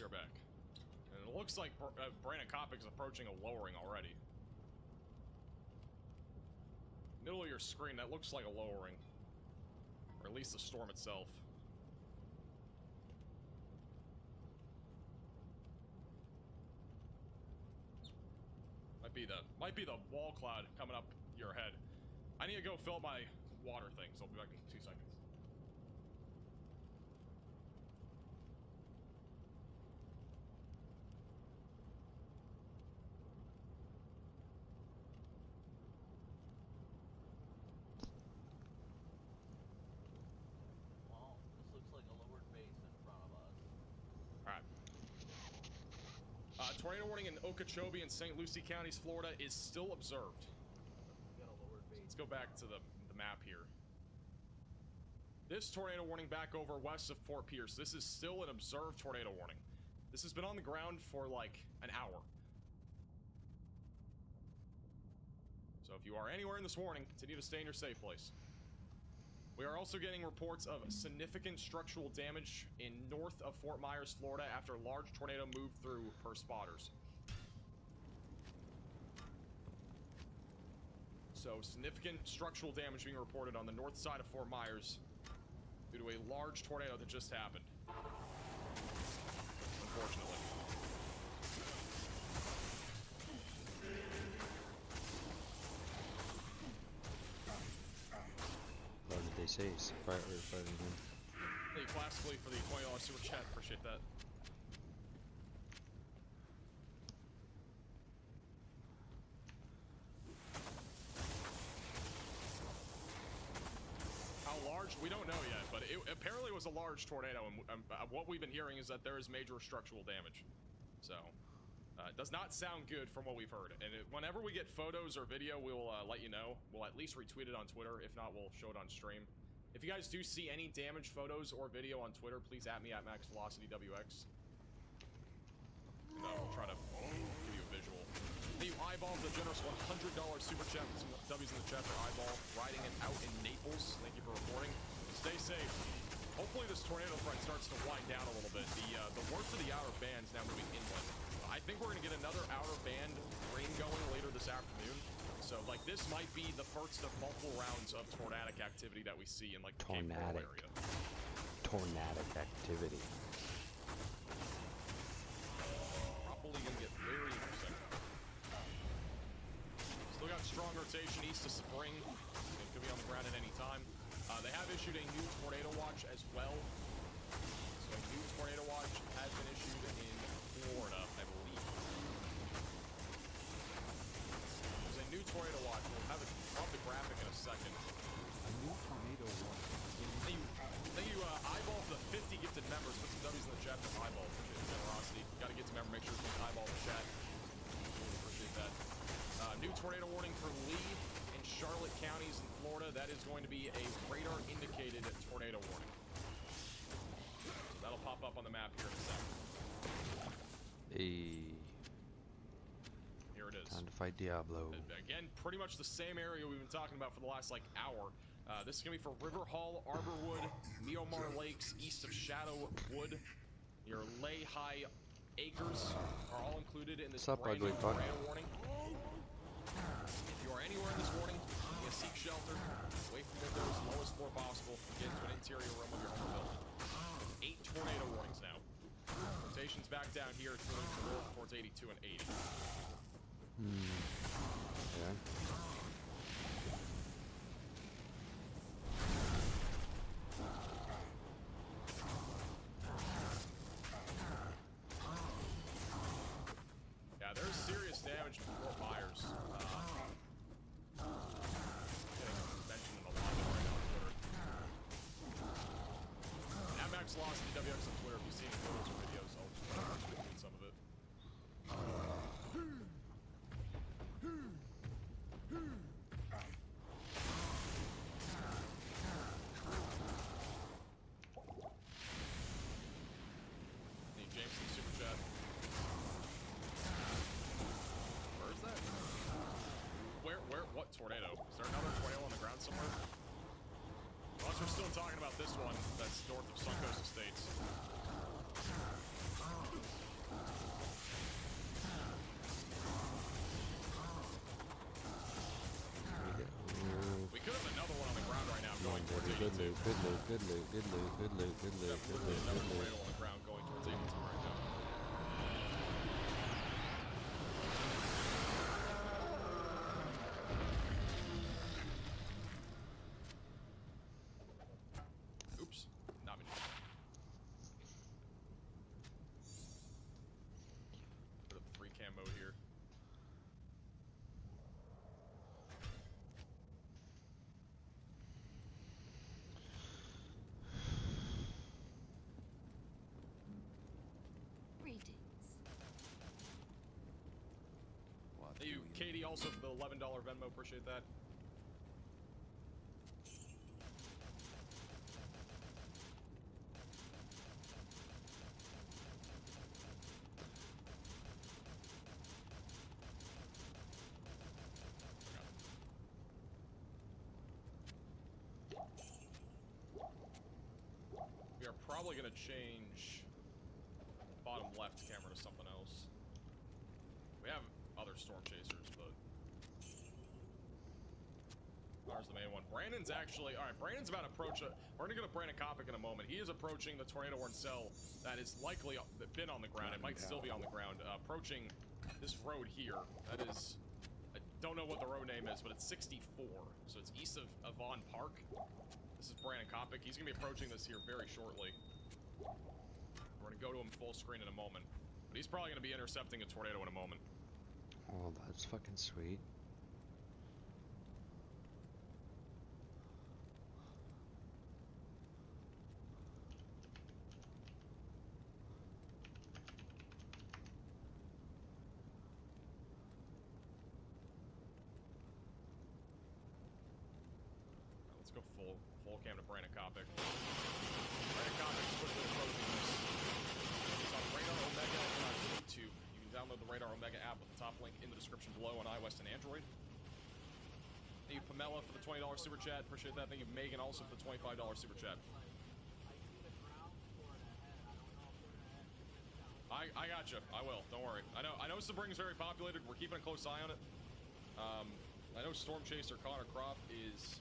are back. And it looks like Brandon Kopic is approaching a lowering already. Middle of your screen, that looks like a lowering. Or at least the storm itself. Might be the wall cloud coming up your head. I need to go fill up my water things. I'll be back in 2 seconds. Well, this looks like a lowered base in front of us. Alright. Tornado warning in Okeechobee and St. Lucie counties, Florida is still observed. Let's go back to the map here. This tornado warning back over west of Fort Pierce. This is still an observed tornado warning. This has been on the ground for like an hour. So if you are anywhere in this warning, continue to stay in your safe place. We are also getting reports of significant structural damage in north of Fort Myers, Florida after a large tornado moved through per spotters. So significant structural damage being reported on the north side of Fort Myers due to a large tornado that just happened. Unfortunately. What did they say? Fighting him. Thank you classically for the $20 super chat. Appreciate that. How large? We don't know yet, but it apparently was a large tornado, and what we've been hearing is that there is major structural damage. So, it does not sound good from what we've heard. And whenever we get photos or video, we'll let you know. We'll at least retweet it on Twitter. If not, we'll show it on stream. If you guys do see any damage photos or video on Twitter, please at me at MaxVelocityWX. And we'll try to give you a visual. Hey, you eyeball the generous $100 super chat with some W's in the chat for eyeball. Riding it out in Naples. Thank you for reporting. Stay safe. Hopefully this tornado threat starts to wind down a little bit. The worst of the outer band's now moving inland. I think we're going to get another outer band rain going later this afternoon. So, like, this might be the first of multiple rounds of tornadic activity that we see in, like, the Cape Coral area. Tornadic activity. Probably going to get very interesting. Still got strong rotation east of Spring. It could be on the ground at any time. They have issued a new tornado watch as well. So a new tornado watch has been issued in Florida, I believe. There's a new tornado watch. We'll have it on the graphic in a second. A new tornado watch. Thank you, eyeball the 50 gifted members. Put some W's in the chat for eyeball. Appreciate the generosity. Got to get to member. Make sure to eyeball the chat. Really appreciate that. New tornado warning for Lee and Charlotte counties in Florida. That is going to be a radar indicated tornado warning. So that'll pop up on the map here in a second. Hey. Here it is. Time to fight Diablo. Again, pretty much the same area we've been talking about for the last, like, hour. This is going to be for River Hall, Arborwood, Miomar Lakes, east of Shadow Wood. Your Lehigh Acres are all included in this brand new tornado warning. If you are anywhere in this warning, you can seek shelter, away from windows, lowest floor possible, get into an interior room of your home building. 8 tornado warnings now. Rotation's back down here, it's moving to the north towards 82 and 80. Yeah. Yeah, there's serious damage to Fort Myers. Getting mentioned in a lot right now on Twitter. At Max Lost WX on Twitter, if you've seen any photos or videos, I'll just tweet some of it. Need Jameson super chat. Where is that? What tornado? Is there another tornado on the ground somewhere? Unless we're still talking about this one that's north of Suncoast Estates. Good loot, good loot, good loot, good loot, good loot, good loot, good Literally loot, another good loot. tornado on the ground going towards Ableton right now. Oops, not me. Put up 3-cam mode here. Greetings. What Hey, you, Katie, also for the $11 Venmo, appreciate that. We are probably going to change bottom left camera to something else. We have other storm chasers, but there's the main one. Brandon's actually, all right, Brandon's about to approach we're gonna go to Brandon Kopic in a moment. He is approaching the tornado horn cell that is likely been on the ground. It might still be on the ground. Approaching this road here. That is, I don't know what the road name is, but it's 64. So it's east of Avon Park. This is Brandon Kopic. He's gonna be approaching this here very shortly. We're gonna go to him full screen in a moment. But he's probably gonna be intercepting a tornado in a moment. Oh, that's fucking sweet. Let's go full cam to Brandon Kopic. Brandon Kopic's quickly approaching this. It's on Radar Omega and on YouTube. You can download the Radar Omega app with the top link in the description below on iOS and Android. Thank you, Pamela, for the $20 super chat. Appreciate that. Thank you, Megan, also for the $25 super chat. I gotcha. I will. Don't worry. I know Spring's very populated. We're keeping a close eye on it. I know Storm Chaser Connor Croft is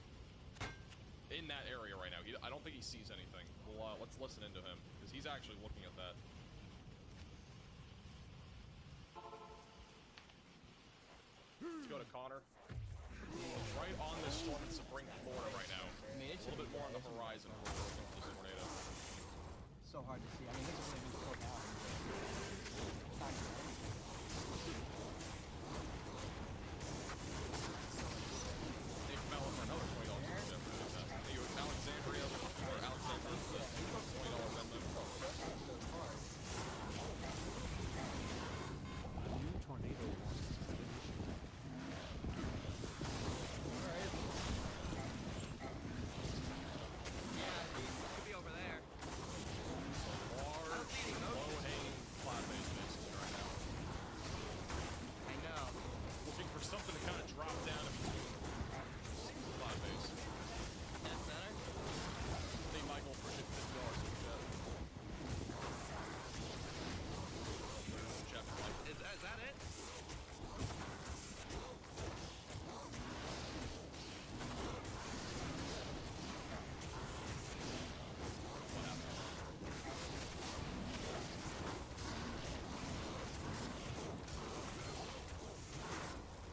in that area right now. I don't think he sees anything. Well, let's listen into him because he's actually looking at that. Let's go to Connor. Right on this storm in Spring, Florida right now. I mean, A little bit more on the horizon for this tornado. so hard to see. I mean, this is really cold now. It's not good. Hey, Mel, for another $20 super chat. Hey, you, Alexandria, or Alexander, for the $20 Venmo. A new tornado warning has been issued. Could be over there. Large, low-hanging cloud-based bases right now. I know. Looking for something to kind of drop down in between cloud base. That center? Hey, Michael, for $50 super chat. Chat for Mike. Is that it? What happened?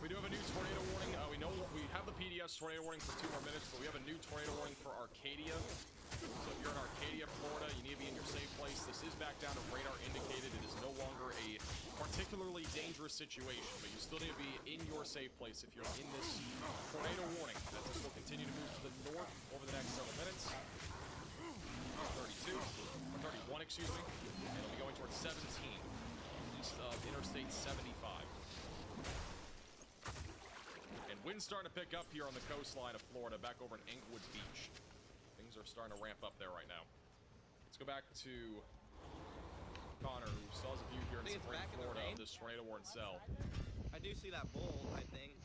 We do have a new tornado warning. We know we have the PDS tornado warning for 2 more minutes, but we have a new tornado warning for Arcadia. So if you're in Arcadia, Florida, you need to be in your safe place. This is back down to radar indicated. It is no longer a particularly dangerous situation, but you still need to be in your safe place if you're in this tornado warning. As this will continue to move to the north over the next several minutes. 32, or 31, excuse me, and it'll be going towards 17, east of Interstate 75. And wind's starting to pick up here on the coastline of Florida, back over in Englewood Beach. Things are starting to ramp up there right now. Let's go back to Connor, who still has a view here in Think it's Spring, back in the Florida, rain? of this tornado warning cell. I do see that bull, I think.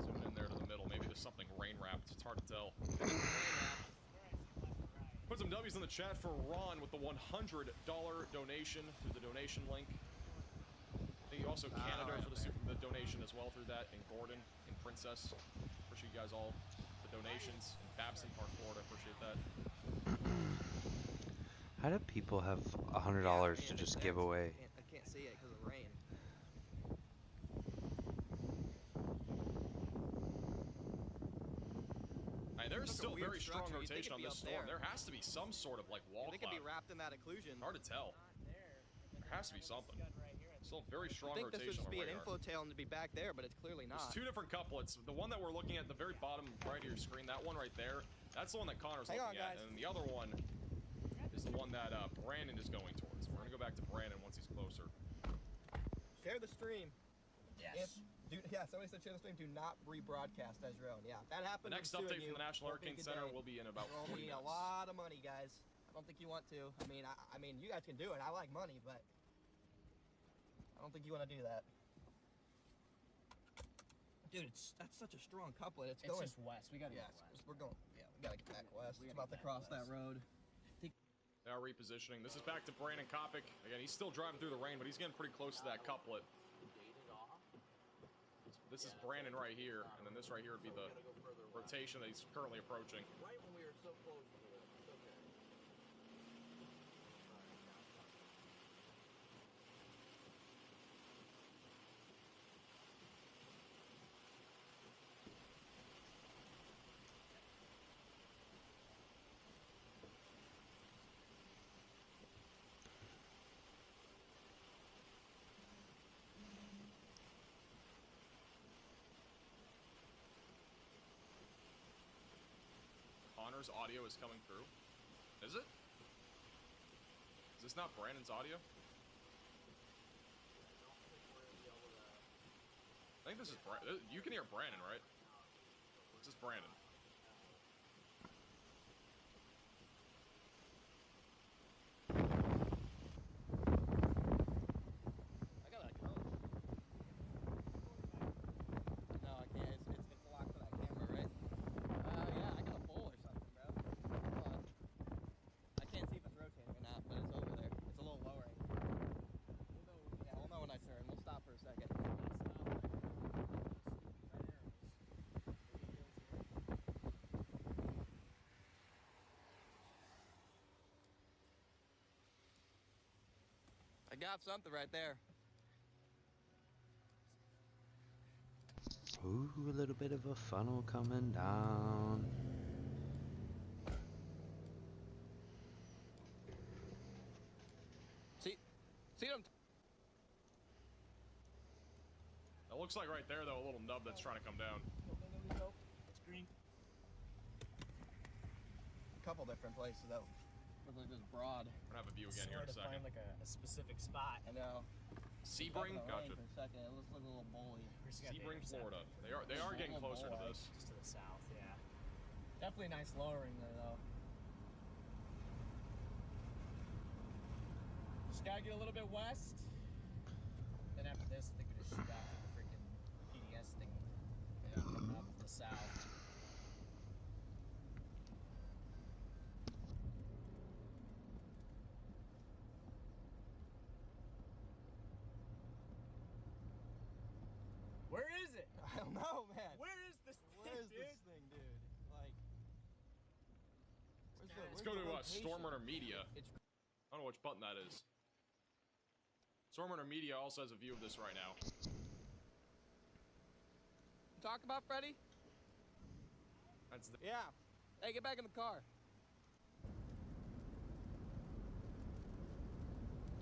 Zooming in there to the middle. Maybe there's something rain wrapped. It's hard to tell. Put some W's in the chat for Ron with the $100 donation through the donation link. Thank you. Also Canada for the donation as well through that, and Gordon and Princess. Appreciate you guys all. The donations. And Babson, Park, Florida. Appreciate that. How do people have $100 to just give away? I can't see it because of rain. There's still weird very strong structure. You'd think rotation on it'd be this up storm. there. There has to be some sort of like wall They could be cloud. wrapped in that occlusion. Hard to tell. There has to be something. Still very strong I think this would rotation just on be an radar. infotail and to be back there, but it's clearly not. There's two different couplets. The one that we're looking at the very bottom right of your screen, that one right there, that's the one that Connor's Hang looking on, at. guys. And the other one is the one that Brandon is going towards. We're gonna go back to Brandon once he's closer. Share the stream. Yes. Somebody said share the stream. Do not rebroadcast as your own. Yeah, that The happened. next update from the National Hurricane Center will be in about We're 40 only minutes. a lot of money, guys. I don't think you want to. I mean, you guys can do it. I like money, but I don't think you want to do that. Dude, that's such a strong couplet. It's going. just west. We gotta Yeah, go west. we're going. Yeah, we gotta get back west. We It's gotta about to get cross back that road. Now repositioning. This is back to Brandon Kopic. Again, he's still driving through the rain, but he's getting pretty close to that couplet. This is Brandon right here, and then this right here would be the rotation that he's currently approaching. Right when we were so close to it. Okay. Connor's audio is coming through. Is it? Is this not Brandon's audio? I think this is Brandon. You can hear Brandon, right? This is Brandon. I got a cone. No, I can't. It's locked to that camera, right? Yeah, I got a bowl or something, bro. Hold on. I can't see if it's rotating or not, but it's over there. It's a little lowering. We'll know when I turn. We'll stop for a second. I got something right there. Ooh, a little bit of a funnel coming down. See them? It looks like right there, though, a little nub that's trying to come down. It's green. A couple different places though. Looks like this broad. We're gonna have a view again here in a It's hard to second. find like a specific spot. I know. Sebring, gotcha. For a second, it looks like a little bully. We're just gonna Sebring, intercept Florida. it. They are getting Little closer to boy. this. Just to the south, yeah. Definitely nice lowering there though. Just gotta get a little bit west. Then after this, I think we just shoot out to the freaking PDS thing. Yeah, coming up to the south. Where is it? I don't know, man. Where is this thing, Where is dude? this thing, dude? Like, Let's go to Stormrunner Media. It's I don't know which button that is. Stormrunner Media also has a view of this right now. talk about, Freddy? That's the Yeah. Hey, get back in the car.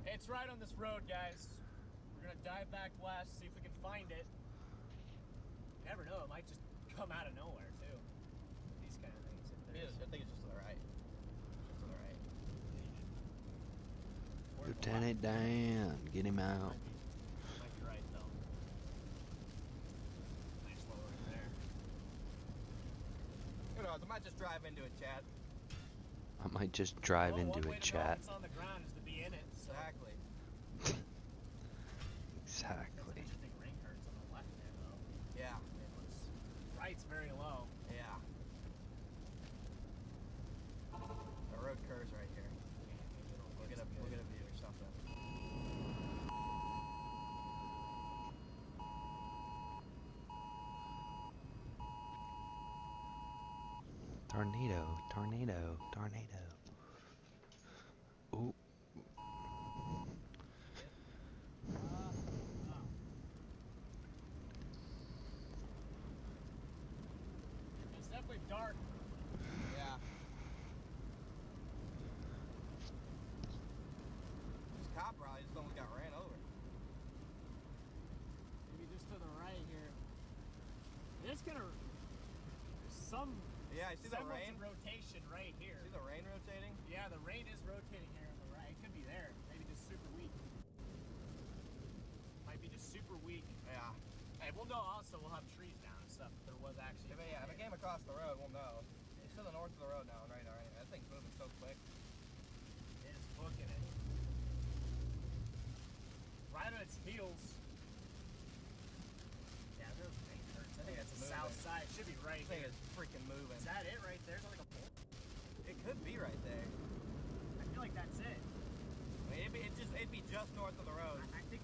It's right on this road, guys. We're gonna dive back west, see if we can find it. You never know, it might just come out of nowhere, too. These kind of things. If there's- I think it's just to the right. Just to the right. Lieutenant Dan, get him out. Might be right, though. Nice lowering there. Who knows? I might just drive into it, Chad. I might just drive Well, into one way it, to know chat. it's on the ground is to be in it. So. Exactly. Exactly. Interesting ring curves on the left there, though. Yeah. It looks right's very low. Yeah. The road curves right here. We'll get a view or something. Tornado, tornado, tornado. Ooh. It's definitely dark. Yeah. This cop probably just almost got ran over. Maybe just to the right here. It's gonna some Yeah, I see the semblance rain. of rotation right here. See the rain rotating? Yeah, the rain is rotating here on the right. It could be there. Maybe just super weak. Might be just super weak. Yeah. Hey, we'll know also we'll have trees down and stuff if there was actually. If it came across the road, we'll know. It's to the north of the road now on radar anyway. That thing's moving so quick. It is booking it. Right on its heels. Yeah, there's rain hurts. I think Yeah, that's it's the south moving. side. It should be right This thing here. is freaking moving. Is that it right there? Is that like a pole? It could be right there. I feel like that's it. I mean, it'd be just north of the road. I think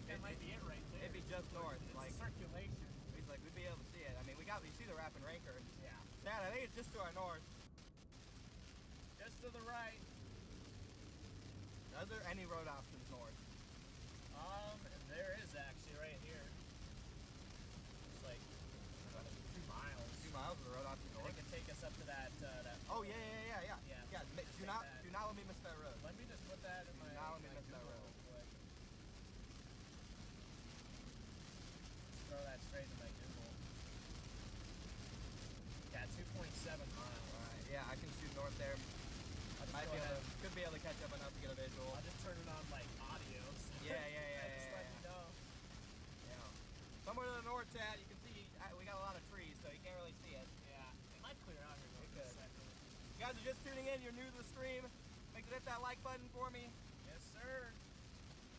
that might be it right there. It'd be just north. It's Like, circulation. we'd be able to see it. I mean, you see the rapid rain curve. Yeah. Dad, I think it's just to our north. Just to the right. Are there any road options north? There is actually right here. It's like 2 miles. 2 miles of the road option And north. it can take us up to that. Oh yeah. Yeah, Yeah. let's Do take not that. let me miss that road. Let me just put that in my. Now let me my miss that Google road. real quick. Just throw that straight in my Google. Yeah, 2.7 miles. Alright, yeah, I can shoot north there. Could be able to catch up enough to get a visual. I'll just turn it on like audio. So Yeah. just let you know. Yeah. Somewhere to the north, Chad, you can see we got a lot of trees, so you can't really see it. Yeah, it might clear out here though. It in a could. second. You guys are just tuning in, you're new to the stream. Make sure to hit that like button for me. Yes, sir.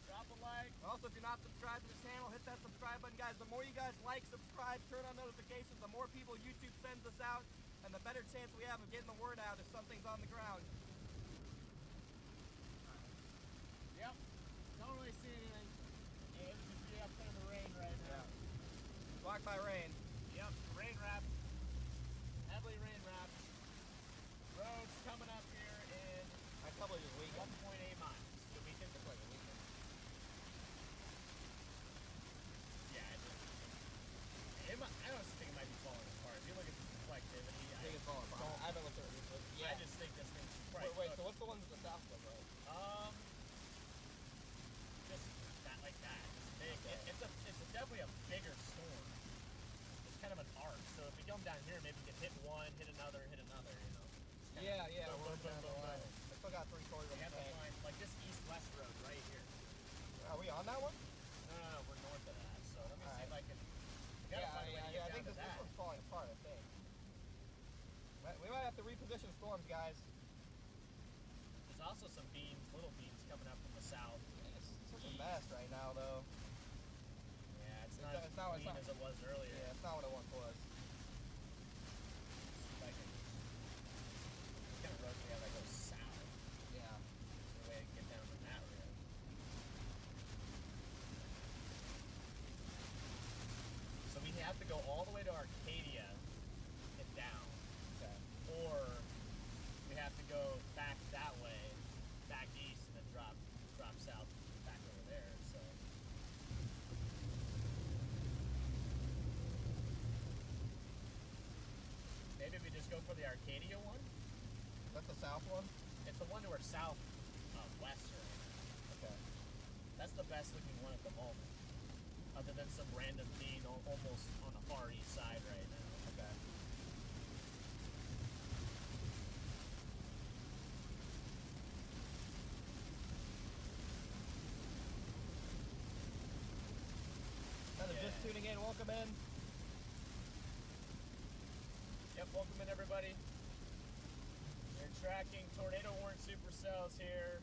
Drop a like. Also, if you're not subscribed to the channel, hit that subscribe button, guys. The more you guys like, subscribe, turn on notifications, the more people YouTube sends us out, and the better chance we have of getting the word out if something's on the ground. Yep. Don't really see anything. Yeah, it would just be up in the rain right now. Blocked by rain. Yep, rain wrapped. Heavily rain wrapped. Roads coming up here in I probably just weekend. 1.8 miles. The weekend looks like a weekend. Yeah, it might, I honestly think it might be falling apart. If you look at the reflectivity, I think it's falling apart. I haven't looked at it recently. I just think this thing's Wait, probably so what's the ones to the south look like? just that like that. It's big. Okay. It's definitely a bigger storm. It's kind of an arc. So if we come down here, maybe we can hit one, hit another, you know. Just kinda Yeah, boom, we're boom, down boom, the boom, line. boom. I still got 3/4 of We the have to tank. find like this east-west road right here. Are we on that one? No, we're north of that. So let me see Alright. if I can. We gotta find a way to get I down think to this that. one's falling apart, I think. We might have to reposition storms, guys. There's also some beams, little beams coming up from the south. It's such a mess right now, though. Yeah, it's It's not not- as it's not- clean as it was earlier. Yeah, it's not what it once was. See if I can. What kind of road we have that goes south? Yeah. Is there a way to get down on that road? So we have to go all the way to Arcadia and down, Okay. or we have to go back that way, back east, and then drop south back over there. So maybe we just go for the Arcadia one. That's the south one? It's the one to our south west right now. Okay. That's the best looking one at the moment. Other than some random being almost on the far east side right now. Okay. Kind of just Yeah. tuning in, welcome in. Yep, welcome in everybody. You're tracking tornado warning supercells here.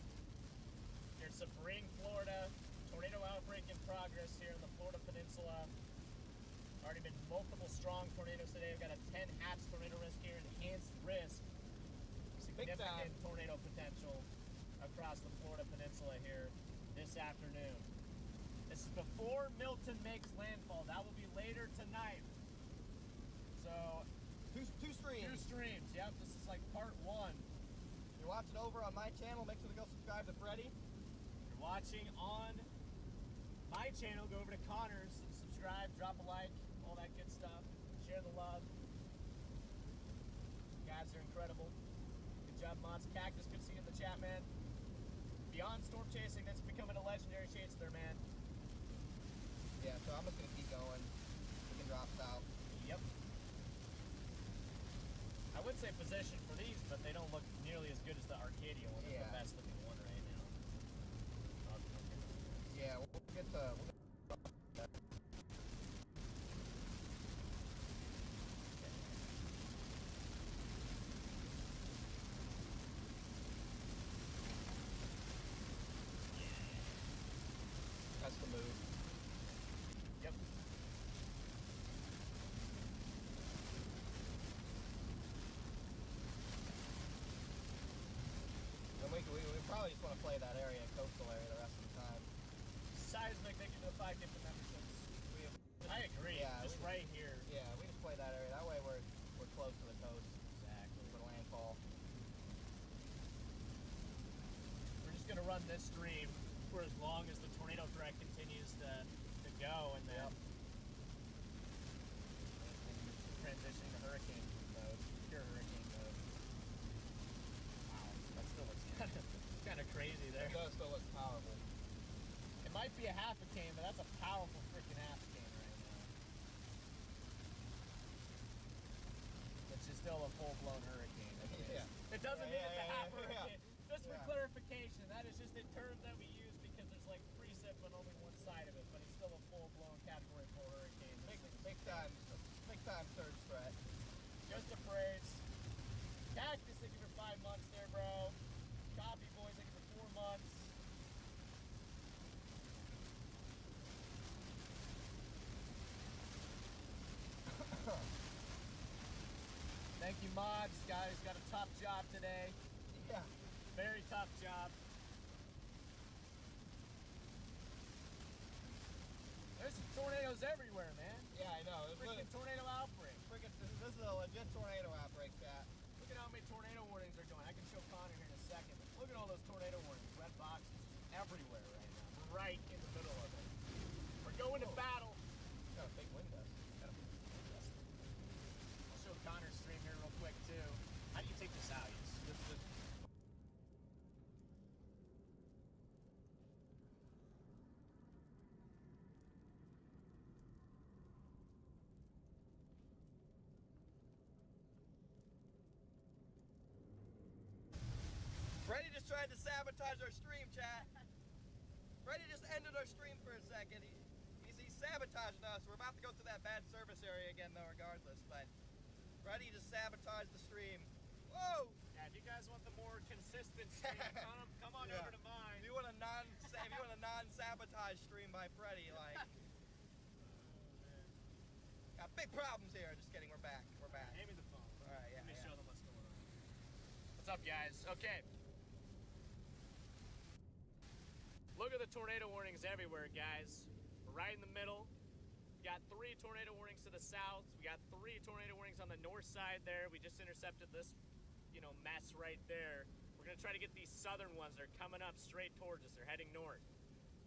Here in Sabine, Florida. Tornado outbreak in progress here in the Florida Peninsula. Already been multiple strong tornadoes today. We've got a 10 Hatch tornado risk here, enhanced risk. Big time. Significant tornado potential across the Florida Peninsula here this afternoon. This is before Milton makes landfall. That will be later tonight. So Two streams. Two streams. Yep, this is like part one. You're watching over on my channel. Make sure to go subscribe to Freddy. You're watching on my channel. Go over to Connor's and subscribe, drop a like, all that good stuff. Share the love. You guys are incredible. Good job, Mods. Cactus, good to see you in the chat, man. Beyond storm chasing, that's becoming a legendary chase there, man. Yeah, so I'm just gonna keep going. We can drop south. Yep. I would say position for these, but they don't look nearly as good as the Arcadia one. They're Yeah. the best looking one right now. Yeah, we'll get the. That's the move. Yep. And we probably just want to play that area, coastal area, the rest of the time. Seismic, thank you for the 5 different memberships. We have, I agree. Yeah, just we- right here. yeah, we just play that area. That way we're close to the coast Exactly. for landfall. We're just gonna run this stream for as long as the tornado threat continues to go, and then transitioning to hurricane mode, pure hurricane mode. Wow, that still looks kind of crazy there. It does still look powerful. It might be a half a cane, but that's a powerful freaking half a cane right now. Which is still a full-blown hurricane. I guess. Yeah. It doesn't mean it's a half yeah. hurricane. Just for Yeah. clarification, that is just a term that we use because there's like precip on only one side of it, but it's still a full-blown category 4 hurricane. Big time surge threat. Just a phrase. Cactus, thank you for 5 months there, bro. Copy boys, thank you for 4 months. Thank you, mods. Guys, got a tough job today. Yeah. Very tough job. There's tornadoes everywhere, man. Yeah, I know. It's Freaking tornado outbreak. this is a legit tornado outbreak, chat. Look at how many tornado warnings are going. I can show Connor here in a second. Look at all those tornado warnings. Red boxes everywhere right now. We're right in the middle of it. We're going to battle. Got a big wind gust. I'll show Connor's stream here real quick too. How do you take this out? Just Freddy just tried to sabotage our stream, chat. Freddy just ended our stream for a second. He's sabotaging us. We're about to go through that bad service area again, though, regardless. But Freddy just sabotaged the stream. Whoa! Yeah, if you guys want the more consistent stream, come on Yeah. over to mine. If you want a non-sabotage stream by Freddy, like, got big problems here. Just kidding. We're back. We're back. Hand me the phone. All right. Yeah. Let me yeah. show them what's going on. What's up, guys? Okay. Look at the tornado warnings everywhere, guys. We're right in the middle. We got 3 tornado warnings to the south. We got 3 tornado warnings on the north side there. We just intercepted this, mess right there. We're gonna try to get these southern ones. They're coming up straight towards us. They're heading north.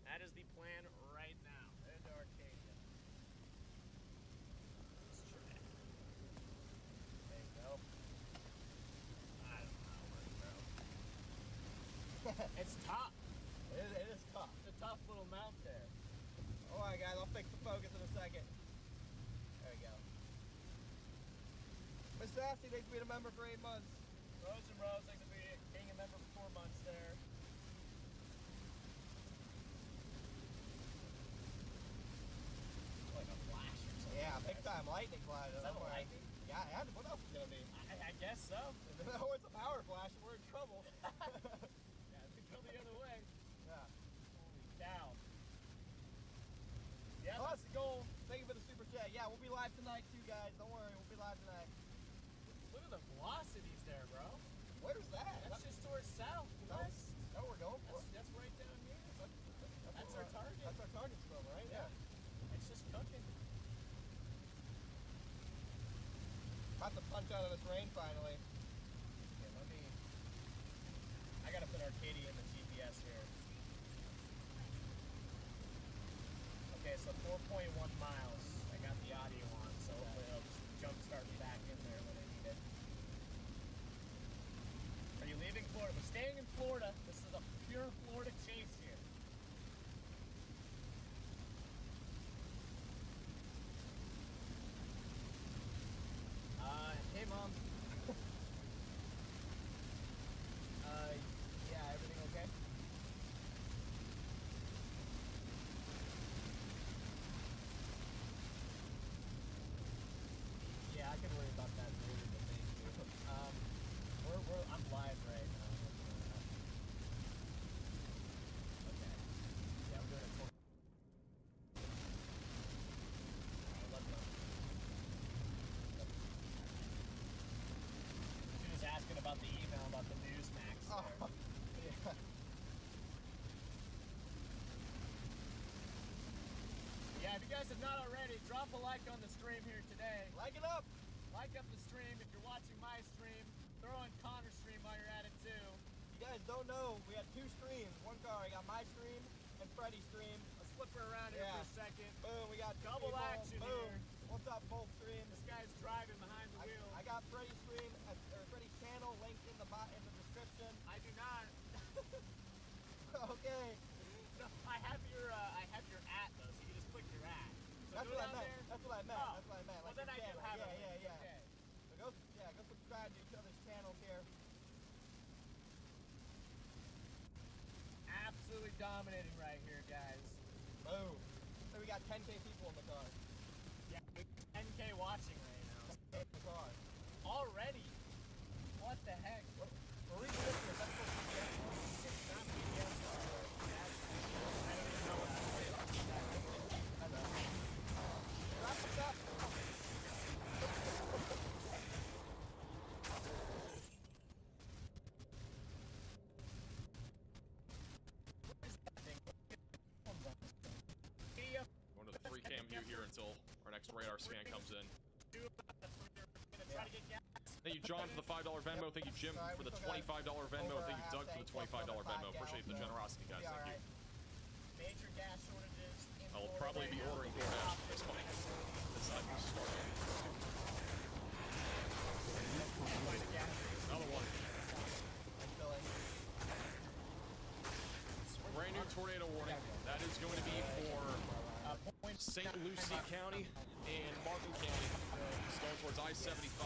That is the plan right now. There's Arcadia. Let's try it. There you go. I don't know how it works, bro. It's tough. It is tough. It's a tough little mount there. Alright, guys, I'll fix the focus in a second. There we go. Miss Sassy, thanks for being a member for 8 months. Rose and Rose, thanks for being a member for 4 months there. Like a flash or something. Yeah, big time lightning flash. Is that a lightning? Yeah, it had to. What else is it gonna be? I guess so. No, it's a power flash and we're in trouble. Yeah, it could go the other way. Yeah. Holy cow. Yeah, Oh, that's the goal. Thank you for the super chat. Yeah, we'll be live tonight too, guys. Don't worry, we'll be live tonight. Look at the velocities there, bro. Where's that? That's just towards south, west. That's what we're going for. That's right down here. That's what our target. That's our target from, right? Yeah. It's just cooking. About to punch out of this rain finally. Okay, let me. I gotta put Arcadia in the GPS here. Okay, so 4.1 miles. I got the audio on, so hopefully it'll just jumpstart me back in there when I need it. Are you leaving Florida? We're staying in Florida. This is a pure Florida chase here. Hey mom. Yeah, everything okay? Yeah, I can worry about that later, but thank you. I'm live right now. Okay. Yeah, I'm doing a tour. Alright, let's go. She was asking about the email about the Newsmax there. Oh, yeah. Yeah, if you guys have not already, drop a like on the stream here today. Like it up. Like up the stream if you're watching my stream. Throw on Connor's stream while you're at it too. You guys don't know, we had 2 streams. One car, I got my stream and Freddie's stream. Let's flip her around here Yeah. for a second. Boom, we got Double people. action Boom. here. What's up, both streams? This guy's driving behind the wheel. I got Freddie's stream or Freddie's channel linked in the description. I do not. Okay. No, I have your at though, so you just click your at. So That's go what I down meant. there. That's what I meant. Oh. That's what I meant. Well, Like then your I do channel. have yeah, it. Yeah, yeah. Okay. So go subscribe to each other's channels here. Absolutely dominating right here, guys. Boom. So we got 10K people in the car. Yeah, 10K watching right now. 10K in the car. Already? What the heck? We're reading this here. That's supposed to be It's not PDS. I don't even know what that is. I know. Wrap this up. Going to the 3 cam view here until our next radar scan comes in. Thank you, John, for the $5 Venmo. Thank you, Jim, Sorry, for we the still got $25 Venmo. over Thank you, a Doug, half for the tank left $25 on the Venmo. 5 Appreciate the gallon, generosity, guys. Be Thank you. alright. Major gas shortages in I will Florida probably right be now. ordering DoorDash at this point. This I can start. Find a gas station. Another one. I'm filling. Brand new tornado warning. That is going to be for Point St. Lucie County and Martin County. Going towards I-75.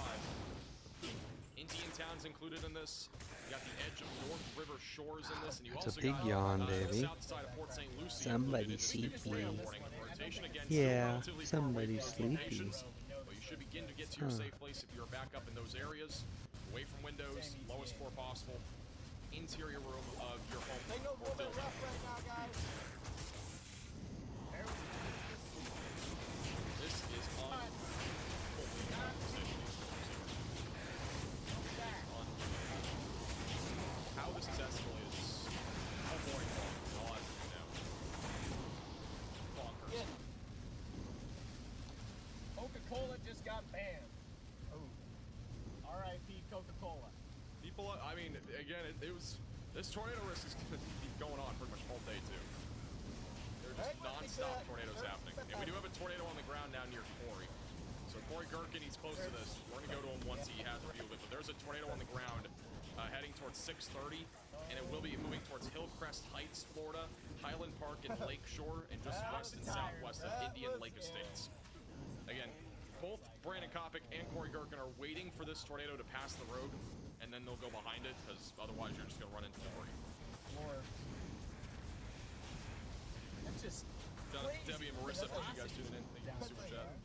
Indian towns included in this. You got the edge of North River Shores in this, and you It's also a big got yawn, the baby. south side of Port St. Lucie. Somebody included in this sleepy. tornado warning. Rotation again, still Yeah, relatively far away somebody from those sleepy. locations, but you should begin to get to your safe place if you're back up in those areas, away from windows, lowest floor possible, interior room of your home. Signal's a or little bit building. rough right now, guys. This is unholy position. How this is escalated is a boring one. All I have to know. Bonkers. Yeah. Coca-Cola just got banned. Oh. R.I.P. Coca-Cola. People, I mean, again, it was this tornado risk is going to keep going on pretty much all day too. There are just Hey, look, non-stop we tornadoes said- happening, and we do have a tornado on the ground down near Corey. So Corey Gherkin, he's close to this. We're gonna go to him once he has a view of it. But there's a tornado on the ground heading towards 6:30, and it will be moving towards Hillcrest Heights, Florida, Highland Park, and Lakeshore, and just west and southwest of Indian Lake Estates. Again, both Brandon Kopic and Corey Gherkin are waiting for this tornado to pass the road, and then they'll go behind it, because otherwise you're just gonna run into debris. More. That's just crazy. Debbie and Marissa, thank you guys tuning in. Thank you for the super chat.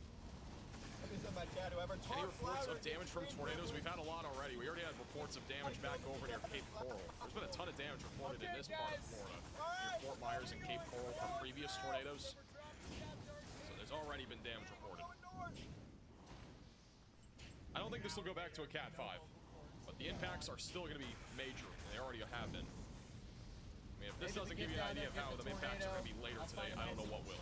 Somebody said my chat, whoever Any talks reports louder of damage from gets tornadoes? green. We've had a lot already. We already had reports of damage back over near Cape Coral. There's been a ton of damage reported in this part of Florida, near Fort Myers and Cape Coral from previous tornadoes. So there's already been damage reported. I don't think this will go back to a Cat 5, but the impacts are still going to be major, and they already have been. I mean, if this doesn't give you an idea of how the impacts are going to be later today, I don't know what will.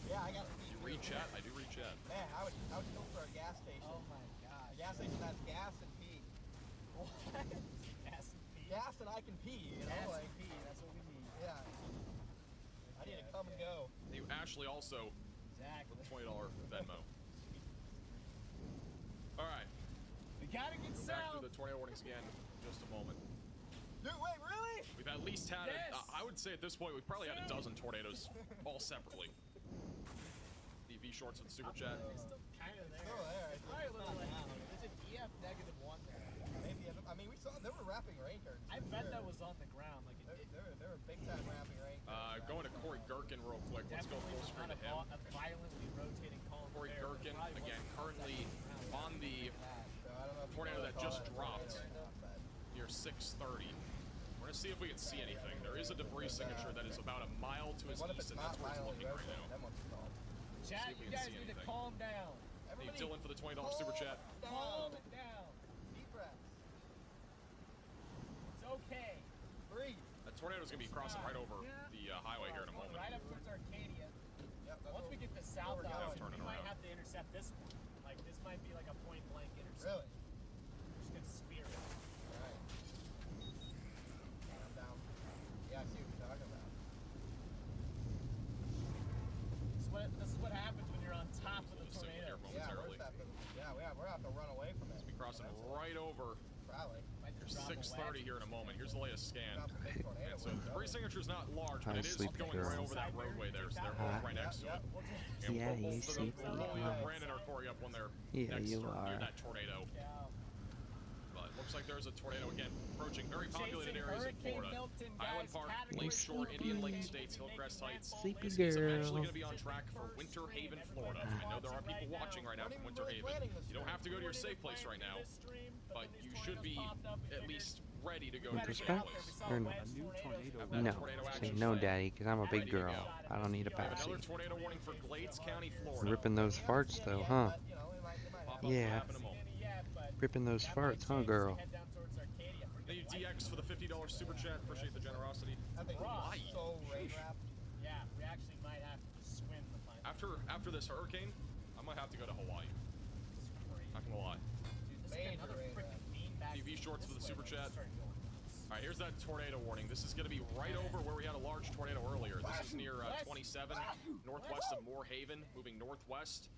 Yeah, I got read chat? I do read chat. Man, I would go for a gas station. Oh my gosh. A gas station that's gas and pee. What? Gas and pee? Gas and I can pee, you know? Gas Like, and pee, that's what we need. yeah. I need to come and go. You Ashley also Exactly. with $20 Venmo. All right, We gotta get go back through south. the tornado warnings again in just a moment. Dude, wait, really? We've at least had, Yes. I would say at this point, we've probably had a dozen tornadoes, all separately. The V shorts with super chat. It's still kind of there. Still there. It's probably a little It's like, not down. there's a DF -1 there. Maybe. I mean, we saw there were wrapping rain curtains. I bet that was on the ground. Like it, There were big time wrapping rain curtains. Going to Corey Gherkin real quick. Let's go definitely full was screen not to him. a violently rotating column. Corey there, but it Gherkin, probably again, wasn't currently on on the So I don't know if tornado you that call just that a dropped. tornado or not, but near 6:30. We're gonna see if we can see anything. There is a debris signature that is about a mile to his what if east, it's and not that's where he's violently looking right rotating? now. That one's called. Chat, See if we you can guys see need to anything. calm down. Hey, Everybody, Dylan for the $20 super chat. Calm it down. Deep breaths. It's okay. Breathe. That tornado is gonna be crossing right over the highway here in a Going moment. Right up towards Arcadia. Yep, that's Once what we get the south we're going. option, Turning we might around. have to intercept this one. Like this might be like a point blank intercept. Really? We're just gonna spear it. Alright. I'm down. Yeah, I see what you're talking about. This is what happens when you're on top of the We'll just sit here tornado. momentarily. We're gonna have to run away from it. Be crossing right over Probably. Might just drop a 6:30 wedge. here in a moment. Here's the latest scan. Drop some big tornado And so winds, the debris though. signature is not large, but Hi, it is sleepy going girl. right over that roadway there, so they're both right next to it. We'll just, And Yeah, we'll you both- sleepy. we'll either Yeah. Brandon or Corey up when they're Yeah, next you or near are. that tornado. yeah. But looks like there's a tornado again approaching very populated Chasing areas of Hurricane Florida. Milton, Highland guys, Park, category Lakeshore, sleepy. Indian Lake Hurricane Estates, Milton Hillcrest making Heights. Sleepy It's eventually girl. going to be on track for Winter Haven, Florida. I know there are people watching right now from Winter Haven. You don't have to go to your safe place right now, but you should be at least ready to go to your Winter safe space? place. Or no? A new tornado Have warning that No. tornado Say action no, plan. Daddy, because I'm a big Ready to go. girl. I don't need a We have patsy. another tornado warning for Glades County, Florida. Ripping those farts, though, huh? But, you know, they might Pop up have Yeah. map in a moment. Ripping those farts, huh, girl? Thank you, DX, for the $50 super chat. Appreciate the generosity. I think Why? it's so rain wrapped. Yeah, we actually might have to just swim the final. After this hurricane, I might have to go to Hawaii. This is crazy. Not gonna lie. Dude, this is Major another rain freaking beanbag. TV shorts This for the way, super it chat. started going nuts. All right, here's that tornado warning. This is going to be right over where we had a large tornado earlier. This is near 27, northwest of Moorhaven, moving northwest.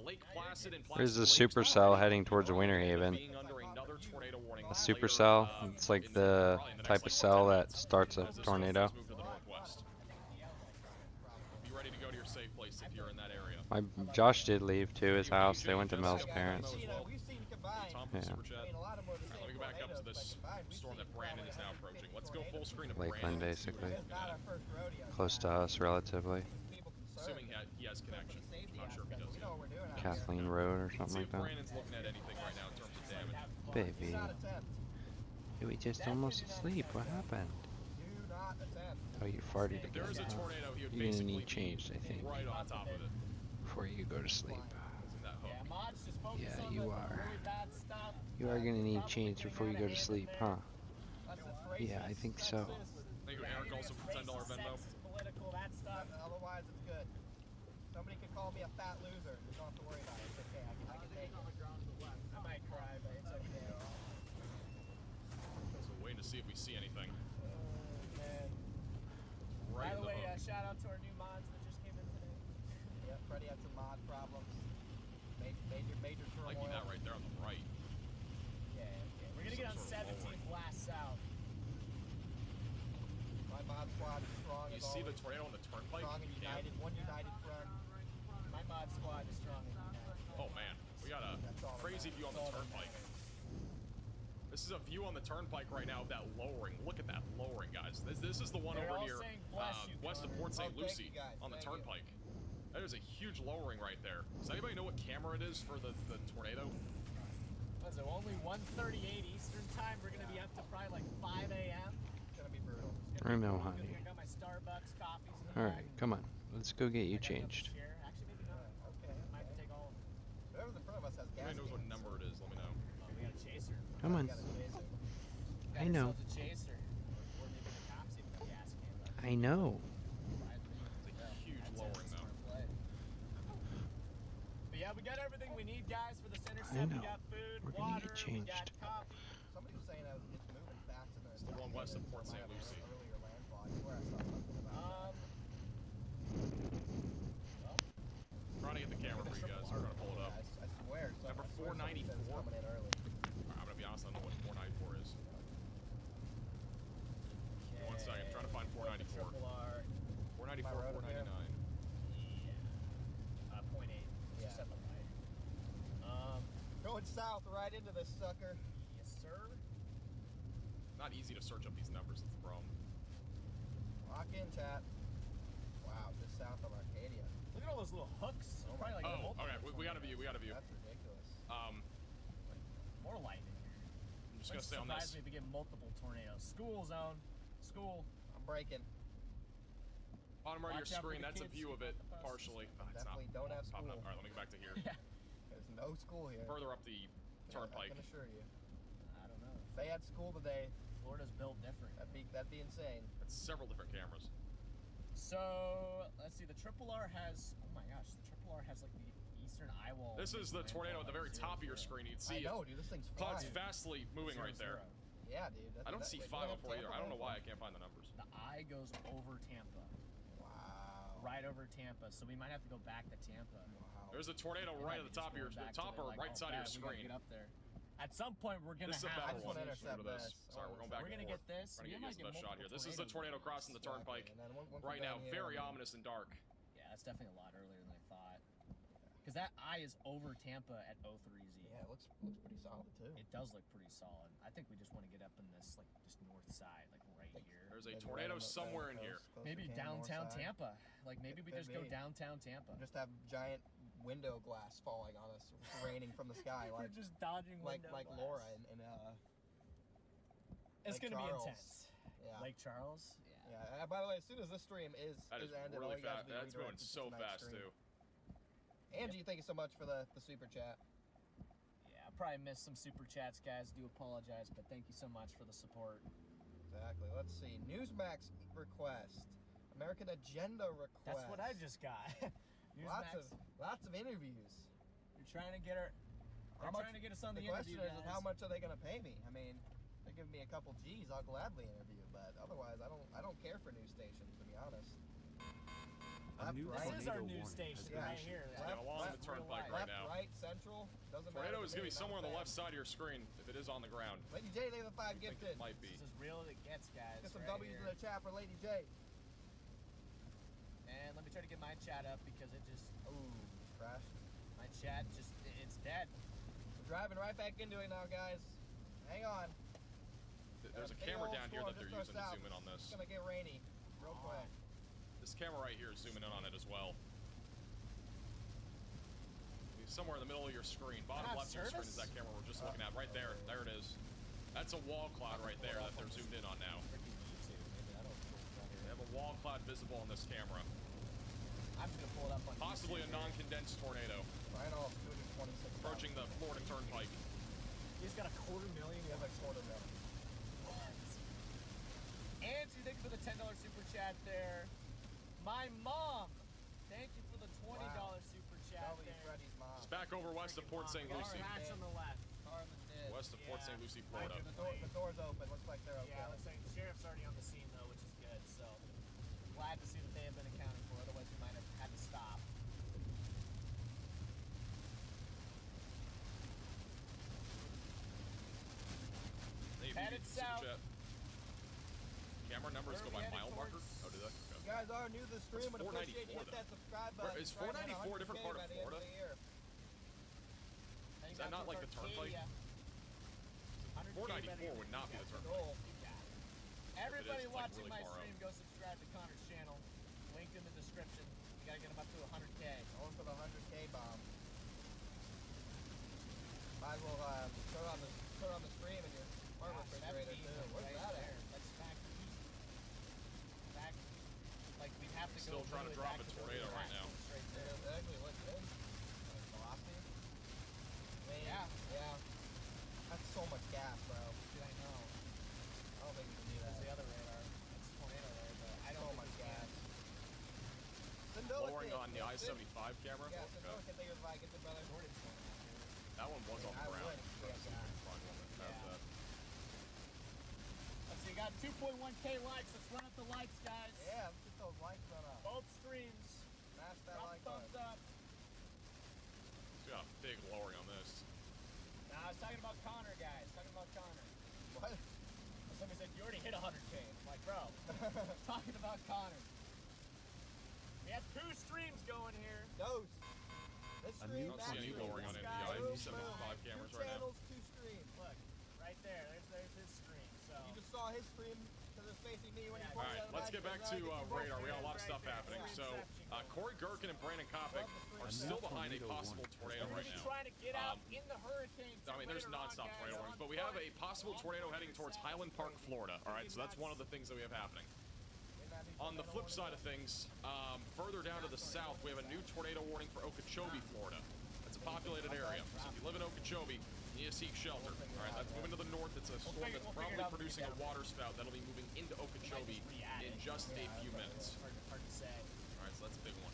Lake Placid and Placid There's the Lake supercell heading towards Winter Haven. being under another tornado warning A later, supercell, it's like in the probably in the type next, of like, cell 10 that minutes, starts a as this tornado. storm moves to the northwest. Be ready to go to your safe place if you're in that area. Josh did leave to his house. They went to Mel's parents. You know, we've seen combined. Tom from Yeah. super chat. I mean, a lot of them are the All right, let me same go back up to tornadoes, this but combined, we've storm seen that Brandon probably is now 150 approaching. Let's go tornadoes. full screen of Lakeland, Brandon. basically. It's not our first rodeo. Close to us, relatively. People concerned. Assuming he has connection. Safety I'm not sure if he aspect, does we yet. know what we're doing out Kathleen here. Road or Let's something see like if that. Brandon's looking at anything right now in terms of damage. Baby. Do not attempt. Did we just almost asleep? What happened? Do not attempt. Oh, you farted If there again. is a huh? tornado, he would You're gonna basically need changed, I be think, right on top of it. before you go to sleep. Isn't that hook? Yeah, mods just focus Yeah, on you the are. really bad stuff. You are gonna need Probably change getting before you out go of to hand sleep, in huh? That's just Yeah, I racist, think so. sexist. Thank you, Eric, also for $10 Racist, Venmo. sexist, political, that stuff. Otherwise, it's good. Somebody could call me a fat loser. You don't have to worry about it. It's okay. I can take it. I might cry, but it's okay. So waiting to see if we see anything. Man. Right By in the way, hook. shout out to our new mods that just came in today. Yeah, Freddie had some mod problems. Major turmoil. Liking that right there on the right. Yeah, okay. We're gonna get on Some sort of 17 lowering. blast south. My mod squad is strong You as see the always. tornado on the turnpike? Strong and You can't. united. One united front. My mod squad is strong and united. Oh man, we got a That's all that crazy matters. view on the That's all that turnpike. matters. This is a view on the turnpike right now of that lowering. Look at that lowering, guys. This is the one They're over all near saying bless you, west of Connor. Port St. Oh, thank Lucie you, guys. on the Thank you. turnpike. That is a huge lowering right there. Does anybody know what camera it is for the tornado? What is it, only 1:38 Eastern time? We're gonna be up to probably like 5 a.m. It's gonna be brutal. I know, I honey. got my Starbucks coffees in the Alright, come on. Let's go get you changed. Actually, maybe not. Okay. Might have to take all of them. Whoever's in front of us has gas. Anybody knows what cans. number it is? Let me know. Oh, we got a chaser. Come on. We got a chaser. Got I know. ourselves a chaser. Or maybe the cops even got gas can. I know. It's a huge lowering though. Yeah, we got everything we need, guys, for this intercept. We know. got food, We're gonna water, get we got changed. coffee. Somebody was saying it's moving faster than It's the one west of Port St. Lucie. Earlier landfall. I swear I saw something about Well, Trying to get the camera for you guys. We're gonna pull it up. I swear. Number I swear somebody said it's 494? coming in early. I'm gonna be honest, I don't know what 494 is. One second, I'm trying to find 494. Triple R. 494, Am I right up there? 499. Yeah. 0.8. Yeah. Just at the light. Going south right into this sucker. Yes, sir. Not easy to search up these numbers, that's the problem. Lock in, chat. Wow, just south of Arcadia. Look at all those little hooks. Oh Probably like a Oh, multiple okay, we got a view, we got a view. That's ridiculous. More light in here. I'm just gonna Wouldn't stay on surprise this. me if we get multiple tornadoes. School zone. School. I'm breaking. Bottom right of your Watch out for screen, the that's a kids view of it, on the bus. partially. Oh, it's Definitely not don't have popping up. school. Alright, let me go back to here. Yeah. There's no school here. Further up the turnpike. I can assure you. I don't know. If they had school today, Florida's built different. that'd be insane. It's several different cameras. So let's see. The Triple R has. Oh my gosh, the Triple R has like the eastern eye wall. This is the tornado at the very top of your 0, 0. screen. You'd I see know, dude. This thing's clouds flying. fastly moving right there. 0, 0. Yeah, dude. I don't see 504 either. I don't know why I can't find the numbers. The eye goes over Tampa, Wow. right over Tampa. So we might have to go back to Tampa. Wow. There's a tornado It right might at be the top of just your going back to top the, or like, right oh, side of your bad, we gotta screen. Get up there. At some point, we're gonna This is a have. better I just one. wanna Look intercept at this. this. Sorry, we're going back We're and gonna forth. get this. Trying to We get might used to get the shot here. multiple This is the tornado tornadoes. crossing the turnpike. And then once Right we're now, down here, very then- ominous and dark. Yeah, that's definitely a lot earlier than I thought. Because that eye is over Tampa at 03Z. Yeah, it looks pretty solid too. It does look pretty solid. I think we just want to get up in this, like, just north side, like right here. There's a Maybe tornado right on the somewhere in coast- here. coast Maybe of Canada, north downtown side. Tampa. Like, maybe we Could just go be. downtown Tampa. Just have giant window glass falling on us, raining from the sky, We're like just dodging window glass. Laura and It's Lake gonna Charles. be intense. yeah. Lake Charles? Yeah. Yeah. By the way, as soon as this stream That is ended, all really you guys fast. will be That's moving redirected to so tonight's fast stream. too. Angie, thank you so much for the super chat. Yeah, I probably missed some super chats, guys. Do apologize, but thank you so much for the support. Exactly. Let's see. Newsmax request. American Agenda request. That's what I just got. Lots of interviews. You're trying to get her. They're trying to get us on the, question interview, is guys. how much are they gonna pay me? I mean, they're giving me a couple G's, I'll gladly interview, but otherwise I don't care for news stations, to be honest. A new Left, right, This is our tornado news warning station has been right issued. here. Left, Yeah, along left, the turnpike real right left, now. right, central, doesn't matter. Tornado is to gonna me, be somewhere on not the a left fan. side of your screen if it is on the ground. Lady J, they have a 5 I think gifted. it might be. This is as real as it gets, guys. Get some right W's here. in the chat for Lady J. And let me try to get my chat up because it just, Ooh, crashed. my chat just, it's dead. We're driving right back into it now, guys. Hang on. There's a Got big camera old down here storm that they're just using to south. zoom in on It's this. gonna get rainy real quick. This camera right here is zooming in on it as well. Somewhere in the middle of your screen, bottom Have left of your screen is service? that camera we're just looking at right there. There it is. That's a wall cloud right there that they're zoomed in on now. Freaking YouTube. Maybe I don't know. They have a wall cloud visible on this camera. I'm just gonna pull it up on Possibly a YouTube here. non-condensed tornado Final 226. approaching the Florida Turnpike. He's got a $250,000. We have a quarter million. Angie, thank you for the $10 super chat there. My mom, thank you for the $20 Wow. super chat Shelby, there. Freddie's mom. It's back over west of Port St. Got Lucie. our hatch on the left. Carlin's dead. West of Port Yeah. St. Lucie, Right Florida. to The door's open. Looks like they're okay. Yeah, looks like the sheriff's already on the scene though, which is good. So glad to see that they have been accounted for. Otherwise, we might have had to stop. Hey, Headed super south. chat. Camera numbers Where go are we by headed mile marker? towards? Oh, did that? You Okay. guys are new to the stream, What's would appreciate you 494 hit that subscribe button. Is Trying to hit 494 a different part of 100K by the end Florida? the year. Is that not like the turnpike? 494 would not be the turnpike. Goal. Everybody it's, like, watching really my far stream, up. go subscribe to Connor's channel. Linked in the description. We gotta get him up to 100K. Going for the 100K bomb. Might as well turn on the stream in your smart refrigerator too. Where's that at? That's factory. Factory. Like we'd have to Still go. trying to literally drop back a to tornado where right we're now. at, Straight It there. actually looks good. Velocity. I mean, Yeah. yeah. That's so much gas, bro. Dude, I know. I don't think you can do That's the that. other radar. That's tornado there, but I don't So think much we gas. can. Syndolic Lowering Kid, on the yeah, I-75 camera? Yeah, Okay. Syndolic Kid, thank you for the 5 gifted, brother. that one was on the I ground. would. So Yeah, it's a good fun one that has Yeah. that. Let's see, got 2.1K likes. Let's run up the likes, guys. Yeah, let's get those likes run up. Both streams. Smash that Drop like thumbs button. up. It's got a big lowering on this. Nah, I was talking about Connor, guys. Talking about Connor. What? Somebody said, you already hit 100K. I'm like, bro, talking about Connor. We have 2 streams going here. Dose. This A stream, new I don't see any that lowering on stream. any Boom, I-75 boom. cameras 2 right now. channels, 2 streams. Look, right there. There's his stream. So You just saw his stream because it's facing me when Yeah, he All pulled right, it out of let's the get bag, back so to I get you both radar. We got a streams. lot of stuff Right there. happening. Yeah. So Corey Gherkin and Brandon Kopic are still behind a possible tornado we're right gonna be now. trying to get out in the hurricane. I mean, there's later on, nonstop guys, tornado warnings, on but we have a foot. possible tornado heading towards Highland Park, Florida. All right, so that's one of the things that we have happening. On the flip side of things, further down to the south, we have a new tornado warning for Okeechobee, Florida. That's a populated area. So if you live in Okeechobee, you need to seek shelter. All right, that's moving to the north. It's a storm that's probably producing a water spout that'll be moving into Okeechobee in just a few minutes. Hard to say. All right, so that's a big one.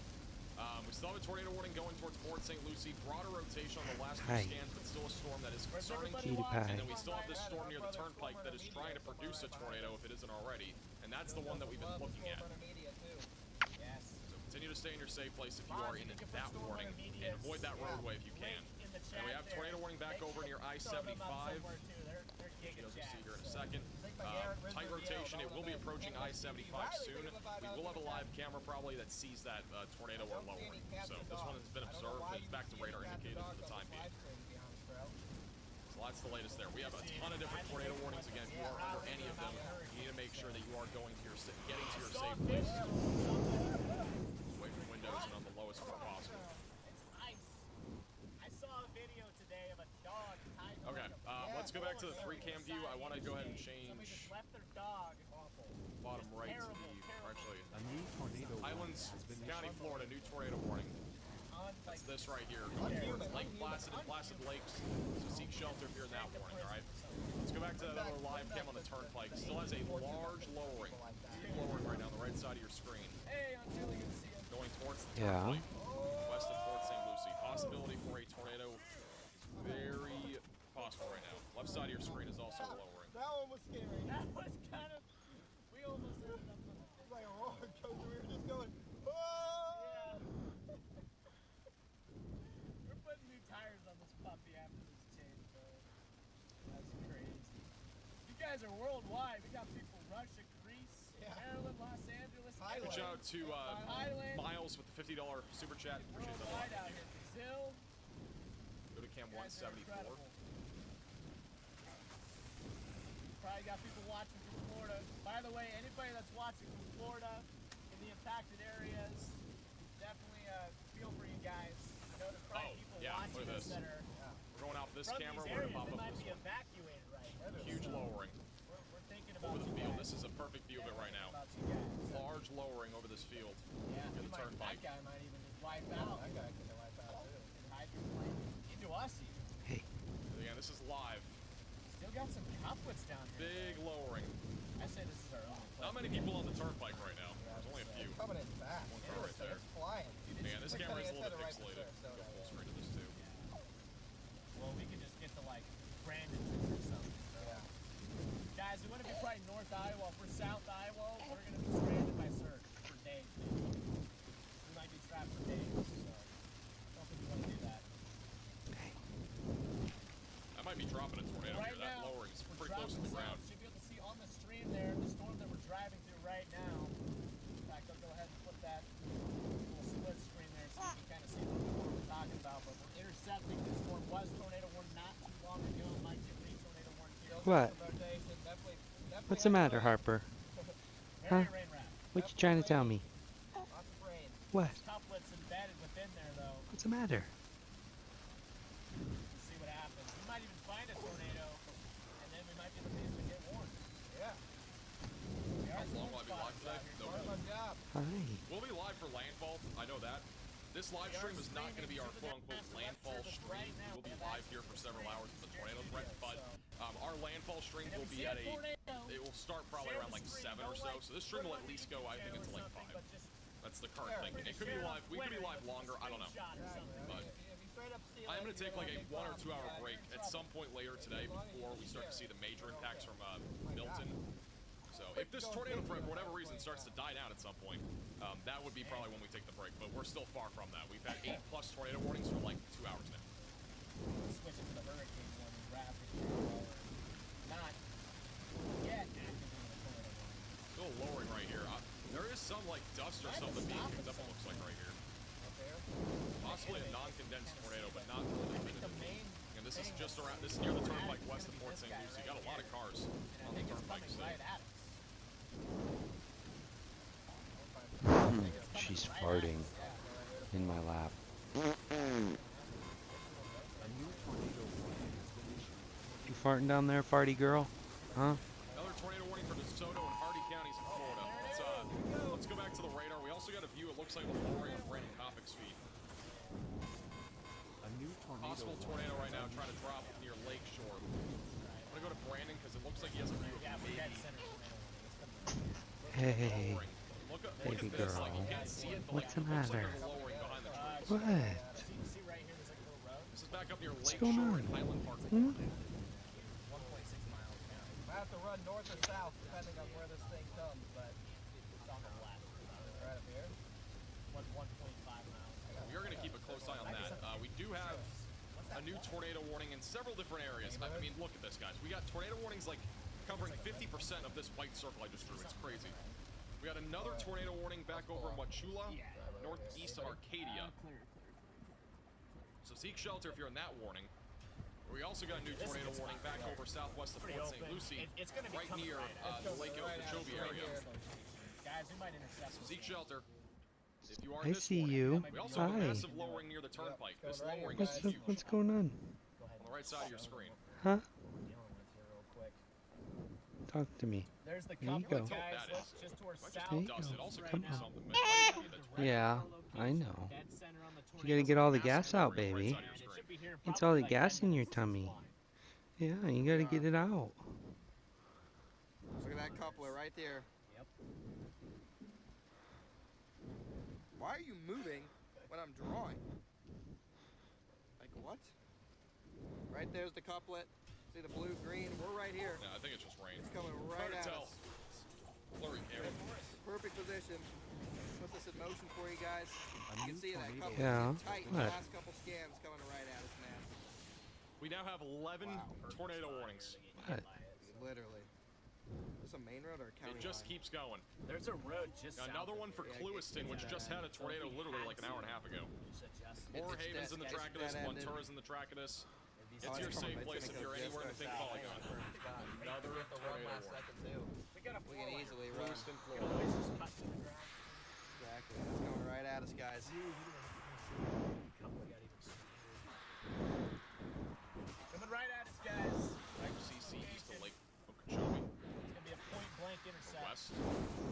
We still have a tornado warning going towards Port St. Lucie. Broader rotation on the last few Hi. scans, but still a storm that is Where's concerning. everybody Cutie watching? pie. And then we still have this storm near the turnpike that is trying to produce a tornado if it isn't already. And that's the one that we've been looking at. Yes. So continue to stay in your safe place if you are in that warning. And avoid that roadway if you can. In the And we chat have there. tornado warning back Make over sure near you throw them up I-75. somewhere, too. They're giga You'll see chats, here in a so. second. Tight rotation. It will be approaching I-75 soon. We will have a live camera probably that sees that tornado or lowering. So this one has been observed and it's back to radar indicated for the time being. So that's the latest there. We have a ton of different tornado warnings. Again, if you are under any of them, you need to make sure that you are getting to your safe place. Away from windows and on the lowest floor possible. It's ice. I saw a video today of a dog tied to Okay, let's go back to the 3-cam view. I want to go ahead and Somebody change just left their dog. Awful. bottom right to Terrible, the, terrible. or actually, A new tornado warning Highlands has been County, issued. Florida, new tornado warning. Like, It's this right here, going towards Lake Placid and Placid Lakes. So seek shelter if you're in that warning, all right? Let's go back to that other live cam on the turnpike. Still has a large lowering. Huge lowering right now on the right side of your screen. hey, I'm really gonna see him. Going towards the Yeah. turnpike, west of Port St. Lucie. Possibility for a tornado is very possible right now. Left side of your screen is also lowering. That one was scary. That was kind of. We almost ended up on the It's like a roller coaster. We were just going, oh! Yeah. We're putting new tires on this puppy after this change, bro. That's crazy. You guys are worldwide. We got people Russia, Greece, Yeah. Maryland, Los Angeles. Thailand. Reach out to Thailand. Miles with the $50 super chat. Appreciate that a lot. Worldwide out here. Brazil. Go to cam You guys are 174. incredible. Probably got people watching from Florida. By the way, anybody that's watching from Florida in the impacted areas, definitely feel for you guys. I know there's probably people yeah, watching look at us this. that are We're going off this from camera. these We're areas going to pop that up might this be one. evacuated right now. Huge So lowering We're thinking about over the you field. guys. This is a perfect view of it right now. About you guys. Large lowering over this field. Yeah, Near we the turnpike. that guy might even just wipe out. That guy could have wiped out too. And hydroplane into us even. Hey, Again, this is live. Still got some couplets down here. Big lowering. I say this is our own. Not many people on the turnpike right now. There's only a few. It's coming in fast. One car right there. It's flying. Yeah, this It's camera is a like little bit right to pixelated. Sarasota, Go full yeah. screen to this too. Well, we could just get to like Brandonton or something. Yeah. Guys, we want to be probably North Iowa. If we're South Iowa, we're going to be stranded by search for days. We might be trapped for days. So, I don't think we want to do that. I might be dropping a tornado Right here. That now, lowering is we're pretty close to dropping the ground. sound. Should be able to see on the stream there the storm that we're driving through right now. In fact, I'll go ahead and put that little split screen there so you can kind of see what we're talking about. But we're intercepting. This storm was tornado warning not too long ago. Might get tornado warning here. What? Rotation, definitely what's the matter, Harper? Very Huh? rain wrap. What you trying to tell me? Lots of rain. What? Couplets embedded within there though. What's the matter? Let's see what happens. We might even find a tornado, and then we might be the reason to get warned. Yeah. We are How long will I be storm live today? spotters No Part of clue. my job. Hi. We'll be live for landfall. I know that. This live We are stream is not going to be our streaming to the quote-unquote National landfall Service stream. right now. We will be We have live here for access to several the hours with the tornado stream threat, video, but so- our landfall stream And if will we be see at a tornado, it will start probably share around the like stream. 7 or Don't, so. like, So this stream put will it at on least go, I think, YouTube until like or something, 5. but just That's the current thing. It could be share live. We could be Twitter live with a longer. I don't know. screenshot or something. But If you straight up steal. I'm going to take like a 1 or 2 hour break at some point later today before we start to see the major impacts from Milton. So if this tornado for whatever reason starts to die down at some point, that would be probably when we take the break. But we're still far from that. We've had 8+ tornado warnings for like 2 hours now. Switching to the hurricane warning rapidly lower. Not yet active in the tornado warning. Still lowering right here. There is some like dust or something being picked up, it looks like right here. Possibly a non-condensed tornado, but not really definitive. And this is just around, this is near the turnpike west of Port St. Lucie. You got a lot of cars on the turnpike still. She's farting in my lap. You farting down there, farty girl? Huh? Another tornado warning for DeSoto and Hardee counties in Florida. Let's go back to the radar. We also got a view. It looks like we're lowering on Brandon Coppock's feet. Possible tornado right now trying to drop near Lake Shore. I'm gonna go to Brandon because it looks like he has a view of maybe. Hey, Look at baby this. girl. Like you can't see it, but What's like, the it looks like matter? there's lowering behind the trees. What? See right here, there's like a little road. This is back up near Lake going Shore on? in Highland Park. 1.6 miles an hour. I have to run north or south depending on where this thing comes, but It's on the left. right up here. 1.5 miles. We are going to keep a close eye on that. We do have a new tornado warning in several different areas. I mean, look at this, guys. We got tornado warnings like covering 50% of this white circle I just drew. It's crazy. We got another tornado warning back over in Wachula, northeast of Arcadia. So seek shelter if you're in that warning. We also got a new tornado warning back over southwest of Port St. Lucie, right near the Lake Okeechobee area. Guys, we might intercept. So seek shelter if you are I in this see warning. you. We also have a Hi. massive lowering near the turnpike. This lowering is huge. What's going on? On the right side of your screen. Huh? We're dealing with here real quick. Talk to me. There's the There you couplet, go. guys. That Look is. just to our Might just south. be There you dust. go. It also could Come be on. something. But that's right Yeah, on I know. Dead center on the You tornado. gotta get all the Massive gas out, lowering right baby. side of your It screen. should be here in It's probably all the like gas 10 in your minutes. tummy. Yeah, you gotta get it out. Look at that coupler right there. Yep. Why are you moving when I'm drawing? Like what? Right there's the couplet. See the blue, green? We're right here. Yeah, I think it's just rain. It's coming right Hard to at tell. us. Blurry camera. Perfect position. Put this in motion for you guys. You can see that coupler Yeah, tight. what? The last couple scans coming right at us, man. We now have 11 tornado warnings. What? Literally. Is this a main road or a county It just line? keeps going. There's a road just south Another of one for here. Clewiston, which just had a tornado literally like an hour and a half ago. Just adjust. More It's Havens in the dead- Tracadus, dead-ended. Montura's in the Tracadis. These It's Oh, your it's safe coming. place It's if gonna you're go anywhere in the just Pink south. Polygon. Another Hit the one tornado last warning. second too. We got a We can easily run. Clewiston, We Florida. can always just cut to the ground. Exactly. It's coming right at us, guys. Coming right at us, guys. FCC east of Lake Okeechobee. It's gonna be a point-blank intercept. West.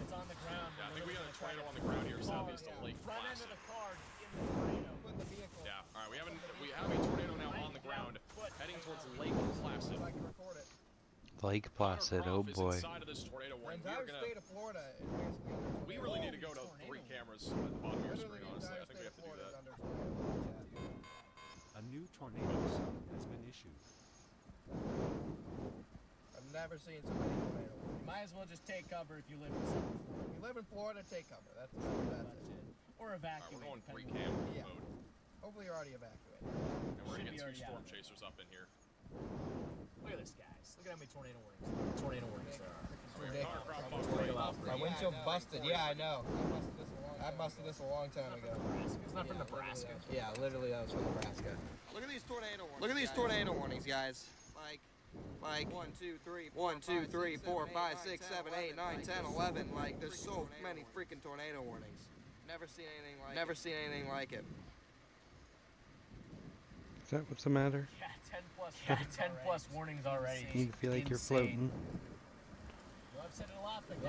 It's on the ground. Yeah, I think we got a tornado on the ground here southeast of Lake Front end of Placid. the car is in the tornado. Put the vehicle. Yeah, all right, we have a tornado now on the ground heading towards Lake Placid. So I can record it. Lake Placid, oh Is boy. inside of this tornado The warning. entire state of Florida is basically under We tornado. really need to go to 3 cameras at the bottom of your Literally screen, the honestly. entire I think we state have of to do Florida is that. under tornado. A new tornado zone has been issued. I've never seen so many tornado warnings. You might as well just take cover if you live in South Florida. If you live in Florida, take cover. That's it. Or All right, evacuate. we're going 3 depending on- cam Yeah. mode. Hopefully you're already evacuated. And we're Should gonna be get 2 already storm out. chasers up in here. Look at this, guys. Look at how many tornado warnings. Tornado warnings there are. Car crop My off. windshield busted. Yeah, I know. I busted this a long time ago. It's not from Nebraska. Yeah, literally that was from Nebraska. Look at these tornado warnings. Look at these tornado warnings, guys. Like 1, 2, 3, 4, 5, 6, 7, 8, 9, 10, 11. Like there's so many freaking tornado warnings. Never seen anything like it. Is that what's the matter? Yeah, 10 plus warnings already. You feel like you're Insane. floating? Well,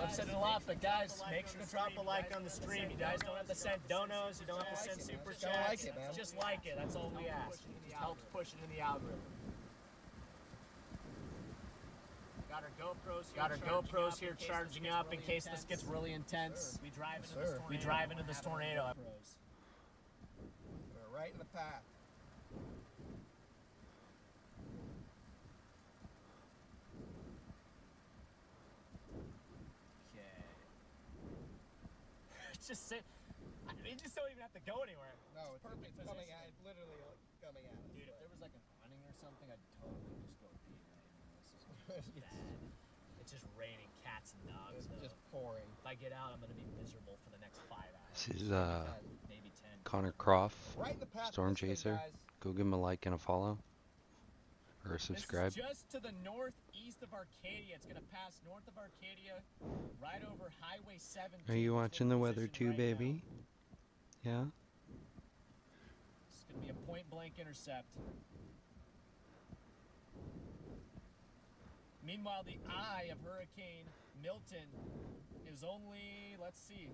I've said it a lot, but guys, make sure to drop a like on the stream. You guys don't have to send donos, you don't have to send super Just like chats. it, man. Just like it, that's all we ask. It just helps push it in the algorithm. Got our GoPros here charging up in case this gets really intense. We drive into this tornado. We're right in the path. It's just sit. They just don't even have to go anywhere. No, it's perfect coming position. at. It's literally coming at us. Dude, if there was like an awning or something, I'd totally just go pee right now. This is bad. It's just raining cats and dogs. It's though. just pouring. If I get out, I'm gonna be miserable for the next 5 hours. This is Maybe 10. Connor Croft, Right in the path of Storm this thing, Chaser. guys. Go give him a like and a follow. Or a subscribe. This is just to the northeast of Arcadia. It's gonna pass north of Arcadia, right over Highway 17. Are you watching the weather too, right baby? Yeah? It's gonna be a point blank intercept. Meanwhile, the eye of Hurricane Milton is only, let's see,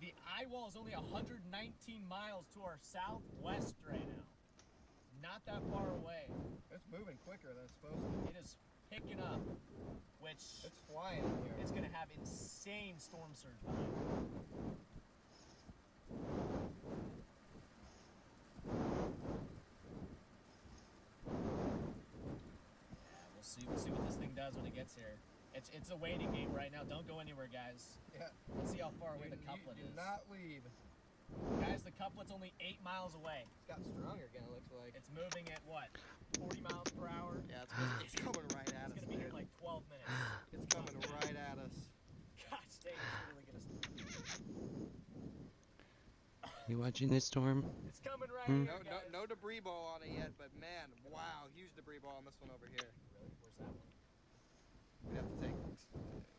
the eye wall is only 119 miles to our southwest right now. Not that far away. It's moving quicker than it's supposed to. It is picking up, which It's flying in here. it's gonna have insane storm surge behind it. Yeah, we'll see what this thing does when it gets here. It's a waiting game right now. Don't go anywhere, guys. Yeah. Let's see how far away the couplet do is. not leave. Guys, the couplet's only 8 miles away. It's gotten stronger again, it looks like. It's moving at what? 40 miles per hour? Yeah, it's coming right at It's us. gonna be here in man. like 12 minutes. It's coming right at us. Gosh dang, it's really gonna. You watching this storm? It's coming right Hmm? here, guys. No debris ball on it yet, but man, wow, huge debris ball on this one over here. Really? Where's that one?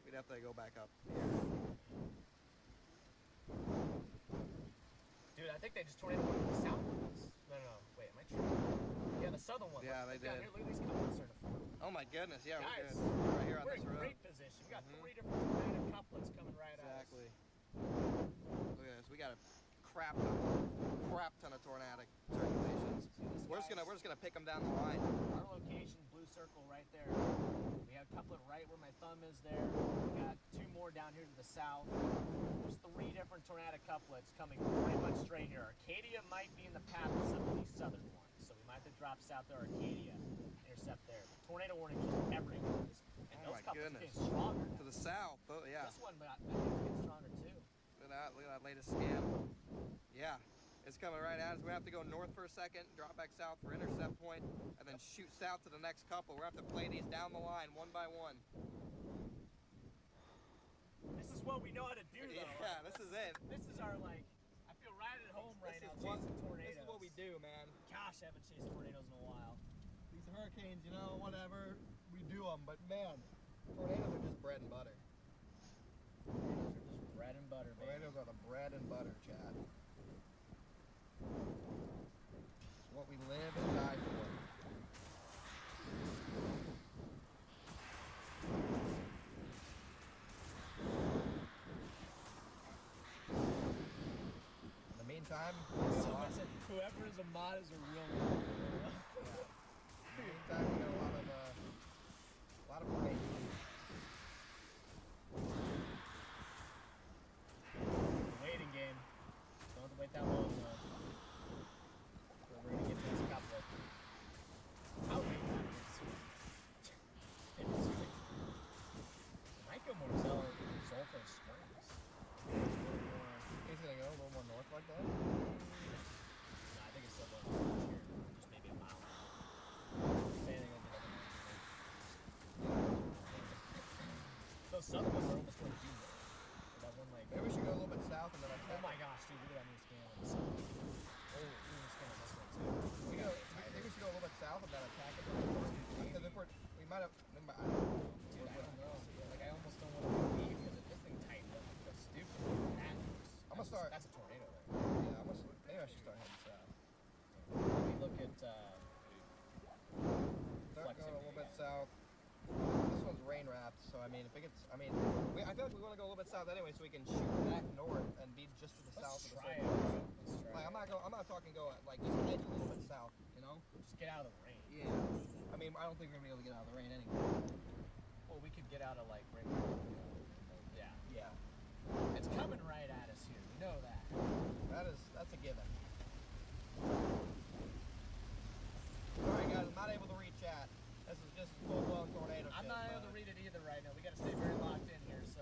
We'd have to go back up. Dude, I think they just tornado one to the south of us. No, wait, am I true? Yeah, the southern one. Yeah, Look they down did. Here, look at these couplets starting to form. Oh my goodness, yeah, Guys, we're good. Right here on we're this in road. great position. We got Mhm. 3 different tornadic couplets coming right Exactly. at us. Look at this. We got a crap ton of tornadic circulations. We're just gonna pick them down the line. Our location, blue circle right there. We have a couplet right where my thumb is there. We got 2 more down here to the south. There's 3 different tornadic couplets coming pretty much straight here. Arcadia might be in the path of some of these southern ones, so we might have to drop south to Arcadia, intercept there. Tornado warning just everywhere. And Oh those my couplets are goodness. getting stronger. To the south, oh yeah. This one, I think, is getting stronger too. Look at that latest scan. Yeah, it's coming right at us. We have to go north for a second, drop back south for intercept point, and then shoot south to the next couple. We're gonna have to play these down the line, one by one. This is what we know how to do, though. Yeah, this is it. This is our, like, I feel right at home right now This is what- chasing tornadoes. This is what we do, man. Gosh, I haven't chased tornadoes in a while. These hurricanes, you know, whatever, we do them, but man, tornadoes are just bread and butter. Tornadoes are just bread and butter, baby. Tornadoes are the bread and butter, Chad. It's what we live and die for. In the meantime, Someone said whoever is a mod is a real one. in the meantime, we got a lot of rain. Waiting game. Don't have to wait that long, though. We're gonna get to this couplet. How big that is. Michael Morzel, Sulphur Springs. He's gonna go a little more north like that. No, I think it's still going here. Just maybe a mile. Standing over the Those southern ones are almost going to do that. That one, like, Maybe we should go a little bit south and then oh attack. my gosh, dude, look at that new scan on the south. Oh, even scan on this one, too. I think we should go a little bit south and then attack it. Because if we might have. Dude, I don't know. Like, I almost don't want to leave because if this thing tightened up, that's stupid. I'm gonna start. That's a tornado there. Yeah, maybe I should start heading south. Let me look at, Start going a little bit south. This one's rain wrapped, so I mean, if it gets, I feel like we want to go a little bit south anyway, so we can shoot back north and be just to the south let's of the try it. circle. Let's try Like it. I'm not talking go like just edge a little bit south, you know? Just get out of the rain. Yeah. I mean, I don't think we're gonna be able to get out of the rain anyway. Well, we could get out of, like, right yeah. Yeah. It's coming right at us here. We know that. That's a given. Alright guys, I'm not able to read chat. This is just full blown tornado I'm shit, not able but- to read it either right now. We got to stay very locked in here, so.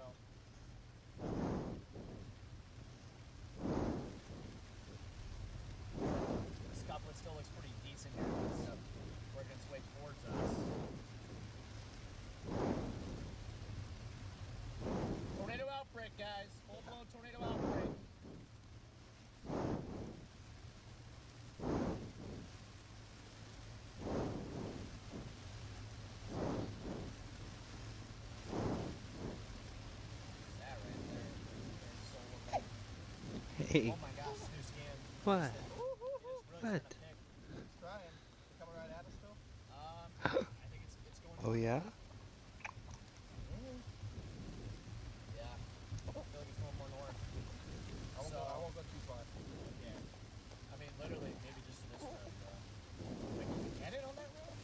Hey, Oh my gosh, new scan. what? It is really What? starting to pick. It's trying. It's coming right at us still. I think it's going. Oh yeah? Yeah. I feel like it's going more north. I won't go too far. Yeah. I mean, literally, maybe just this road, bro. Like, can we get it on that road?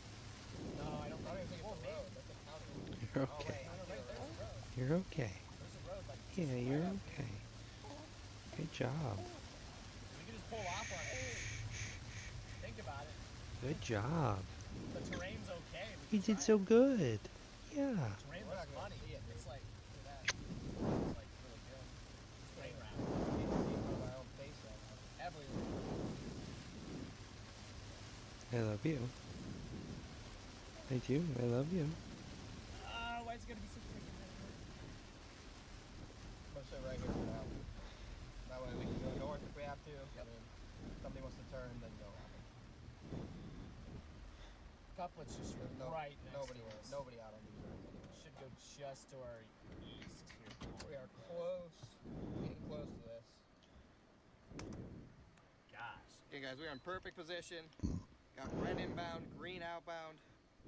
No, I don't I don't even think think it's a road. That's a county road. You're Oh, okay. wait. No, right there's a road. You're okay. There's a road, like, Yeah, right you're up okay. here. Good job. We can just pull off on it. Think about it. Good job. The terrain's okay. You did so good. Yeah. The terrain We're looks not gonna funny. see it, dude. It's like, look at that. It's like really good. Rain wrap. I can't even see it from my own face right now. Heavily. I love you. I do. I love you. Why is it gonna be so freaking heavy? I'm gonna sit right here for now. That way we can go north if we have to. I mean, if somebody wants to turn, then go. Couplet's just There's right next nobody, to us. nobody out on these roads anyway. Should go just to our east here. We are close, getting close to this. Gosh. Okay, guys, we're in perfect position. Got red inbound, green outbound,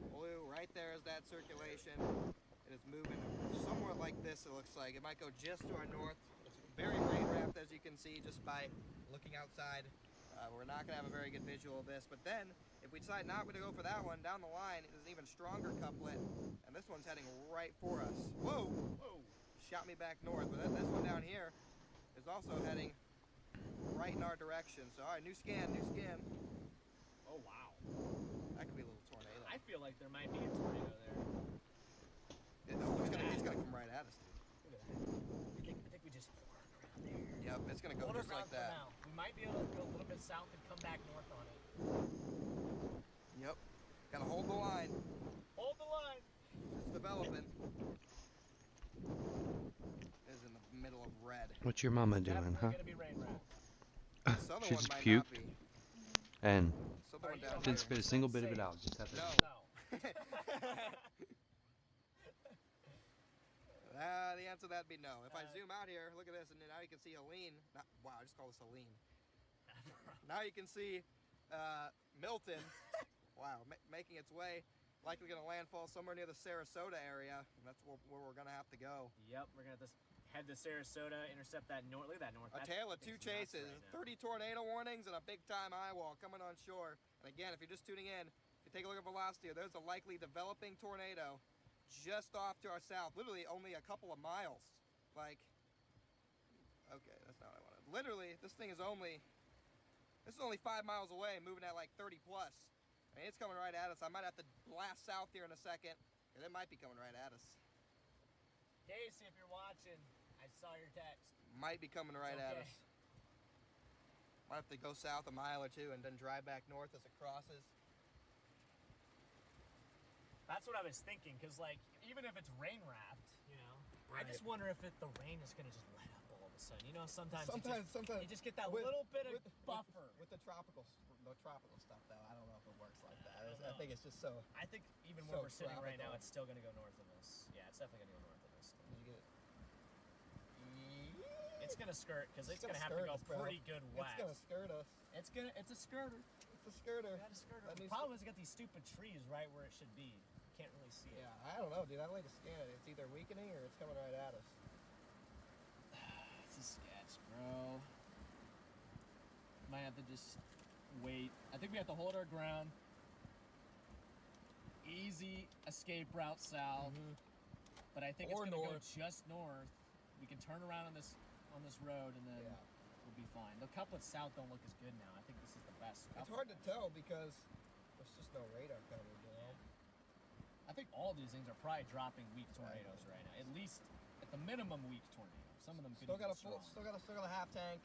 blue. Right there is that circulation. It is moving somewhat like this, it looks like. It might go just to our north. It's very rain wrapped, as you can see, just by looking outside. We're not going to have a very good visual of this. But then, if we decide not to go for that one, down the line is an even stronger couplet. And this one's heading right for us. Whoa! Whoa! Shot me back north. But this one down here is also heading right in our direction. So, all right, new scan, new scan. Oh wow. That could be a little tornado. I feel like there might be a tornado there. It's gonna come right at us, dude. Look at that. I think we just park around there. Yep, it's gonna go Hold our just like ground for that. now. We might be able to go a little bit south and come back north on it. Yep. Gotta hold the line. Hold the line. It's developing. It's in the middle of red. What's your mama doing, Definitely huh? gonna be rain wrap. This other She one just might puked not be. and This other one down didn't here. spit a single bit of it out. Just had to. No. The answer to that'd be no. If I zoom out here, look at this, and now you can see Helene. Wow, I just call this Helene. Now you can see Milton. Wow, making its way. Likely going to landfall somewhere near the Sarasota area, and that's where we're going to have to go. Yep, we're gonna have to head to Sarasota, intercept that north. Look at that north. A That tale of thing's two nuts chases, right now. 30 tornado warnings, and a big-time eye wall coming on shore. And again, if you're just tuning in, if you take a look at velocity, there's a likely developing tornado just off to our south, literally only a couple of miles. Like, okay, that's not what I wanted. Literally, this is only 5 miles away, moving at like 30 plus. I mean, it's coming right at us. I might have to blast south here in a second, and it might be coming right at us. Casey, if you're watching, I saw your text. Might be coming right at okay. us. Might have to go south a mile or two and then drive back north as it crosses. That's what I was thinking, because, like, even if it's rain wrapped, you know, I just wonder if the rain is going to just let up all of a sudden. You know, sometimes you just get that little bit of buffer. With the tropical stuff, though, I don't know if it works like that. I think it's just so. I think even so where we're sitting right now, tropical. it's still going to go north of us. Yeah, it's definitely going to go north of us. Did you get it? It's going to skirt, because it's going to gonna have to skirt go us, bro. pretty good west. It's gonna skirt us. It's a skirter. It's a skirter. We got a skirter. That The needs problem is it got these stupid trees right where it should be. Can't really see it. Yeah, I don't know, dude. I like to scan it. It's either weakening or it's coming right at us. It's a sketch, bro. Might have to just wait. I think we have to hold our ground. Easy escape route south. But I think Or it's gonna north. go just north. We can turn around on this road and then we'll be fine. The couplets south don't look as good now. I think this is the best. It's hard to tell because there's just no radar coverage, you know? I think all these things are probably dropping weak tornadoes right now. At least, at the minimum, weak tornadoes. Some of them could Still be got strong. still got a half tank.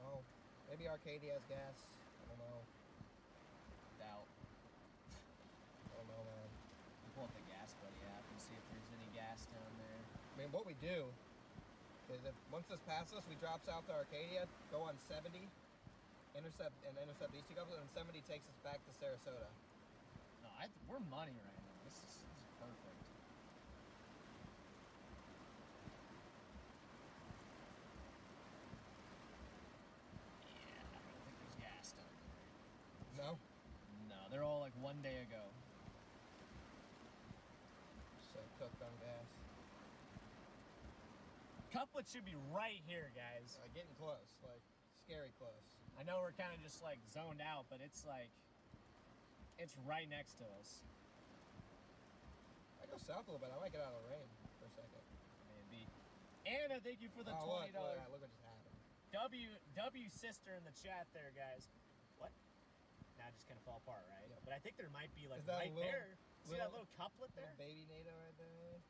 Oh, maybe Arcadia has gas. I don't know. Doubt. I don't know, man. Pull up the gas buddy app and see if there's any gas down there. I mean, what we do is if once this passes us, we drop south to Arcadia, go on 70, intercept these two couplets, and 70 takes us back to Sarasota. No, we're money right now. This is perfect. like 1 day ago. So cooked on gas. Couplet should be right here, guys. Getting close, like scary close. I know we're kind of just like zoned out, but it's like, it's right next to us. I go south a little bit. I might get out of the rain for a second. Maybe. Anna, thank you for the $20. Look what just happened. W sister in the chat there, guys. What? Now just kind of fall apart, right? Yep. But I think there might be like Is that a right little- there. See that little couplet there? Little baby NATO right there.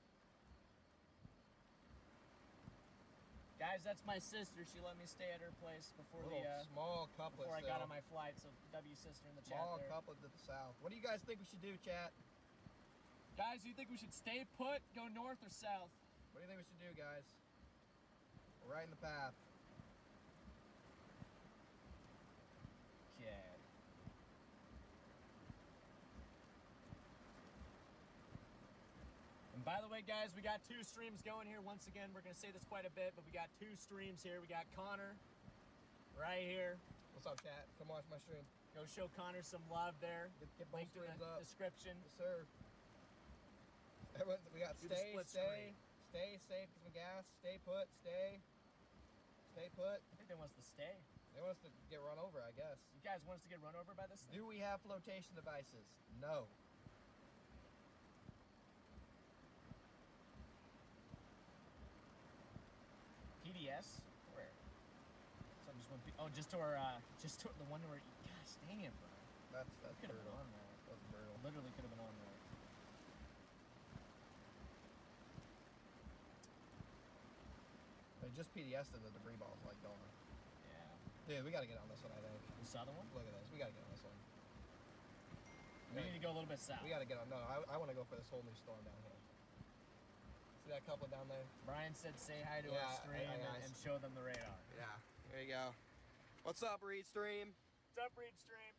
Guys, that's my sister. She let me stay at her place before Little small couplet. before I got on my flight. So W sister in the chat small there. couplet to the south. What do you guys think we should do, chat? Guys, do you think we should stay put, go north or south? What do you think we should do, guys? We're right in the path. Okay. And by the way, guys, we got 2 streams going here. Once again, we're going to say this quite a bit, but we got 2 streams here. We got Connor right here. What's up, chat? Come watch my stream. Go show Connor some love there. Get both Linked in streams the up. description. Yes, sir. Everyone, we got Do the stay, split stay, screen. stay, get some gas, stay put, stay put. I think they want us to stay. They want us to get run over, I guess. You guys want us to get run over by this thing? Do we have flotation devices? No. PDS? Where? So just one. Just to our, just to the one where. Gosh dang it, bro. That's Could have been brutal. on there. That's brutal. Literally could have been on there. They just PDS'd and the debris ball's like gone. Yeah. Dude, we gotta get on this one, I think. The southern one? Look at this. We gotta get on this one. We need to go a little bit south. We gotta get on. No, I want to go for this whole new storm down here. See that couple down there? Brian said say hi to Yeah, our stream I- and show them the radar. Yeah. There you go. What's up, Reed Stream? What's up, Reed Stream?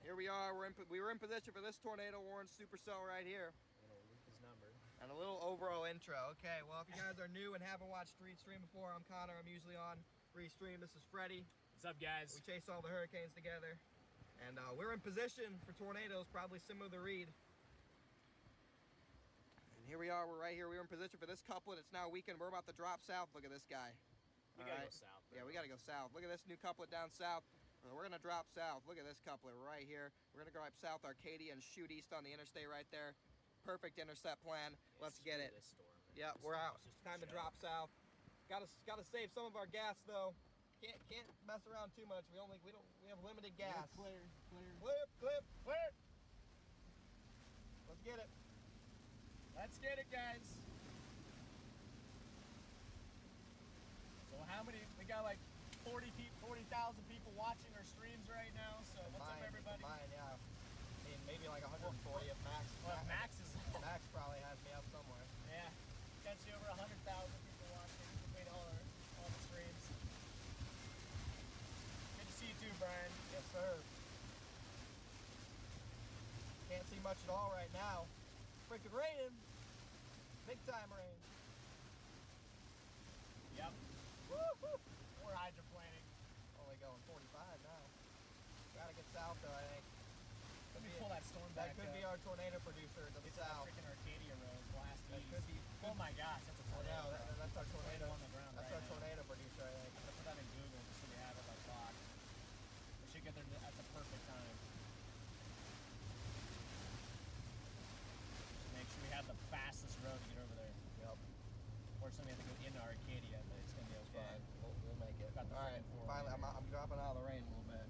Here we are. We were in position for this tornado warning supercell right here. His number. And a little overall intro. Okay, well, if you guys are new and haven't watched Reed Stream before, I'm Connor. I'm usually on Reed Stream. This is Freddie. What's up, guys? We chase all the hurricanes together. And we're in position for tornadoes, probably similar to Reed. And here we are. We're right here. We're in position for this couplet. It's now weekend. We're about to drop south. Look at this guy. We All gotta right. go south. Yeah, we gotta go south. Look at this new couplet down south. We're gonna drop south. Look at this couplet right here. We're gonna go up south Arcadia and shoot east on the interstate right there. Perfect intercept plan. Let's get it. Yeah, we're out. It's time to drop south. Gotta save some of our gas though. Can't mess around too much. We have limited gas. Clear. Clip. Clear. Let's get it. Let's get it, guys. So how many? We got like 40,000 people watching our streams right now. So what's up, everybody? Mine, yeah. I mean, maybe like 140 if Max. Well, Max is. Max probably has me up somewhere. Yeah, potentially over 100,000 people watching between all the streams. Good to see you too, Brian. Yes, sir. Can't see much at all right now. Freaking raining. Big time rain. Yep. Woo-hoo. We're hydroplaning. Only going 45 now. Gotta get south though, I think. Let me pull that storm That back could up. be our tornado producer to the It's that south. freaking Arcadia Road, blast That east. could be. Oh my gosh, that's a Oh, tornado. no, that's our tornado. on the ground That's right our now. tornado producer, I think. I'm gonna put that in Google just so we have it like locked. We should get there at the perfect time. Make sure we have the fastest road to get over there. Yep. Fortunately, we have to go into Arcadia, but it's gonna be okay. Fine. We'll make it. Got the All right. freaking 4 Finally, here. I'm dropping out of the rain a little bit.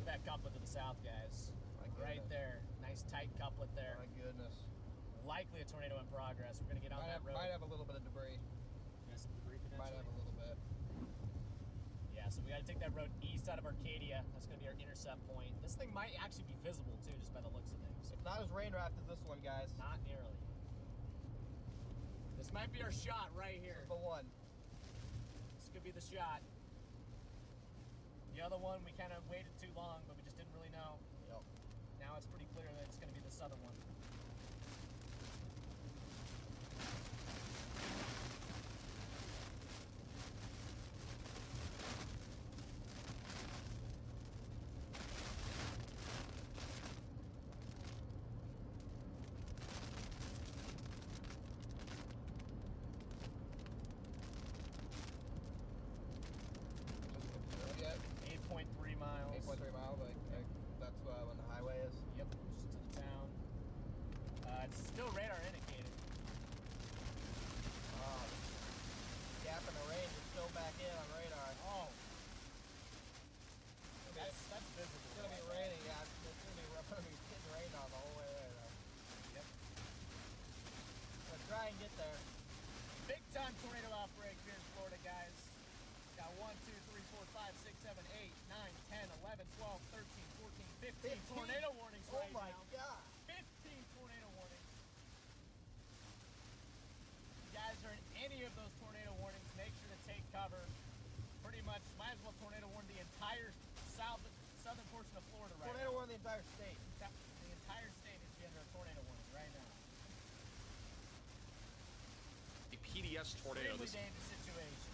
That couplet to the south, guys. My Right goodness. there. Nice tight couplet there. My goodness. Likely a tornado in progress. We're gonna get on that road. Might have a little bit of debris. Yeah, some debris Might have a little bit. Yeah, so we gotta take that road east out of Arcadia. That's gonna be our intercept point. This thing might actually be visible too, just by the looks of things. It's not as rain wrapped as this one, guys. Not nearly. This might be our shot right This here. is the one. This could be the shot. The other one, we kind of waited too long, but we just didn't really know. Yep. Now it's pretty clear that it's gonna be the southern one. still radar indicated. Gap in the range is still back in on radar. Oh. That's visible. It's gonna be raining, yeah. It's gonna be getting rained on the whole way there, though. Yep. Let's try and get there. Big time tornado outbreak here in Florida, guys. Got 1, 2, 3, 4, 5, 6, 7, 8, 9, 10, 11, 12, 13, 14, 15 tornado warnings right now. Oh my god. 15 tornado warnings. If you guys are in any of those tornado warnings, make sure to take cover. Pretty much, might as well tornado warn the entire southern portion of Florida right Tornado now. warn the entire state. The entire state is under a tornado warning right now. A PDS tornado. Extremely dangerous situation.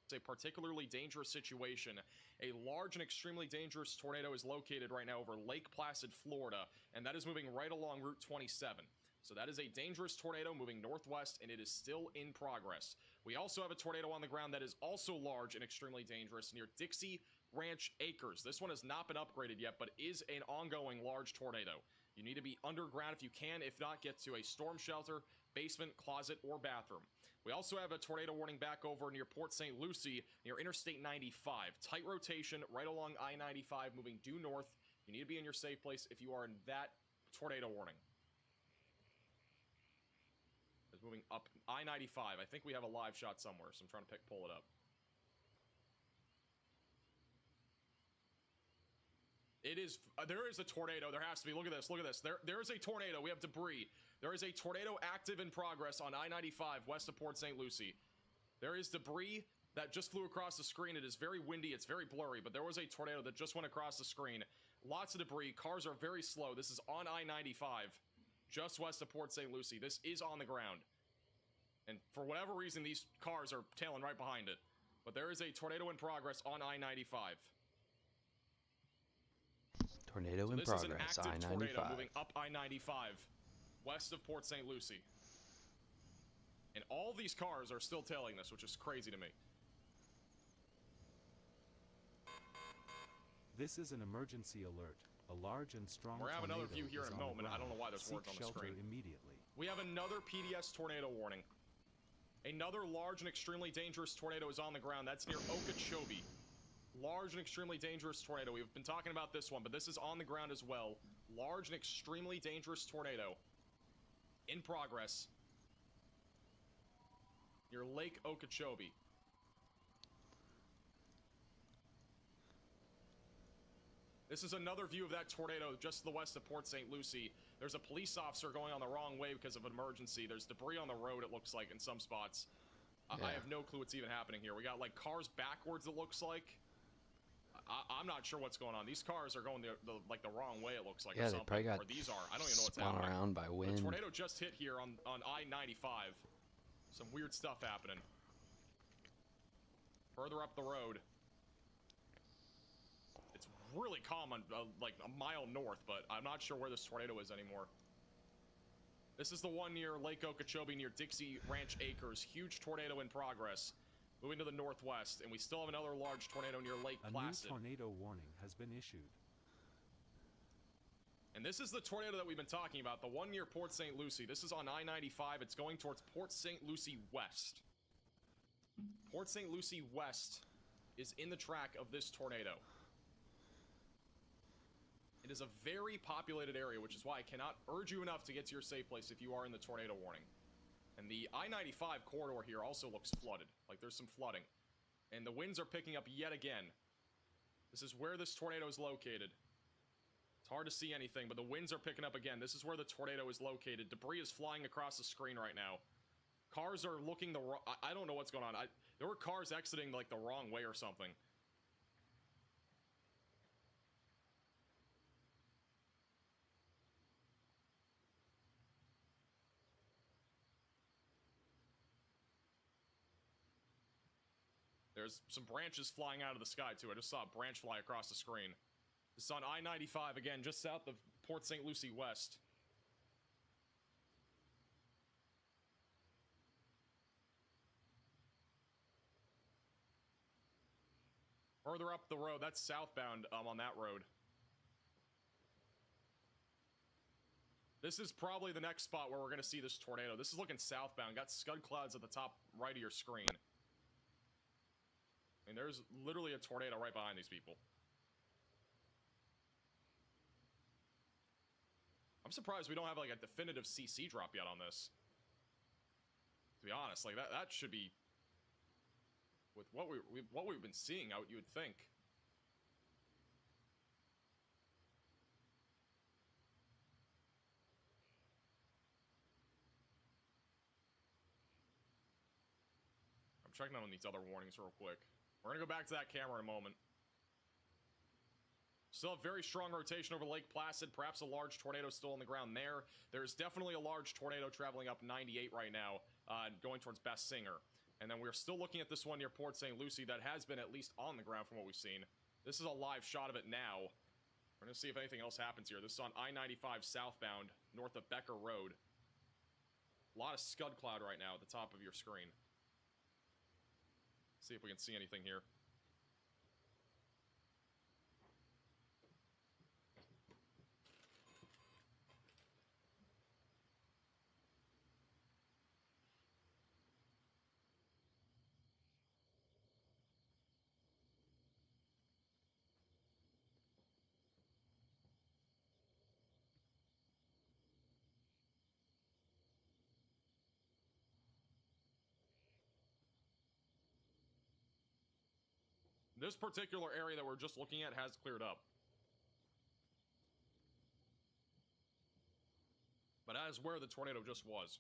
It's a particularly dangerous situation. A large and extremely dangerous tornado is located right now over Lake Placid, Florida, and that is moving right along Route 27. So that is a dangerous tornado moving northwest, and it is still in progress. We also have a tornado on the ground that is also large and extremely dangerous near Dixie Ranch Acres. This one has not been upgraded yet, but is an ongoing large tornado. You need to be underground if you can. If not, get to a storm shelter, basement, closet, or bathroom. We also have a tornado warning back over near Port St. Lucie, near Interstate 95. Tight rotation right along I-95, moving due north. You need to be in your safe place if you are in that tornado warning. It's moving up I-95. I think we have a live shot somewhere, so I'm trying to pull it up. It is, there is a tornado. There has to be. Look at this. Look at this. There is a tornado. We have debris. There is a tornado active in progress on I-95 west of Port St. Lucie. There is debris that just flew across the screen. It is very windy. It's very blurry, but there was a tornado that just went across the screen. Lots of debris. Cars are very slow. This is on I-95, just west of Port St. Lucie. This is on the ground. And for whatever reason, these cars are tailing right behind it. But there is a tornado in progress on I-95. Tornado in This is an progress, active tornado I-95. moving up I-95, west of Port St. Lucie. And all these cars are still tailing this, which is crazy to me. This is an emergency alert. A large and strong We're having another tornado view here is in a on the moment. I don't know why there's ground. words on Seek the shelter screen. immediately. We have another PDS tornado warning. Another large and extremely dangerous tornado is on the ground. That's near Okeechobee. Large and extremely dangerous tornado. We've been talking about this one, but this is on the ground as well. Large and extremely dangerous tornado in progress near Lake Okeechobee. This is another view of that tornado just to the west of Port St. Lucie. There's a police officer going on the wrong way because of an emergency. There's debris on the road, it looks like, in some spots. I have no clue what's even happening here. We got, like, cars backwards, it looks like. I'm not sure what's going on. These cars are going the wrong way, it looks like, Yeah, or they something. probably got Or these are. I don't even know what's spun happening. around by The wind. tornado just hit here on I-95. Some weird stuff happening. Further up the road. It's really calm on like a mile north, but I'm not sure where this tornado is anymore. This is the one near Lake Okeechobee, near Dixie Ranch Acres. Huge tornado in progress. Moving to the northwest, and we still have another large tornado near Lake A Placid. new tornado warning has been issued. And this is the tornado that we've been talking about, the one near Port St. Lucie. This is on I-95. It's going towards Port St. Lucie West. Port St. Lucie West is in the track of this tornado. It is a very populated area, which is why I cannot urge you enough to get to your safe place if you are in the tornado warning. And the I-95 corridor here also looks flooded. Like, there's some flooding. And the winds are picking up yet again. This is where this tornado is located. It's hard to see anything, but the winds are picking up again. This is where the tornado is located. Debris is flying across the screen right now. Cars are looking the wrong... I don't know what's going on. There were cars exiting, like, the wrong way or something. There's some branches flying out of the sky, too. I just saw a branch fly across the screen. This is on I-95, again, just south of Port St. Lucie West. Further up the road, that's southbound on that road. This is probably the next spot where we're going to see this tornado. This is looking southbound. Got scud clouds at the top right of your screen. I mean, there's literally a tornado right behind these people. I'm surprised we don't have like a definitive CC drop yet on this. To be honest, like that should be with what we've been seeing out, you would think. I'm checking on these other warnings real quick. We're gonna go back to that camera in a moment. Still have very strong rotation over Lake Placid. Perhaps a large tornado still on the ground there. There's definitely a large tornado traveling up 98 right now, going towards Best Singer. And then we're still looking at this one near Port St. Lucie that has been at least on the ground from what we've seen. This is a live shot of it now. We're going to see if anything else happens here. This is on I-95 southbound, north of Becker Road. A lot of scud cloud right now at the top of your screen. See if we can see anything here. This particular area that we're just looking at has cleared up. But that is where the tornado just was.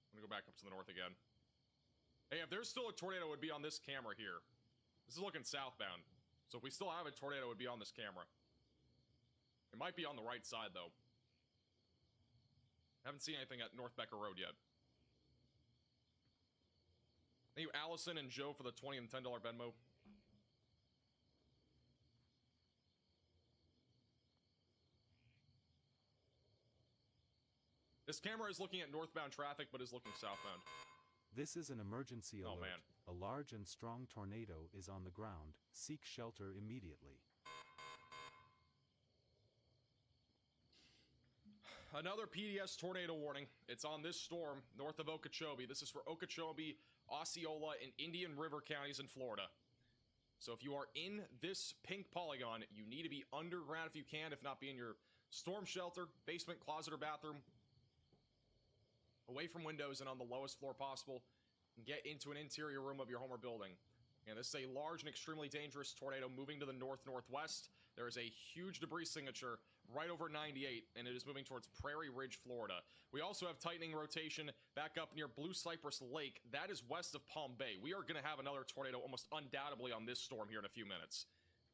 I'm gonna go back up to the north again. Hey, if there's still a tornado, it would be on this camera here. This is looking southbound. So if we still have a tornado, it would be on this camera. It might be on the right side, though. Haven't seen anything at North Becker Road yet. Thank you, Allison and Joe, for the $20 and $10 Venmo. This camera is looking at northbound traffic, but is looking southbound. This is an emergency alert. Oh, man. A large and strong tornado is on the ground. Seek shelter immediately. Another PDS tornado warning. It's on this storm north of Okeechobee. This is for Okeechobee, Osceola, and Indian River counties in Florida. So if you are in this pink polygon, you need to be underground if you can, if not be in your storm shelter, basement, closet, or bathroom, away from windows and on the lowest floor possible, and get into an interior room of your home or building. And this is a large and extremely dangerous tornado moving to the north-northwest. There is a huge debris signature right over 98, and it is moving towards Prairie Ridge, Florida. We also have tightening rotation back up near Blue Cypress Lake. That is west of Palm Bay. We are going to have another tornado almost undoubtedly on this storm here in a few minutes.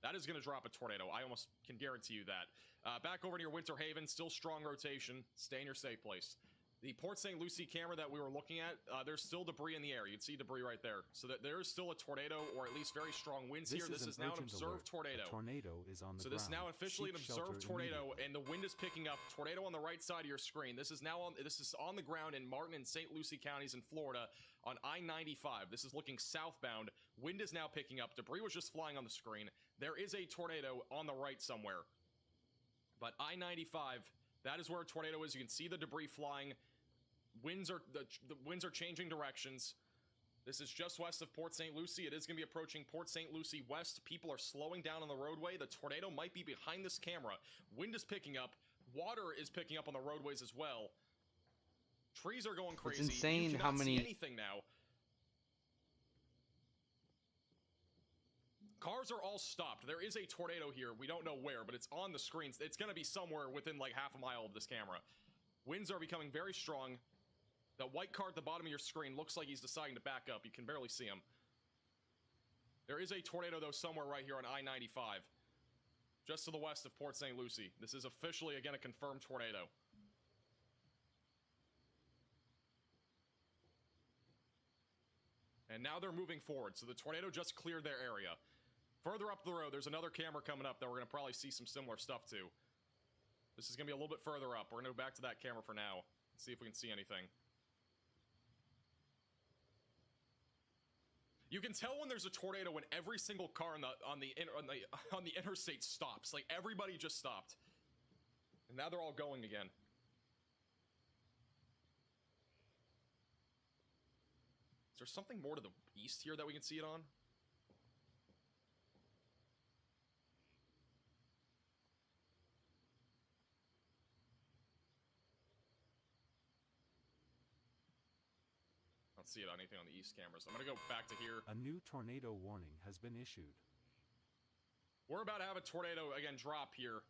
That is going to drop a tornado. I almost can guarantee you that. Back over near Winter Haven, still strong rotation. Stay in your safe place. The Port St. Lucie camera that we were looking at, there's still debris in the air. You can see debris right there. So that there is still a tornado, or at least very strong winds here. This is now an observed tornado. A tornado is on the So ground. this is now officially an observed tornado, and the wind is picking up. Tornado on the right side of your screen. This is on the ground in Martin and St. Lucie counties in Florida on I-95. This is looking southbound. Wind is now picking up. Debris was just flying on the screen. There is a tornado on the right somewhere. But I-95, that is where a tornado is. You can see the debris flying. The winds are changing directions. This is just west of Port St. Lucie. It is going to be approaching Port St. Lucie west. People are slowing down on the roadway. The tornado might be behind this camera. Wind is picking up. Water is picking up on the roadways as well. Trees are going crazy. It's insane you how cannot many see anything now. Cars are all stopped. There is a tornado here. We don't know where, but it's on the screens. It's going to be somewhere within like half a mile of this camera. Winds are becoming very strong. That white car at the bottom of your screen looks like he's deciding to back up. You can barely see him. There is a tornado, though, somewhere right here on I-95. Just to the west of Port St. Lucie. This is officially, again, a confirmed tornado. And now they're moving forward. So the tornado just cleared their area. Further up the road, there's another camera coming up that we're going to probably see some similar stuff to. This is going to be a little bit further up. We're going to go back to that camera for now. See if we can see anything. You can tell when there's a tornado when every single car on the interstate stops. Like everybody just stopped. And now they're all going again. Is there something more to the east here that we can see it on? I don't see it on anything on the east cameras. I'm gonna go back to here. A new tornado warning has been issued. We're about to have a tornado again drop here.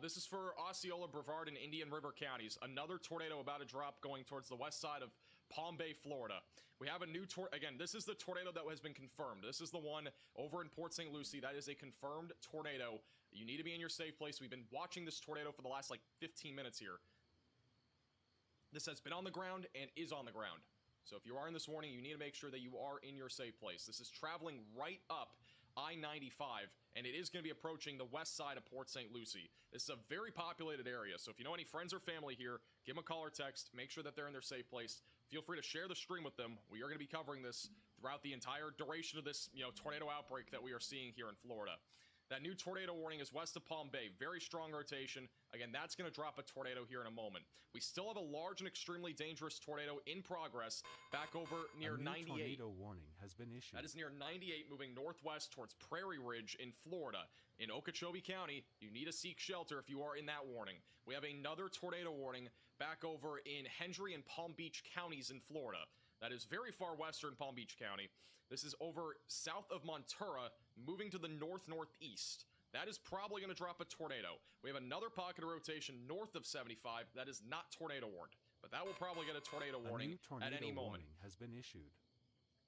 This is for Osceola, Brevard, and Indian River counties. Another tornado about to drop going towards the west side of Palm Bay, Florida. We have a new again, this is the tornado that has been confirmed. This is the one over in Port St. Lucie. That is a confirmed tornado. You need to be in your safe place. We've been watching this tornado for the last like 15 minutes here. This has been on the ground and is on the ground. So if you are in this warning, you need to make sure that you are in your safe place. This is traveling right up I-95, and it is going to be approaching the west side of Port St. Lucie. This is a very populated area, so if you know any friends or family here, give them a call or text, make sure that they're in their safe place. Feel free to share the stream with them. We are going to be covering this throughout the entire duration of this, tornado outbreak that we are seeing here in Florida. That new tornado warning is west of Palm Bay. Very strong rotation. Again, that's going to drop a tornado here in a moment. We still have a large and extremely dangerous tornado in progress back over near 98. A new tornado warning has been issued. That is near 98, moving northwest towards Prairie Ridge in Florida. In Okeechobee County, you need to seek shelter if you are in that warning. We have another tornado warning back over in Hendry and Palm Beach counties in Florida. That is very far western Palm Beach County. This is over south of Montura, moving to the north-northeast. That is probably going to drop a tornado. We have another pocket of rotation north of 75 that is not tornado warned, but that will probably get a tornado warning at any moment. Has been issued.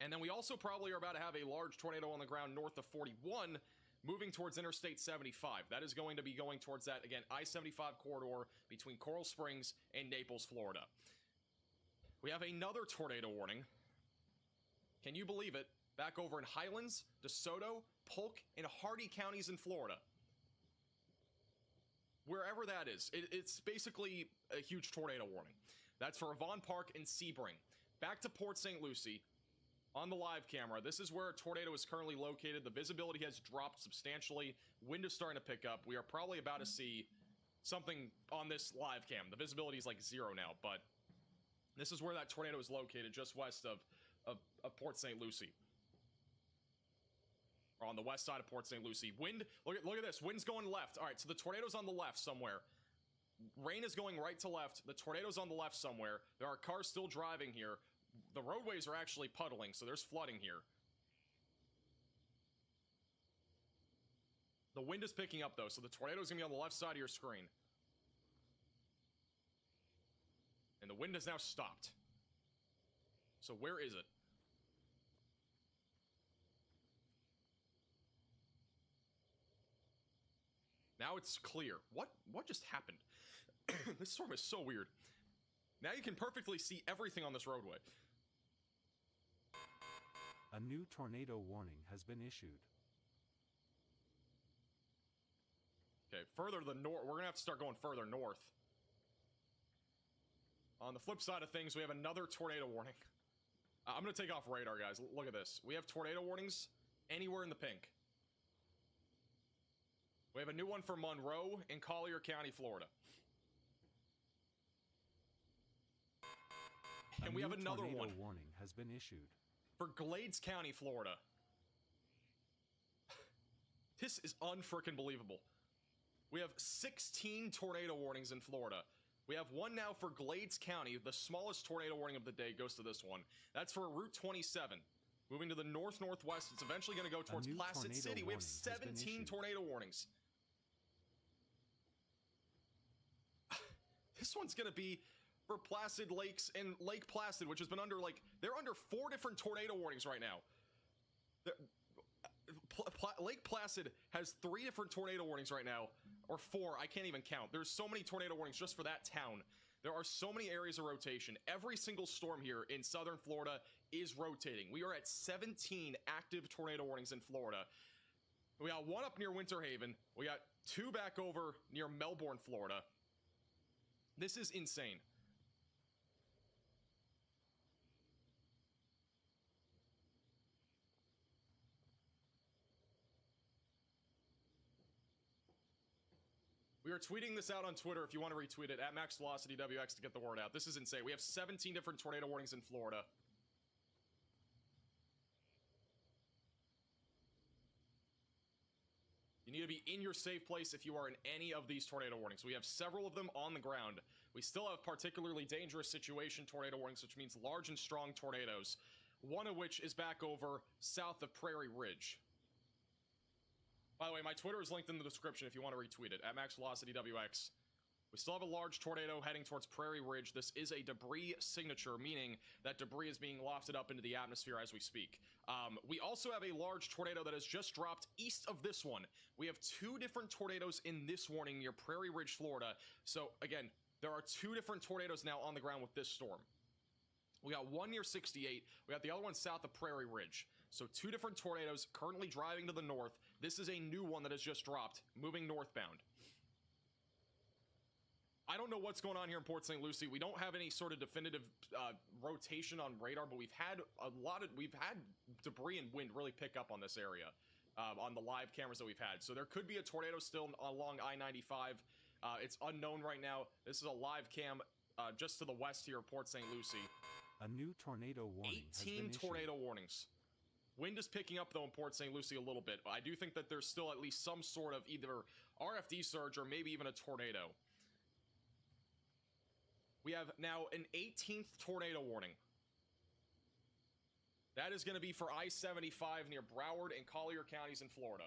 And then we also probably are about to have a large tornado on the ground north of 41, moving towards Interstate 75. That is going to be going towards that, again, I-75 corridor between Coral Springs and Naples, Florida. We have another tornado warning. Can you believe it? Back over in Highlands, DeSoto, Polk, and Hardee counties in Florida. Wherever that is, it's basically a huge tornado warning. That's for Avon Park and Sebring. Back to Port St. Lucie. On the live camera, this is where a tornado is currently located. The visibility has dropped substantially. Wind is starting to pick up. We are probably about to see something on this live cam. The visibility is like 0 now, but this is where that tornado is located, just west of Port St. Lucie. Or on the west side of Port St. Lucie. Wind, look at this. Wind's going left. All right, so the tornado's on the left somewhere. Rain is going right to left. The tornado's on the left somewhere. There are cars still driving here. The roadways are actually puddling, so there's flooding here. The wind is picking up, though, so the tornado's going to be on the left side of your screen. And the wind has now stopped. So where is it? Now it's clear. What just happened? This storm is so weird. Now you can perfectly see everything on this roadway. A new tornado warning has been issued. Okay, further to the north. We're going to have to start going further north. On the flip side of things, we have another tornado warning. I'm going to take off radar, guys. Look at this. We have tornado warnings anywhere in the pink. We have a new one for Monroe in Collier County, Florida. And we have another one. Warning has been issued for Glades County, Florida. This is unfreaking believable. We have 16 tornado warnings in Florida. We have one now for Glades County. The smallest tornado warning of the day goes to this one. That's for Route 27. Moving to the north-northwest, it's eventually going to go towards Placid City. We have 17 tornado warnings. This one's going to be for Placid Lakes and Lake Placid, which has been under, they're under 4 different tornado warnings right now. Lake Placid has 3 different tornado warnings right now, or 4, I can't even count. There's so many tornado warnings just for that town. There are so many areas of rotation. Every single storm here in southern Florida is rotating. We are at 17 active tornado warnings in Florida. We got 1 up near Winter Haven. We got 2 back over near Melbourne, Florida. This is insane. We are tweeting this out on Twitter if you want to retweet it, at Max Velocity WX, to get the word out. This is insane. We have 17 different tornado warnings in Florida. You need to be in your safe place if you are in any of these tornado warnings. We have several of them on the ground. We still have particularly dangerous situation tornado warnings, which means large and strong tornadoes. One of which is back over south of Prairie Ridge. By the way, my Twitter is linked in the description if you want to retweet it, at Max Velocity WX. We still have a large tornado heading towards Prairie Ridge. This is a debris signature, meaning that debris is being lofted up into the atmosphere as we speak. We also have a large tornado that has just dropped east of this one. We have 2 different tornadoes in this warning near Prairie Ridge, Florida. So again, there are 2 different tornadoes now on the ground with this storm. We got one near 68. We got the other one south of Prairie Ridge. So 2 different tornadoes currently driving to the north. This is a new one that has just dropped, moving northbound. I don't know what's going on here in Port St. Lucie. We don't have any sort of definitive rotation on radar, but we've had debris and wind really pick up on this area on the live cameras that we've had. So there could be a tornado still along I-95. It's unknown right now. This is a live cam just to the west here of Port St. Lucie. A new tornado warning has been 18 issued. tornado warnings. Wind is picking up, though, in Port St. Lucie a little bit. I do think that there's still at least some sort of either RFD surge or maybe even a tornado. We have now an 18th tornado warning. That is going to be for I-75 near Broward and Collier counties in Florida.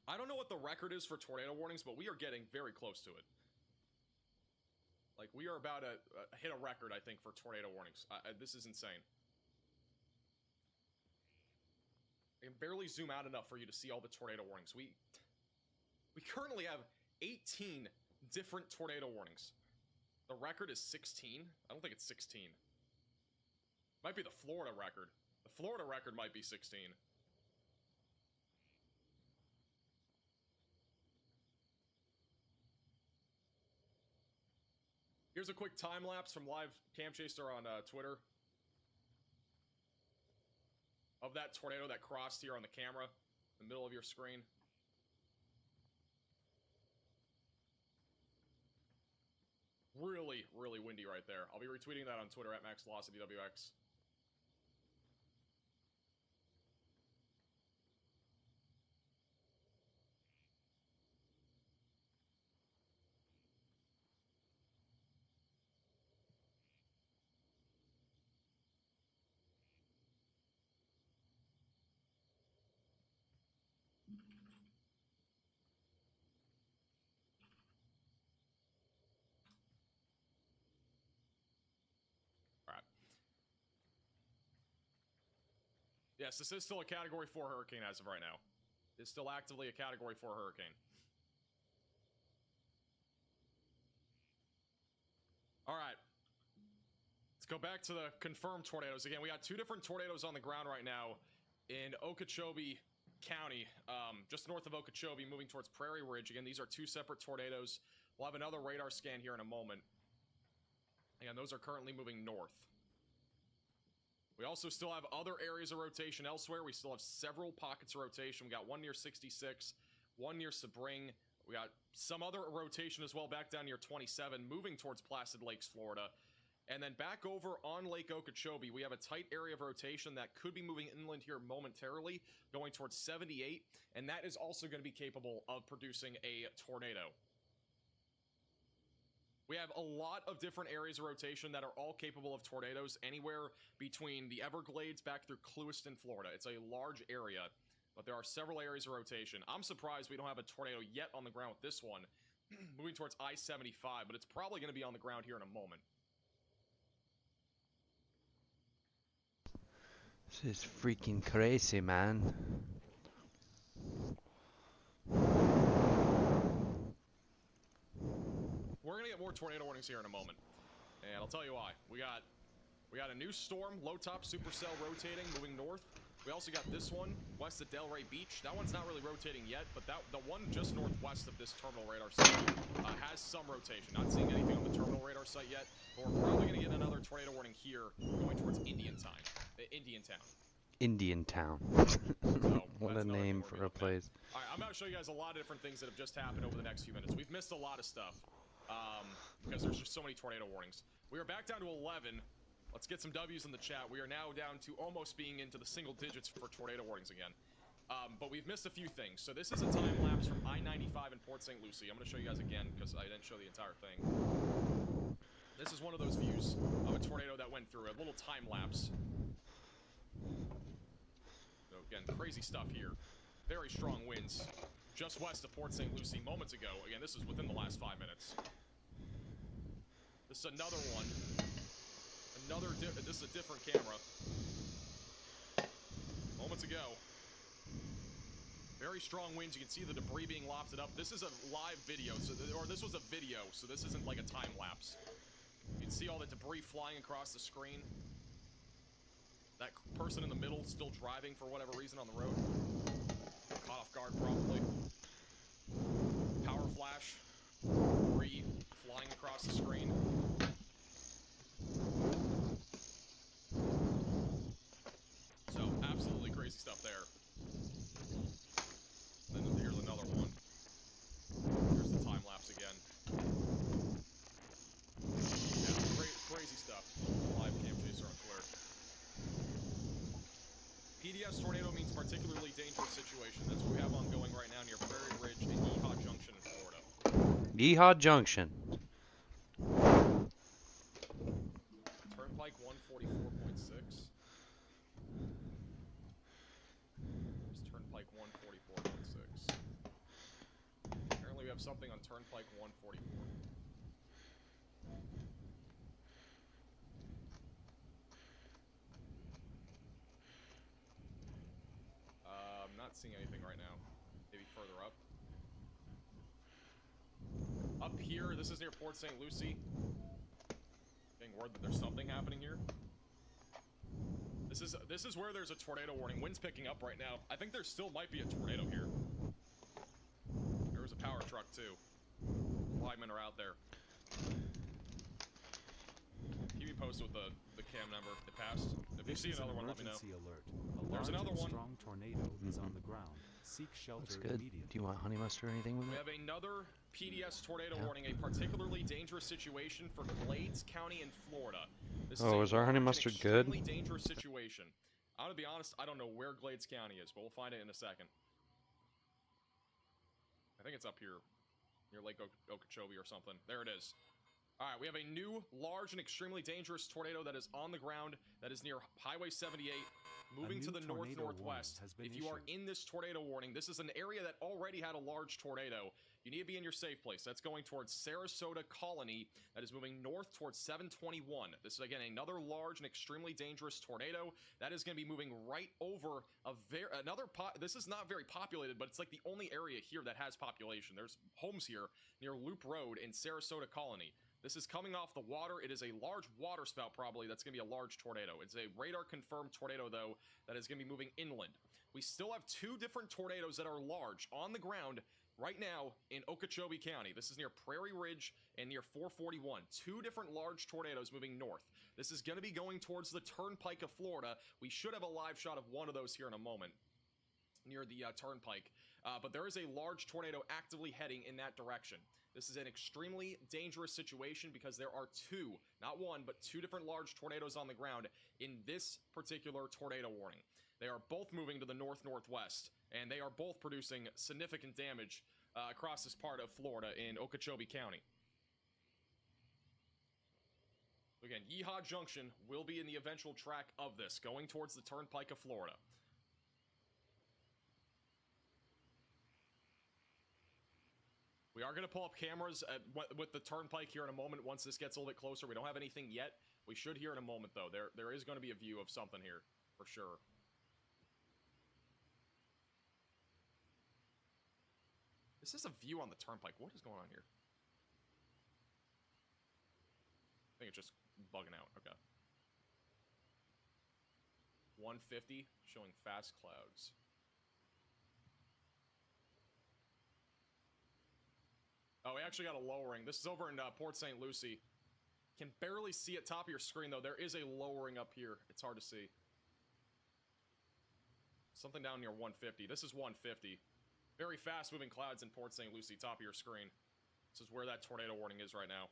I don't know what the record is for tornado warnings, but we are getting very close to it. Like, we are about to hit a record, I think, for tornado warnings. This is insane. I can barely zoom out enough for you to see all the tornado warnings. We currently have 18 different tornado warnings. The record is 16. I don't think it's 16. Might be the Florida record. The Florida record might be 16. Here's a quick time lapse from live Cam Chaser on Twitter of that tornado that crossed here on the camera, in the middle of your screen. Really, really windy right there. I'll be retweeting that on Twitter at Max Velocity WX. Yes, this is still a Category 4 hurricane as of right now. It's still actively a Category 4 hurricane. All right. Let's go back to the confirmed tornadoes. Again, we got 2 different tornadoes on the ground right now in Okeechobee County, just north of Okeechobee, moving towards Prairie Ridge. Again, these are 2 separate tornadoes. We'll have another radar scan here in a moment. Again, those are currently moving north. We also still have other areas of rotation elsewhere. We still have several pockets of rotation. We got one near 66, one near Sebring. We got some other rotation as well back down near 27, moving towards Placid Lakes, Florida. And then back over on Lake Okeechobee, we have a tight area of rotation that could be moving inland here momentarily, going towards 78. And that is also going to be capable of producing a tornado. We have a lot of different areas of rotation that are all capable of tornadoes, anywhere between the Everglades back through Clewiston, Florida. It's a large area, but there are several areas of rotation. I'm surprised we don't have a tornado yet on the ground with this one, moving towards I-75, but it's probably going to be on the ground here in a moment. This is freaking crazy, man. We're going to get more tornado warnings here in a moment, and I'll tell you why. We got a new storm, low-top supercell rotating, moving north. We also got this one west of Delray Beach. That one's not really rotating yet, but the one just northwest of this terminal radar site has some rotation. Not seeing anything on the terminal radar site yet, but we're probably going to get another tornado warning here going towards Indian Town. Indian Town. What a that's another name thing for we're a doing, man. place. All right, I'm going to show you guys a lot of different things that have just happened over the next few minutes. We've missed a lot of stuff because there's just so many tornado warnings. We are back down to 11. Let's get some W's in the chat. We are now down to almost being into the single digits for tornado warnings again. But we've missed a few things. So this is a time lapse from I-95 in Port St. Lucie. I'm going to show you guys again because I didn't show the entire thing. This is one of those views of a tornado that went through, a little time lapse. So again, crazy stuff here. Very strong winds just west of Port St. Lucie moments ago. Again, this is within the last 5 minutes. This is another one. This is a different camera. Moments ago. Very strong winds. You can see the debris being lofted up. This is a live video, or this was a video, so this isn't like a time lapse. You can see all the debris flying across the screen. That person in the middle still driving for whatever reason on the road. Caught off guard, probably. Power flash. Debris flying across the screen. So, absolutely crazy stuff there. Then here's another one. Here's the time lapse again. Yeah, crazy stuff. Live cam chaser on Twitter. PDS tornado means particularly dangerous situation. That's what we have ongoing right now near Prairie Ridge and Yeehaw Junction in Florida. Yeehaw Junction. Turnpike 144.6. Turnpike 144.6. Apparently we have something on Turnpike 144. I'm not seeing anything right now. Maybe further up. Up here, this is near Port St. Lucie. Getting word that there's something happening here. This is where there's a tornado warning. Wind's picking up right now. I think there still might be a tornado here. There was a power truck too. Linemen are out there. Keep me posted with the cam number. It passed. If you see another one, let me know. Alert. There's another one. Strong tornado is on the ground. Seek shelter That's good. immediately. Do you want honey mustard or anything with We it? have another PDS tornado Yeah. warning, a particularly dangerous situation for Glades County in Florida. This Oh, is is our honey large and mustard good? extremely dangerous situation. I'm gonna be honest, I don't know where Glades County is, but we'll find it in a second. I think it's up here, near Lake Okeechobee or something. There it is. All right, we have a new, large, and extremely dangerous tornado that is on the ground, that is near Highway 78, moving to the north-northwest. If you are in this tornado warning, this is an area that already had a large tornado. You need to be in your safe place. That's going towards Sarasota Colony. That is moving north towards 721. This is, again, another large and extremely dangerous tornado. That is going to be moving right over this is not very populated, but it's like the only area here that has population. There's homes here near Loop Road in Sarasota Colony. This is coming off the water. It is a large water spout, probably. That's going to be a large tornado. It's a radar-confirmed tornado, though, that is going to be moving inland. We still have two different tornadoes that are large on the ground right now in Okeechobee County. This is near Prairie Ridge and near 441. Two different large tornadoes moving north. This is going to be going towards the Turnpike of Florida. We should have a live shot of one of those here in a moment near the Turnpike. But there is a large tornado actively heading in that direction. This is an extremely dangerous situation because there are two, not one, but two different large tornadoes on the ground in this particular tornado warning. They are both moving to the north-northwest, and they are both producing significant damage across this part of Florida in Okeechobee County. Again, Yeehaw Junction will be in the eventual track of this, going towards the Turnpike of Florida. We are going to pull up cameras with the Turnpike here in a moment once this gets a little bit closer. We don't have anything yet. We should hear in a moment, though. There is going to be a view of something here, for sure. This is a view on the Turnpike. What is going on here? I think it's just bugging out. Okay. 150, showing fast clouds. Oh, we actually got a lowering. This is over in Port St. Lucie. Can barely see at top of your screen, though. There is a lowering up here. It's hard to see. Something down near 150. This is 150. Very fast-moving clouds in Port St. Lucie, top of your screen. This is where that tornado warning is right now.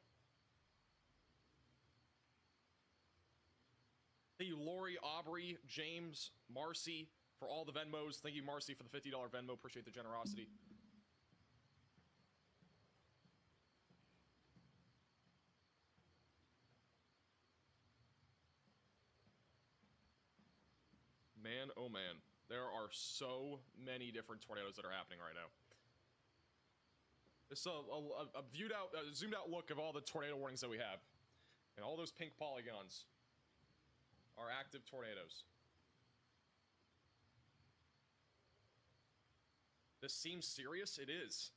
Thank you, Lori, Aubrey, James, Marcy, for all the Venmos. Thank you, Marcy, for the $50 Venmo. Appreciate the generosity. Man, oh man. There are so many different tornadoes that are happening right now. This is a viewed out, zoomed out look of all the tornado warnings that we have. And all those pink polygons are active tornadoes. This seems serious? It is.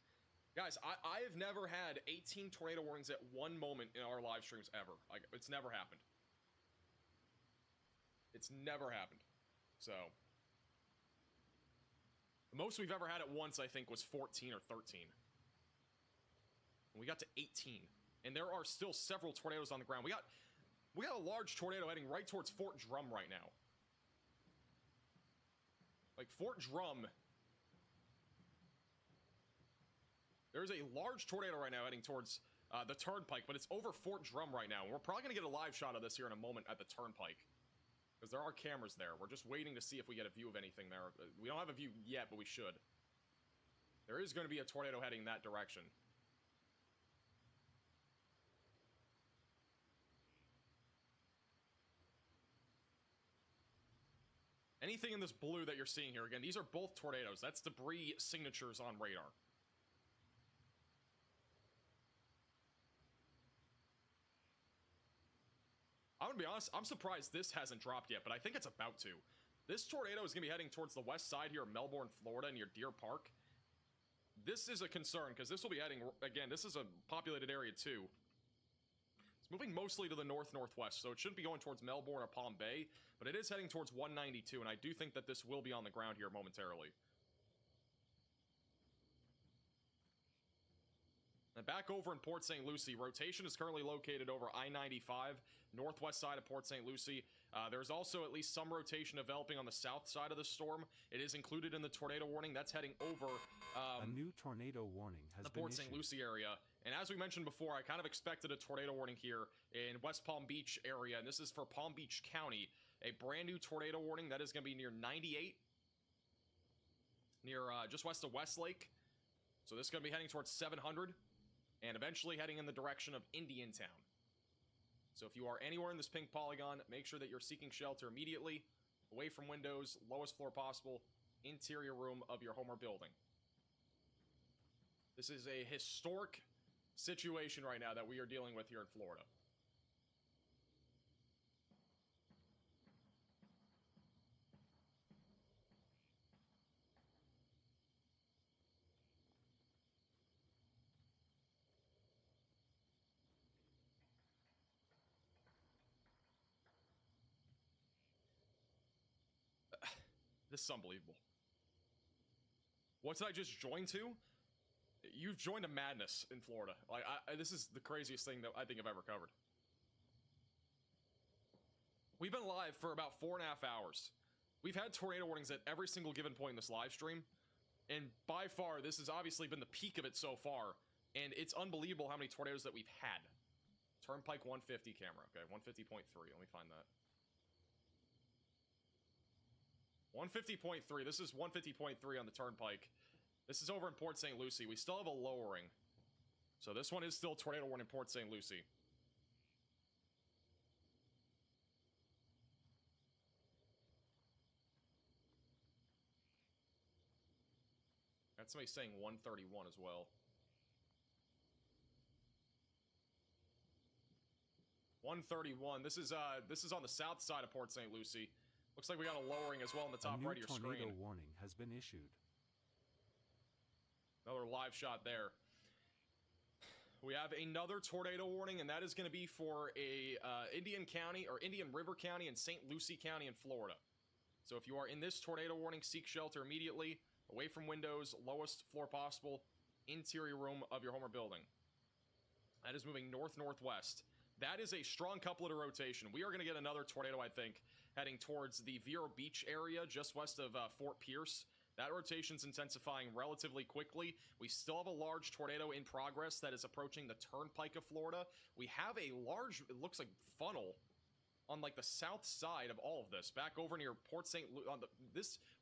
Guys, I have never had 18 tornado warnings at one moment in our live streams ever. Like, it's never happened. It's never happened. So, the most we've ever had at once, I think, was 14 or 13. And we got to 18. And there are still several tornadoes on the ground. We got a large tornado heading right towards Fort Drum right now. Like, Fort Drum. There's a large tornado right now heading towards the Turnpike, but it's over Fort Drum right now. And we're probably going to get a live shot of this here in a moment at the Turnpike. Because there are cameras there. We're just waiting to see if we get a view of anything there. We don't have a view yet, but we should. There is going to be a tornado heading that direction. Anything in this blue that you're seeing here, again, these are both tornadoes. That's debris signatures on radar. I'm gonna be honest, I'm surprised this hasn't dropped yet, but I think it's about to. This tornado is gonna be heading towards the west side here of Melbourne, Florida, near Deer Park. This is a concern, because this will be heading, again, this is a populated area too. It's moving mostly to the north-northwest, so it shouldn't be going towards Melbourne or Palm Bay, but it is heading towards 192, and I do think that this will be on the ground here momentarily. And back over in Port St. Lucie, rotation is currently located over I-95, northwest side of Port St. Lucie. There's also at least some rotation developing on the south side of the storm. It is included in the tornado warning. That's heading over a new tornado warning has the been Port St. issued. Lucie area. And as we mentioned before, I kind of expected a tornado warning here in West Palm Beach area, and this is for Palm Beach County. A brand new tornado warning that is going to be near 98, near just west of Westlake. So this is going to be heading towards 700. And eventually heading in the direction of Indiantown. So if you are anywhere in this pink polygon, make sure that you're seeking shelter immediately, away from windows, lowest floor possible, interior room of your home or building. This is a historic situation right now that we are dealing with here in Florida. This is unbelievable. What did I just join to? You've joined a madness in Florida. Like, this is the craziest thing that I think I've ever covered. We've been live for about 4.5 hours. We've had tornado warnings at every single given point in this live stream. And by far, this has obviously been the peak of it so far. And it's unbelievable how many tornadoes that we've had. Turnpike 150 camera. Okay, 150.3. Let me find that. 150.3. This is 150.3 on the Turnpike. This is over in Port St. Lucie. We still have a lowering. So this one is still tornado warning in Port St. Lucie. That's somebody saying 131 as well. 131. This is on the south side of Port St. Lucie. Looks like we got a lowering as well on the top right of your screen. A new tornado warning has been issued. Another live shot there. We have another tornado warning, and that is going to be for a Indian County or Indian River County and St. Lucie County in Florida. So if you are in this tornado warning, seek shelter immediately, away from windows, lowest floor possible, interior room of your home or building. That is moving north-northwest. That is a strong couplet of rotation. We are going to get another tornado, I think, heading towards the Vero Beach area just west of Fort Pierce. That rotation's intensifying relatively quickly. We still have a large tornado in progress that is approaching the Turnpike of Florida. We have a large, it looks like, funnel on like the south side of all of this, back over near Port St.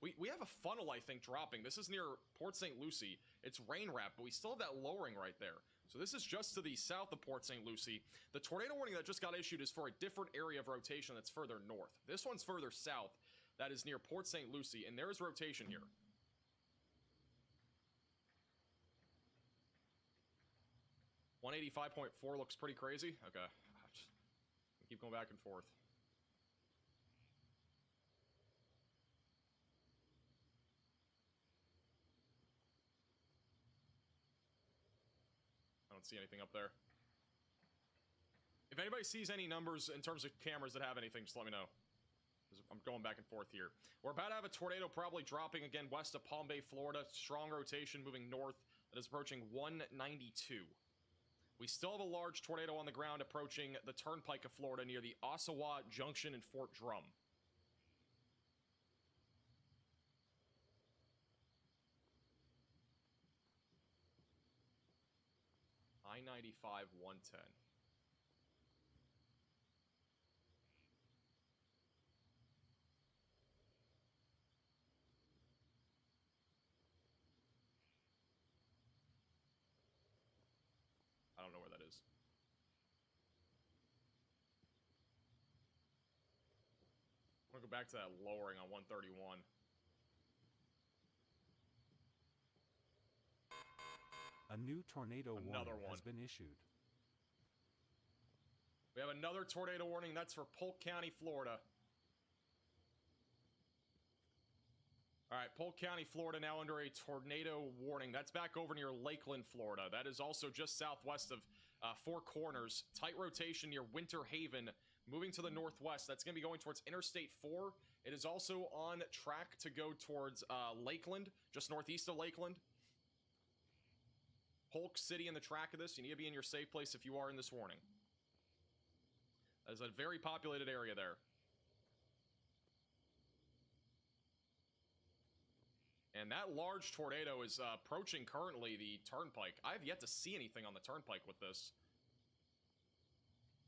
We have a funnel, I think, dropping. This is near Port St. Lucie. It's rain wrap, but we still have that lowering right there. So this is just to the south of Port St. Lucie. The tornado warning that just got issued is for a different area of rotation that's further north. This one's further south. That is near Port St. Lucie, and there is rotation here. .185.4 looks pretty crazy. Okay. Keep going back and forth. I don't see anything up there. If anybody sees any numbers in terms of cameras that have anything, just let me know. I'm going back and forth here. We're about to have a tornado probably dropping again west of Palm Bay, Florida. Strong rotation moving north that is approaching 192. We still have a large tornado on the ground approaching the Turnpike of Florida near the Ottawa Junction and Fort Drum. I-95 110. I don't know where that is. I'm gonna go back to that lowering on 131. A new tornado Another warning one. has been issued. We have another tornado warning. That's for Polk County, Florida. All right, Polk County, Florida, now under a tornado warning. That's back over near Lakeland, Florida. That is also just southwest of Four Corners. Tight rotation near Winter Haven. Moving to the northwest. That's going to be going towards Interstate 4. It is also on track to go towards Lakeland, just northeast of Lakeland. Polk City in the track of this. You need to be in your safe place if you are in this warning. That is a very populated area there. And that large tornado is approaching currently the Turnpike. I have yet to see anything on the Turnpike with this.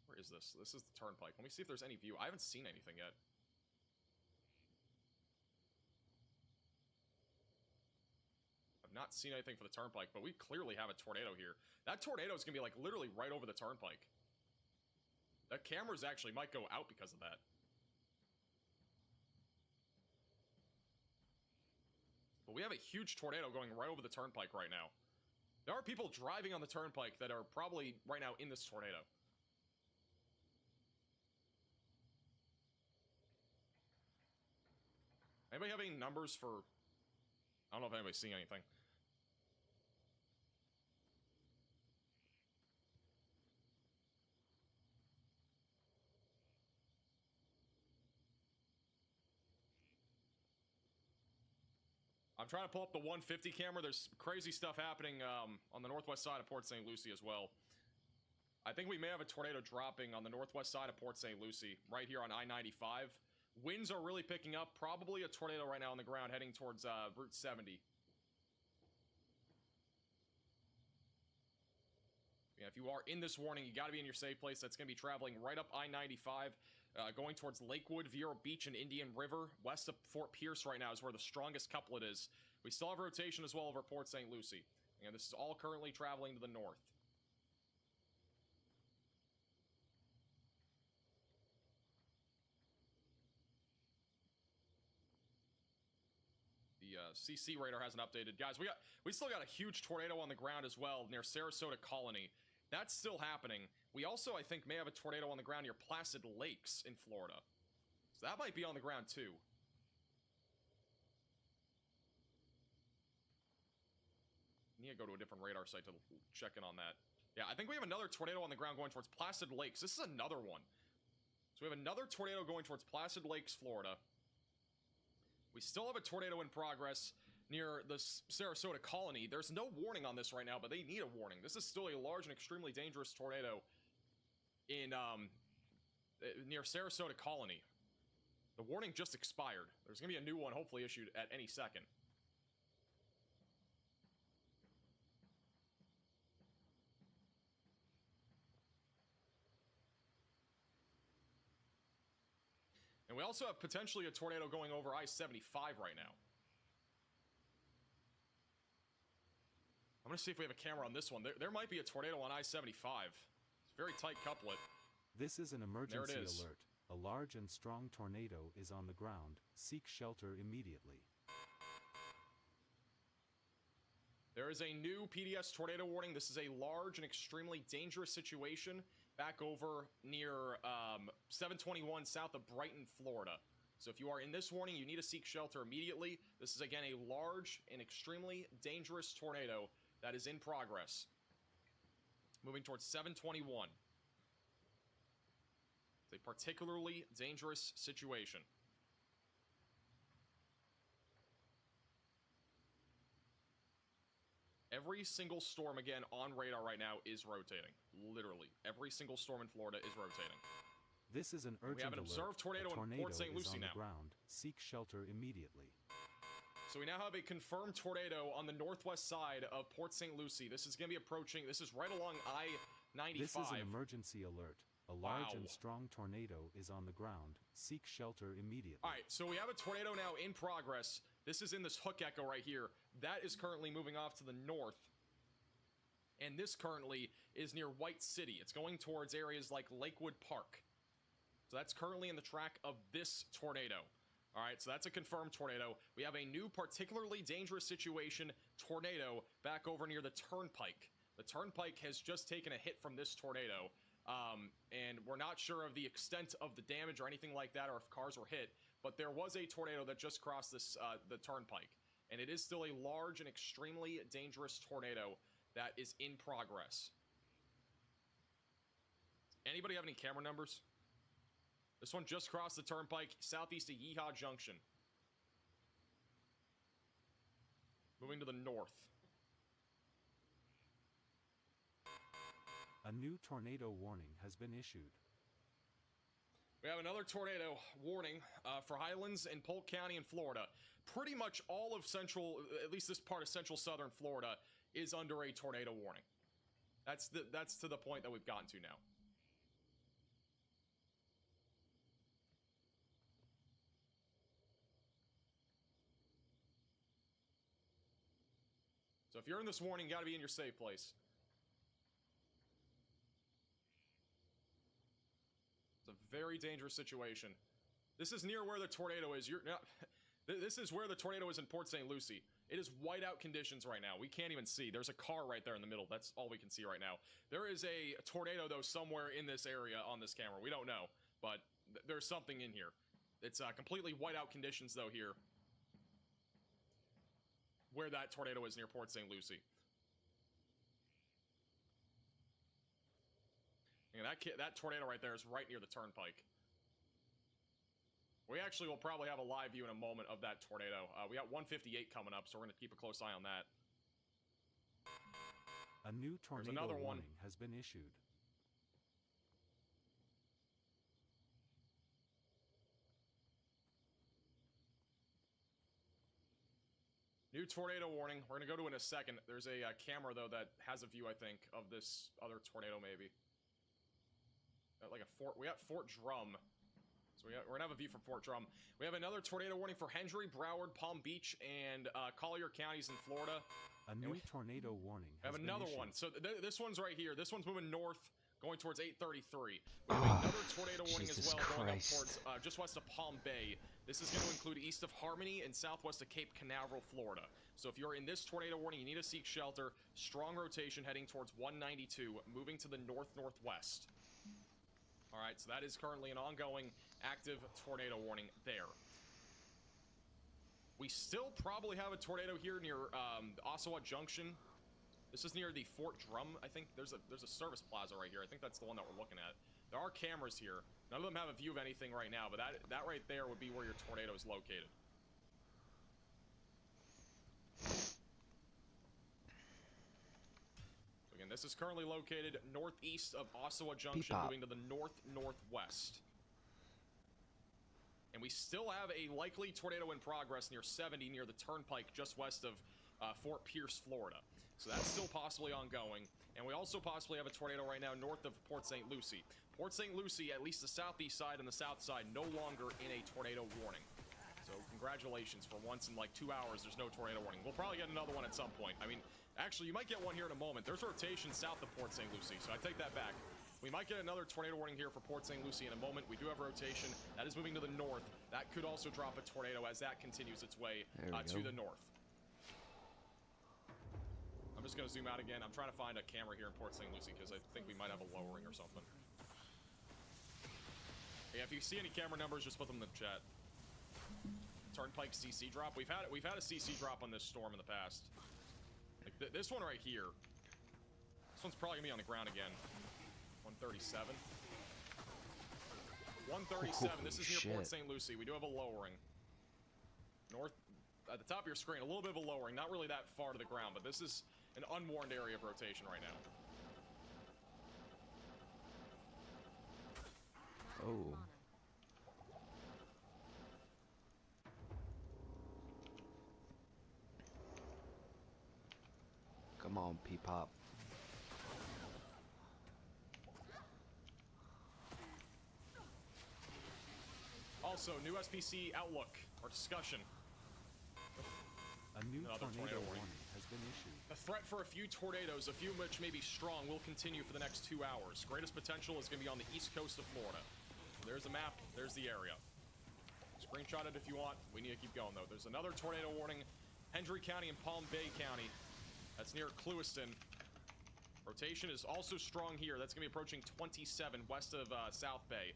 Where is this? This is the Turnpike. Let me see if there's any view. I haven't seen anything yet. I've not seen anything for the Turnpike, but we clearly have a tornado here. That tornado is going to be like literally right over the Turnpike. That camera's actually might go out because of that. But we have a huge tornado going right over the Turnpike right now. There are people driving on the Turnpike that are probably right now in this tornado. Anybody have any numbers for... I don't know if anybody's seeing anything. I'm trying to pull up the 150 camera. There's crazy stuff happening on the northwest side of Port St. Lucie as well. I think we may have a tornado dropping on the northwest side of Port St. Lucie, right here on I-95. Winds are really picking up. Probably a tornado right now on the ground heading towards Route 70. Yeah, if you are in this warning, you got to be in your safe place. That's going to be traveling right up I-95, going towards Lakewood, Vero Beach, and Indian River. West of Fort Pierce right now is where the strongest couplet is. We still have rotation as well over Port St. Lucie. And this is all currently traveling to the north. The CC radar hasn't updated. Guys, we still got a huge tornado on the ground as well near Sarasota Colony. That's still happening. We also, I think, may have a tornado on the ground near Placid Lakes in Florida. So that might be on the ground too. Need to go to a different radar site to check in on that. Yeah, I think we have another tornado on the ground going towards Placid Lakes. This is another one. So we have another tornado going towards Placid Lakes, Florida. We still have a tornado in progress near the Sarasota Colony. There's no warning on this right now, but they need a warning. This is still a large and extremely dangerous tornado in near Sarasota Colony. The warning just expired. There's going to be a new one hopefully issued at any second. And we also have potentially a tornado going over I-75 right now. I'm going to see if we have a camera on this one. There might be a tornado on I-75. It's a very tight couplet. This is an emergency There it is. alert. A large and strong tornado is on the ground. Seek shelter immediately. There is a new PDS tornado warning. This is a large and extremely dangerous situation back over near 721 south of Brighton, Florida. So if you are in this warning, you need to seek shelter immediately. This is, again, a large and extremely dangerous tornado that is in progress. Moving towards 721. It's a particularly dangerous situation. Every single storm, again, on radar right now is rotating. Literally. Every single storm in Florida is rotating. This is an urgent We have an alert. observed tornado in Port St. Lucie is on now. the ground. Seek shelter immediately. So we now have a confirmed tornado on the northwest side of Port St. Lucie. This is going to be approaching, this is right along I-95. This is an emergency alert. A large Wow. and strong tornado is on the ground. Seek shelter immediately. All right, so we have a tornado now in progress. This is in this hook echo right here. That is currently moving off to the north. And this currently is near White City. It's going towards areas like Lakewood Park. So that's currently in the track of this tornado. All right, so that's a confirmed tornado. We have a new particularly dangerous situation tornado back over near the Turnpike. The Turnpike has just taken a hit from this tornado. And we're not sure of the extent of the damage or anything like that, or if cars were hit, but there was a tornado that just crossed this the Turnpike, and it is still a large and extremely dangerous tornado that is in progress. Anybody have any camera numbers? This one just crossed the Turnpike southeast of Yeehaw Junction. Moving to the north. A new tornado warning has been issued. We have another tornado warning for Highlands and Polk County in Florida. Pretty much all of central, at least this part of central southern Florida, is under a tornado warning. That's to the point that we've gotten to now. So if you're in this warning, you got to be in your safe place. It's a very dangerous situation. This is near where the tornado is. This is where the tornado is in Port St. Lucie. It is whiteout conditions right now. We can't even see. There's a car right there in the middle. That's all we can see right now. There is a tornado, though, somewhere in this area on this camera. We don't know, but there's something in here. It's completely whiteout conditions, though, here. Where that tornado is near Port St. Lucie. And that tornado right there is right near the Turnpike. We actually will probably have a live view in a moment of that tornado. We got 158 coming up, so we're going to keep a close eye on that. A new tornado another one. warning has been issued. New tornado warning. We're going to go to it in a second. There's a camera, though, that has a view, I think, of this other tornado, maybe. Like a fort. We got Fort Drum. So we're going to have a view from Fort Drum. We have another tornado warning for Hendry, Broward, Palm Beach, and Collier counties in Florida. A new tornado warning We have has been another issued. one. So this one's right here. This one's moving north, going towards 833. We have another tornado warning Jesus as well, going up Christ. towards just west of Palm Bay. This is going to include east of Harmony and southwest of Cape Canaveral, Florida. So if you're in this tornado warning, you need to seek shelter. Strong rotation heading towards 192, moving to the north-northwest. All right, so that is currently an ongoing active tornado warning there. We still probably have a tornado here near Ottawa Junction. This is near the Fort Drum, I think. There's a service plaza right here. I think that's the one that we're looking at. There are cameras here. None of them have a view of anything right now, but that right there would be where your tornado is located. So again, this is currently located northeast of Ottawa Junction, Beep-bop. moving to the north-northwest. And we still have a likely tornado in progress near 70 near the turnpike just west of Fort Pierce, Florida. So that's still possibly ongoing. And we also possibly have a tornado right now north of Port St. Lucie. Port St. Lucie, at least the southeast side and the south side, no longer in a tornado warning. So congratulations, for once in like 2 hours, there's no tornado warning. We'll probably get another one at some point. I mean, actually, you might get one here in a moment. There's rotation south of Port St. Lucie, so I take that back. We might get another tornado warning here for Port St. Lucie in a moment. We do have rotation. That is moving to the north. That could also drop a tornado as that continues its way to the north. I'm just going to zoom out again. I'm trying to find a camera here in Port St. Lucie because I think we might have a lowering or something. Yeah, if you see any camera numbers, just put them in the chat. Turnpike CC drop. We've had a CC drop on this storm in the past. Like this one right here. This one's probably gonna be on the ground again. 137. 137. This is near Port St. Lucie. We do have a lowering. North at the top of your screen, a little bit of a lowering. Not really that far to the ground, but this is an unwarned area of rotation right now. Oh. Come on, P-Pop. Also, new SPC outlook or discussion. A new Another tornado warning. warning has been issued. The threat for a few tornadoes, a few of which may be strong, will continue for the next 2 hours. Greatest potential is going to be on the east coast of Florida. There's the map. There's the area. Screenshot it if you want. We need to keep going, though. There's another tornado warning. Hendry County and Palm Bay County. That's near Clewiston. Rotation is also strong here. That's going to be approaching 27 west of South Bay.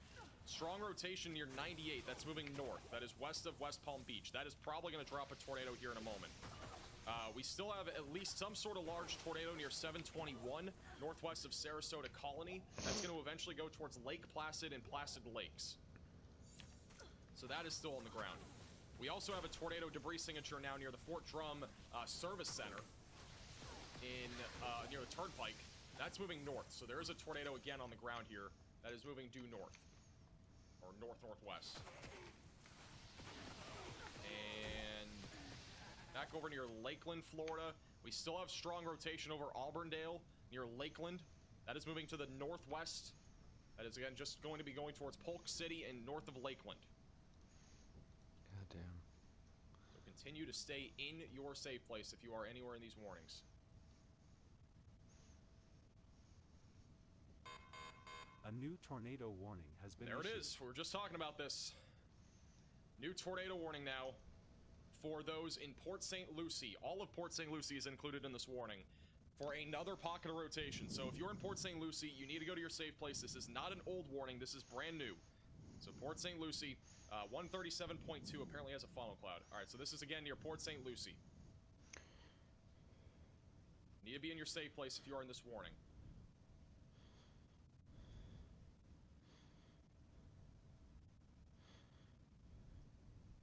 Strong rotation near 98. That's moving north. That is west of West Palm Beach. That is probably going to drop a tornado here in a moment. We still have at least some sort of large tornado near 721 northwest of Sarasota Colony. That's going to eventually go towards Lake Placid and Placid Lakes. So that is still on the ground. We also have a tornado debris signature now near the Fort Drum Service Center in near the Turnpike. That's moving north. So there is a tornado again on the ground here that is moving due north. Or north-northwest. And back over near Lakeland, Florida. We still have strong rotation over Auburndale near Lakeland. That is moving to the northwest. That is, again, just going to be going towards Polk City and north of Lakeland. Goddamn. So continue to stay in your safe place if you are anywhere in these warnings. A new tornado warning has been issued. There it is. We were just talking about this. New tornado warning now for those in Port St. Lucie. All of Port St. Lucie is included in this warning for another pocket of rotation. So if you're in Port St. Lucie, you need to go to your safe place. This is not an old warning. This is brand new. So Port St. Lucie, 137.2 apparently has a funnel cloud. All right, so this is again near Port St. Lucie. Need to be in your safe place if you are in this warning.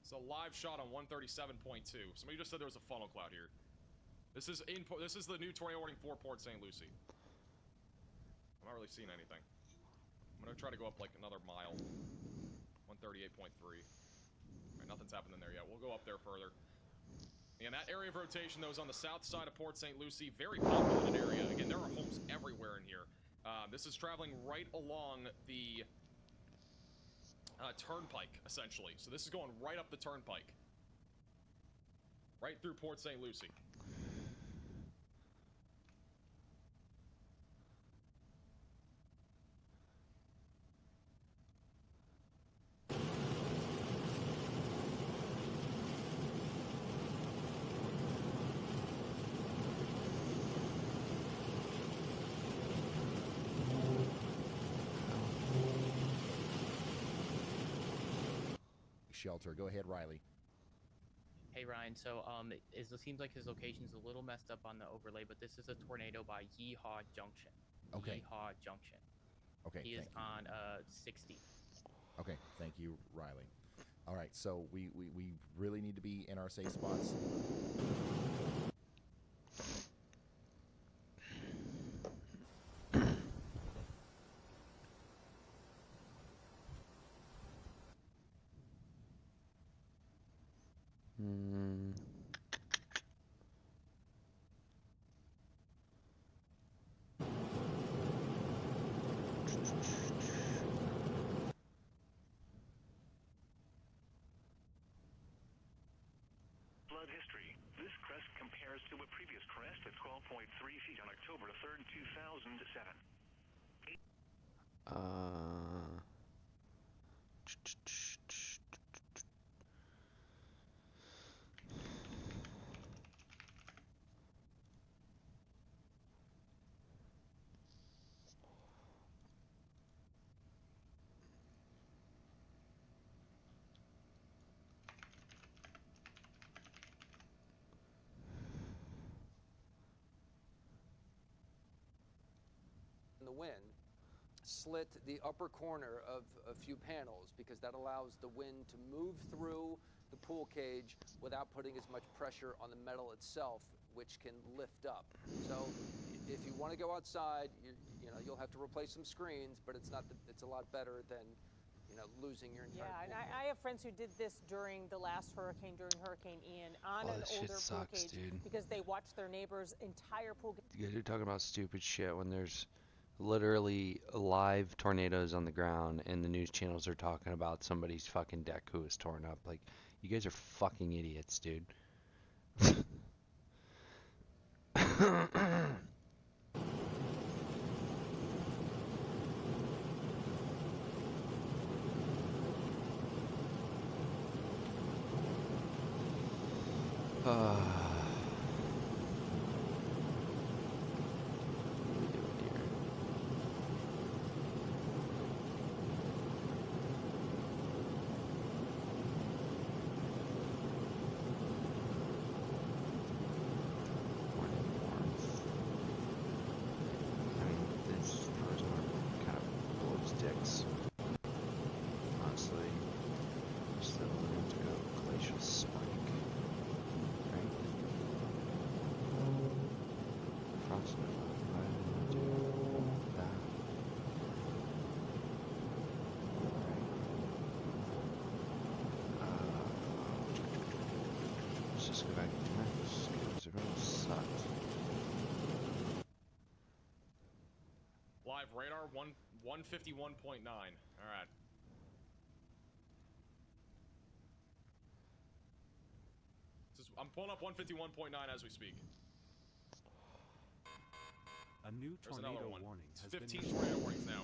It's a live shot on 137.2. Somebody just said there was a funnel cloud here. This is the new tornado warning for Port St. Lucie. I'm not really seeing anything. I'm gonna try to go up like another mile. 138.3. Alright, nothing's happening there yet. We'll go up there further. And that area of rotation, though, is on the south side of Port St. Lucie. Very populated area. Again, there are homes everywhere in here. This is traveling right along the turnpike, essentially. So this is going right up the turnpike. Right through Port St. Lucie. Shelter. Go ahead, Riley. Hey Ryan, so it seems like his location's a little messed up on the overlay, but this is a tornado by Yeehaw Junction. Okay. Yeehaw Junction. Okay. He is thank you. on 60. Okay, thank you, Riley. All right, so we really need to be in our safe spots. Hmm. Flood history. This crest compares to a previous crest at 12.3 feet on October 3rd, 2007. The wind slit the upper corner of a few panels because that allows the wind to move through the pool cage without putting as much pressure on the metal itself, which can lift up. So if you want to go outside, you know, you'll have to replace some screens, but it's a lot better than, you know, losing your entire Yeah, and pool I have friends who did this during the last hurricane, during Hurricane Ian, on an this shit older pool sucks, cage dude. because they watched their neighbor's entire pool. You guys are talking about stupid shit when there's literally live tornadoes on the ground and the news channels are talking about somebody's fucking deck who was torn up. Like, you guys are fucking idiots, dude. Honestly, just looking to go glacial spike, right? Approximately, I'm gonna do that. Right. Let's just go back to max, because it really sucked. Live radar 151.9. All right. I'm pulling up 151.9 as we speak. A new There's another tornado one. warning It's has been 15 issued. tornado warnings now.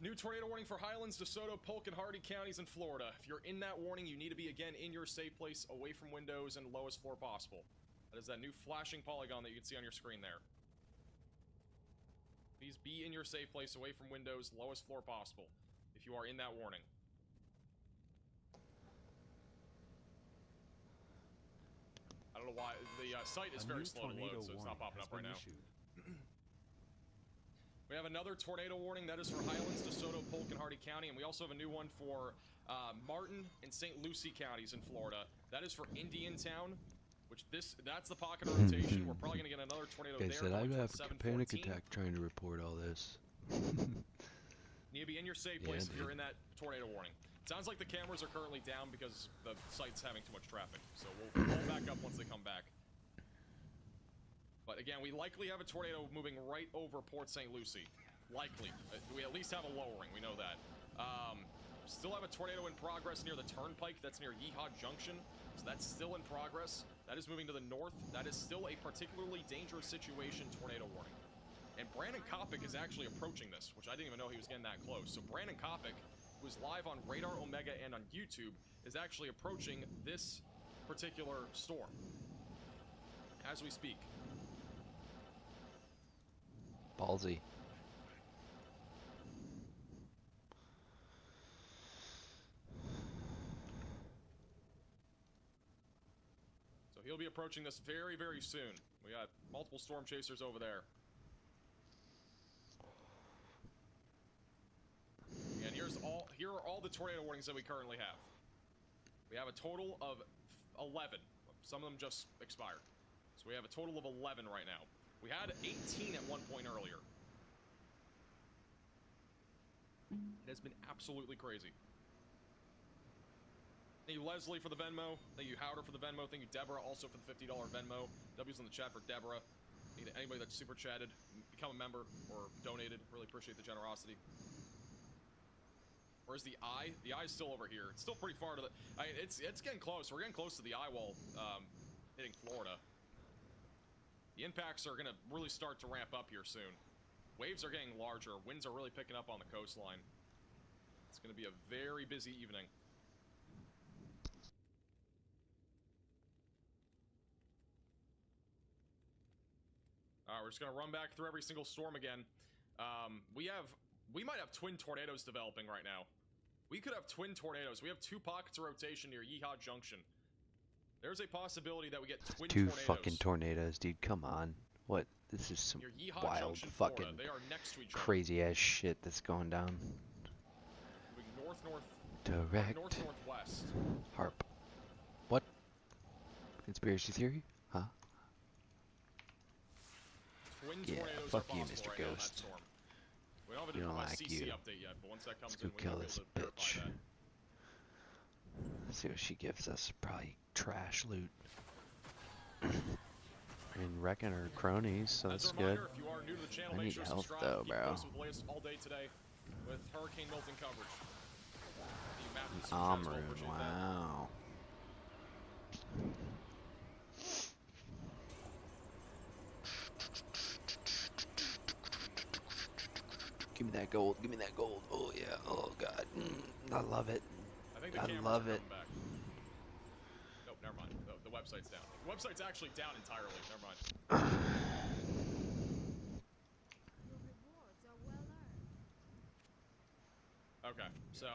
New tornado warning for Highlands, DeSoto, Polk, and Hardee counties in Florida. If you're in that warning, you need to be again in your safe place, away from windows and lowest floor possible. That is that new flashing polygon that you can see on your screen there. Please be in your safe place, away from windows, lowest floor possible, if you are in that warning. I don't know why the site is very slow to load, so it's not popping up right now. We have another tornado warning that is for Highlands, DeSoto, Polk, and Hardee County, and we also have a new one for Martin and St. Lucie counties in Florida. That is for Indiantown, which that's the pocket of rotation. We're probably gonna get another tornado Guys there. said I going have towards a panic 714. attack trying to report all this. Need to be in your safe Yeah, place if dude. you're in that tornado warning. Sounds like the cameras are currently down because the site's having too much traffic. So we'll pull back up once they come back. But again, we likely have a tornado moving right over Port St. Lucie. Likely. We at least have a lowering, we know that. Still have a tornado in progress near the turnpike. That's near Yeehaw Junction. So that's still in progress. That is moving to the north. That is still a particularly dangerous situation tornado warning. And Brandon Kopic is actually approaching this, which I didn't even know he was getting that close. So Brandon Kopic, who's live on Radar Omega and on YouTube, is actually approaching this particular storm as we speak. Ballsy. So he'll be approaching this very, very soon. We got multiple storm chasers over there. And here are all the tornado warnings that we currently have. We have a total of 11. Some of them just expired. So we have a total of 11 right now. We had 18 at one point earlier. It has been absolutely crazy. Thank you, Leslie, for the Venmo. Thank you, Howder, for the Venmo. Thank you, Deborah, also for the $50 Venmo. W's in the chat for Deborah. Thank you to anybody that's super chatted, become a member, or donated. Really appreciate the generosity. Where's the eye? The eye's still over here. It's still pretty far to the... it's getting close. We're getting close to the eye wall hitting Florida. The impacts are going to really start to ramp up here soon. Waves are getting larger. Winds are really picking up on the coastline. It's going to be a very busy evening. Alright, we're just going to run back through every single storm again. We might have twin tornadoes developing right now. We could have twin tornadoes. We have 2 pockets of rotation near Yeehaw Junction. There's a possibility that we get twin Two tornadoes. fucking tornadoes, dude. Come on. What? This is some Near Yeehaw wild Junction, fucking Florida. They are next to each other. crazy ass shit that's going down. Moving north-north... Direct. North-northwest. Harp. What? Conspiracy theory? Huh? Twin Yeah, tornadoes fuck are you, possible Mr. right now in that Ghost. storm. We don't have We a don't like CC you. update yet, but once that comes Let's go in, kill we'll be this able to verify bitch. that. Let's see what she gives us. Probably trash loot. I mean, wrecking her cronies, so that's As a good. reminder, if you are new to the channel, I make need sure to health subscribe. though, Keep bro. posted with the latest all day today with Hurricane Milton coverage. The map is Amrun, wow. Give me that gold. Give me that gold. Oh yeah. Oh god. I love it. I think the I cameras love are it. coming back. Nope, never mind. The website's down. The website's actually down entirely. Never mind. Okay, so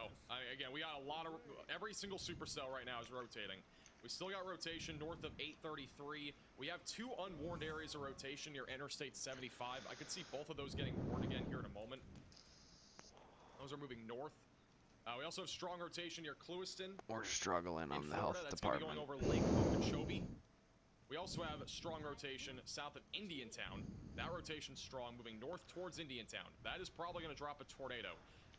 again, we got a lot of every single supercell right now is rotating. We still got rotation north of 833. We have 2 unwarned areas of rotation near Interstate 75. I could see both of those getting warned again here in a moment. Those are moving north. We also have strong rotation near Clewiston. We're struggling on the health That's gonna be department. going over Lake Okeechobee. We also have strong rotation south of Indiantown. That rotation's strong, moving north towards Indiantown. That is probably going to drop a tornado.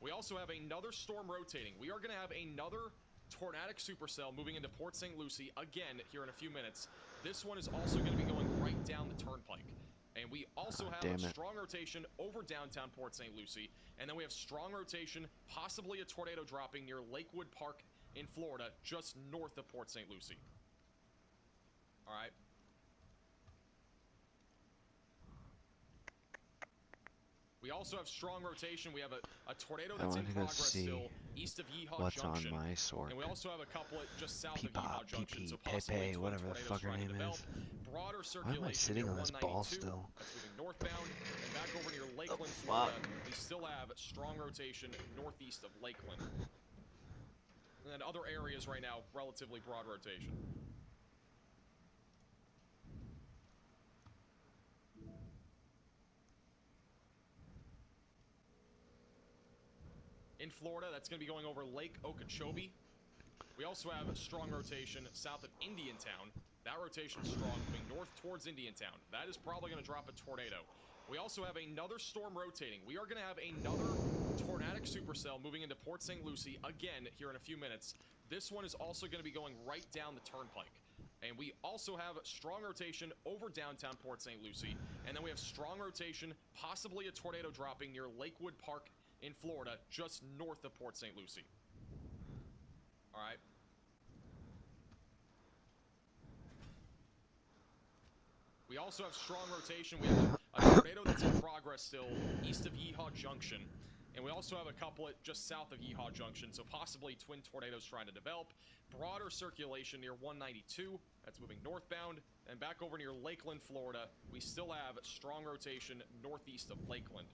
We also have another storm rotating. We are going to have another tornadic supercell moving into Port St. Lucie again here in a few minutes. This one is also going to be going right down the turnpike. And we also have a strong rotation over downtown Port St. Lucie. And then we have strong rotation, possibly a tornado dropping near Lakewood Park in Florida, just north of Port St. Lucie. All right. We also have strong rotation. We have a tornado that's in progress still east of Yeehaw what's Junction. on my sword. And we also have a couple just south of Peepaw, Yeehaw Junction. Pee-pee, So possibly Pepe, twin whatever the tornadoes fuck her trying to name develop. is. Broader Why circulation am I sitting near on this ball 192. still? That's moving northbound and back over near Lakeland, fuck? Florida. We still have strong rotation northeast of Lakeland. And then other areas right now, relatively broad rotation. In Florida, that's going to be going over Lake Okeechobee. We also have a strong rotation south of Indiantown. That rotation's strong, moving north towards Indiantown. That is probably going to drop a tornado. We also have another storm rotating. We are going to have another tornadic supercell moving into Port St. Lucie again here in a few minutes. This one is also going to be going right down the turnpike. And we also have strong rotation over downtown Port St. Lucie. And then we have strong rotation, possibly a tornado dropping near Lakewood Park in Florida, just north of Port St. Lucie. All right. We also have strong rotation. We have a tornado that's in progress still east of Yeehaw Junction. And we also have a couplet just south of Yeehaw Junction, so possibly twin tornadoes trying to develop. Broader circulation near 192, that's moving northbound. And back over near Lakeland, Florida, we still have strong rotation northeast of Lakeland.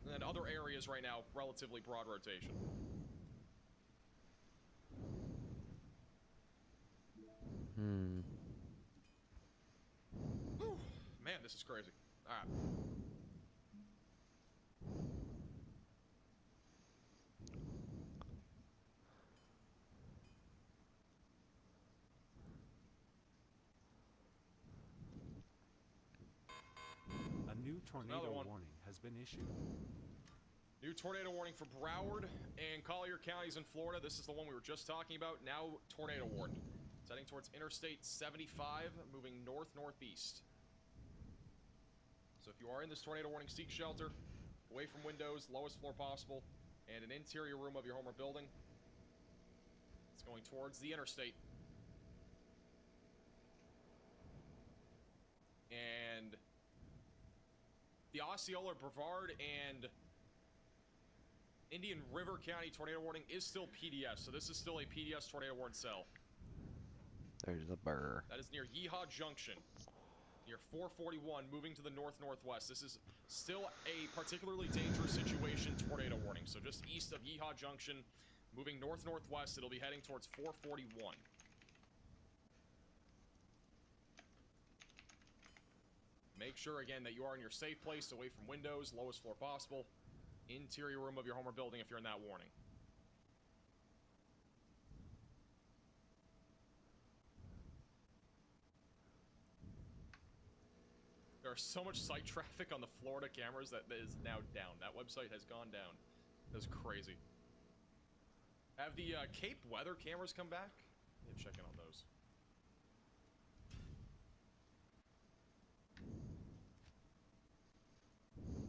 And then other areas right now, relatively broad rotation. Whew. Man, this is crazy. All right. A new tornado Another one. warning has been issued. New tornado warning for Broward and Collier counties in Florida. This is the one we were just talking about. Now tornado warned. It's heading towards Interstate 75, moving north-northeast. So if you are in this tornado warning, seek shelter, away from windows, lowest floor possible, and an interior room of your home or building. It's going towards the interstate. And the Osceola, Brevard, and Indian River County tornado warning is still PDS, so this is still a PDS tornado warning cell. There's the burr. That is near Yeehaw Junction, near 441, moving to the north-northwest. This is still a particularly dangerous situation tornado warning, so just east of Yeehaw Junction, moving north-northwest, it'll be heading towards 441. Make sure, again, that you are in your safe place, away from windows, lowest floor possible. Interior room of your home or building if you're in that warning. There's so much site traffic on the Florida cameras that is now down. That website has gone down. That's crazy. Have the Cape weather cameras come back? Yeah, check in on those.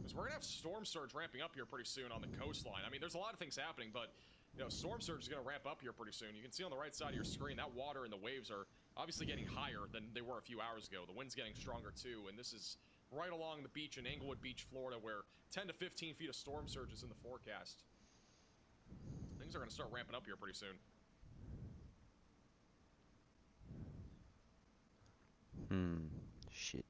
Because we're going to have storm surge ramping up here pretty soon on the coastline. I mean, there's a lot of things happening, but, you know, storm surge is going to ramp up here pretty soon. You can see on the right side of your screen, that water and the waves are obviously getting higher than they were a few hours ago. The wind's getting stronger, too, and this is right along the beach in Englewood Beach, Florida, where 10 to 15 feet of storm surge is in the forecast. Things are going to start ramping up here pretty soon. Shit.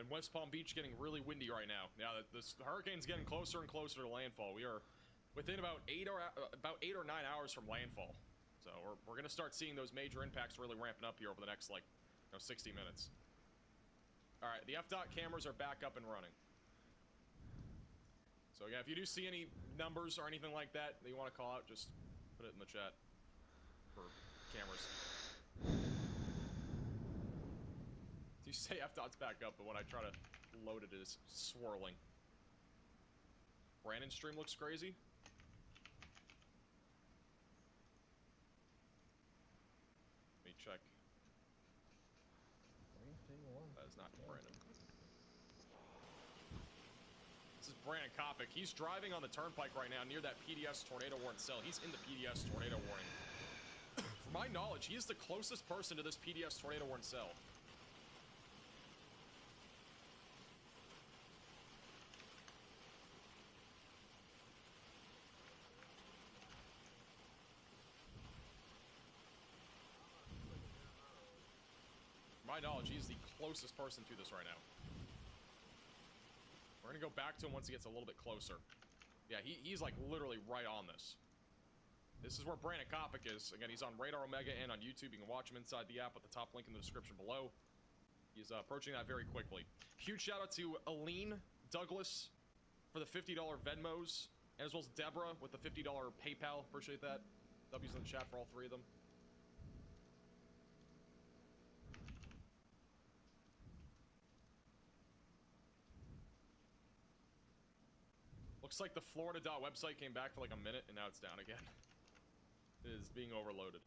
And West Palm Beach getting really windy right now. Now that this hurricane's getting closer and closer to landfall. We are within about 8 or 9 hours from landfall. So we're going to start seeing those major impacts really ramping up here over the next, like, 60 minutes. All right, the FDOT cameras are back up and running. So yeah, if you do see any numbers or anything like that you want to call out, just put it in the chat for cameras. You say FDOT's back up, but when I try to load it, it is swirling. Brandon's stream looks crazy. Let me check. That is not Brandon. This is Brandon Kopic. He's driving on the turnpike right now near that PDS tornado warning cell. He's in the PDS tornado warning. For my knowledge, he is the closest person to this PDS tornado warning cell. My knowledge, he's the closest person to this right now. We're gonna go back to him once he gets a little bit closer. Yeah, he's like literally right on this. This is where Brandon Kopic is. Again, he's on Radar Omega and on YouTube. You can watch him inside the app at the top link in the description below. He's approaching that very quickly. Huge shout out to Aline Douglas for the $50 Venmos, and as well as Deborah with the $50 PayPal. Appreciate that. W's in the chat for all three of them. Looks like the Florida website came back for like a minute and now it's down again. It is being overloaded.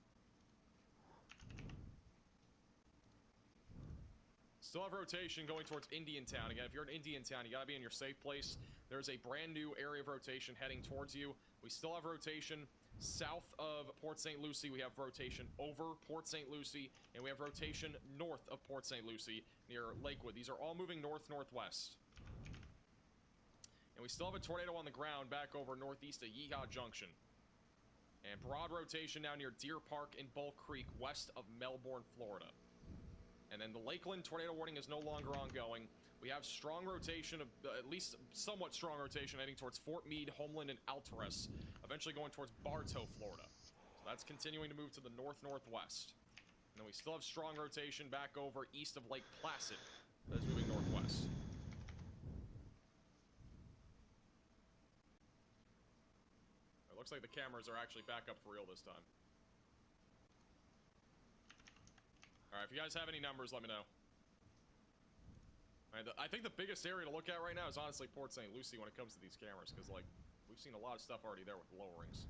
Still have rotation going towards Indiantown. Again, if you're in Indiantown, you gotta be in your safe place. There's a brand new area of rotation heading towards you. We still have rotation south of Port St. Lucie. We have rotation over Port St. Lucie, and we have rotation north of Port St. Lucie near Lakewood. These are all moving north-northwest. And we still have a tornado on the ground back over northeast of Yeehaw Junction. And broad rotation now near Deer Park and Bull Creek, west of Melbourne, Florida. And then the Lakeland tornado warning is no longer ongoing. We have strong rotation, of at least somewhat strong rotation, heading towards Fort Meade, Homeland, and Altares, eventually going towards Bartow, Florida. So that's continuing to move to the north-northwest. And then we still have strong rotation back over east of Lake Placid. That is moving northwest. Looks like the cameras are actually back up for real this time. Alright, if you guys have any numbers, let me know. Alright, I think the biggest area to look at right now is honestly Port St. Lucie when it comes to these cameras, because, like, we've seen a lot of stuff already there with the lowerings.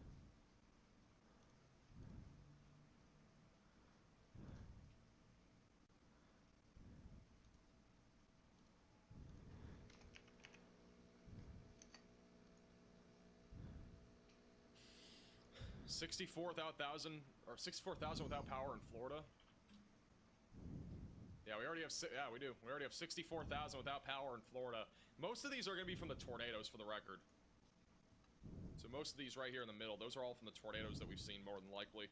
$64,000 without power in Florida. Yeah, we already have. Yeah, we do. We already have 64,000 without power in Florida. Most of these are going to be from the tornadoes, for the record. So most of these right here in the middle, those are all from the tornadoes that we've seen, more than likely.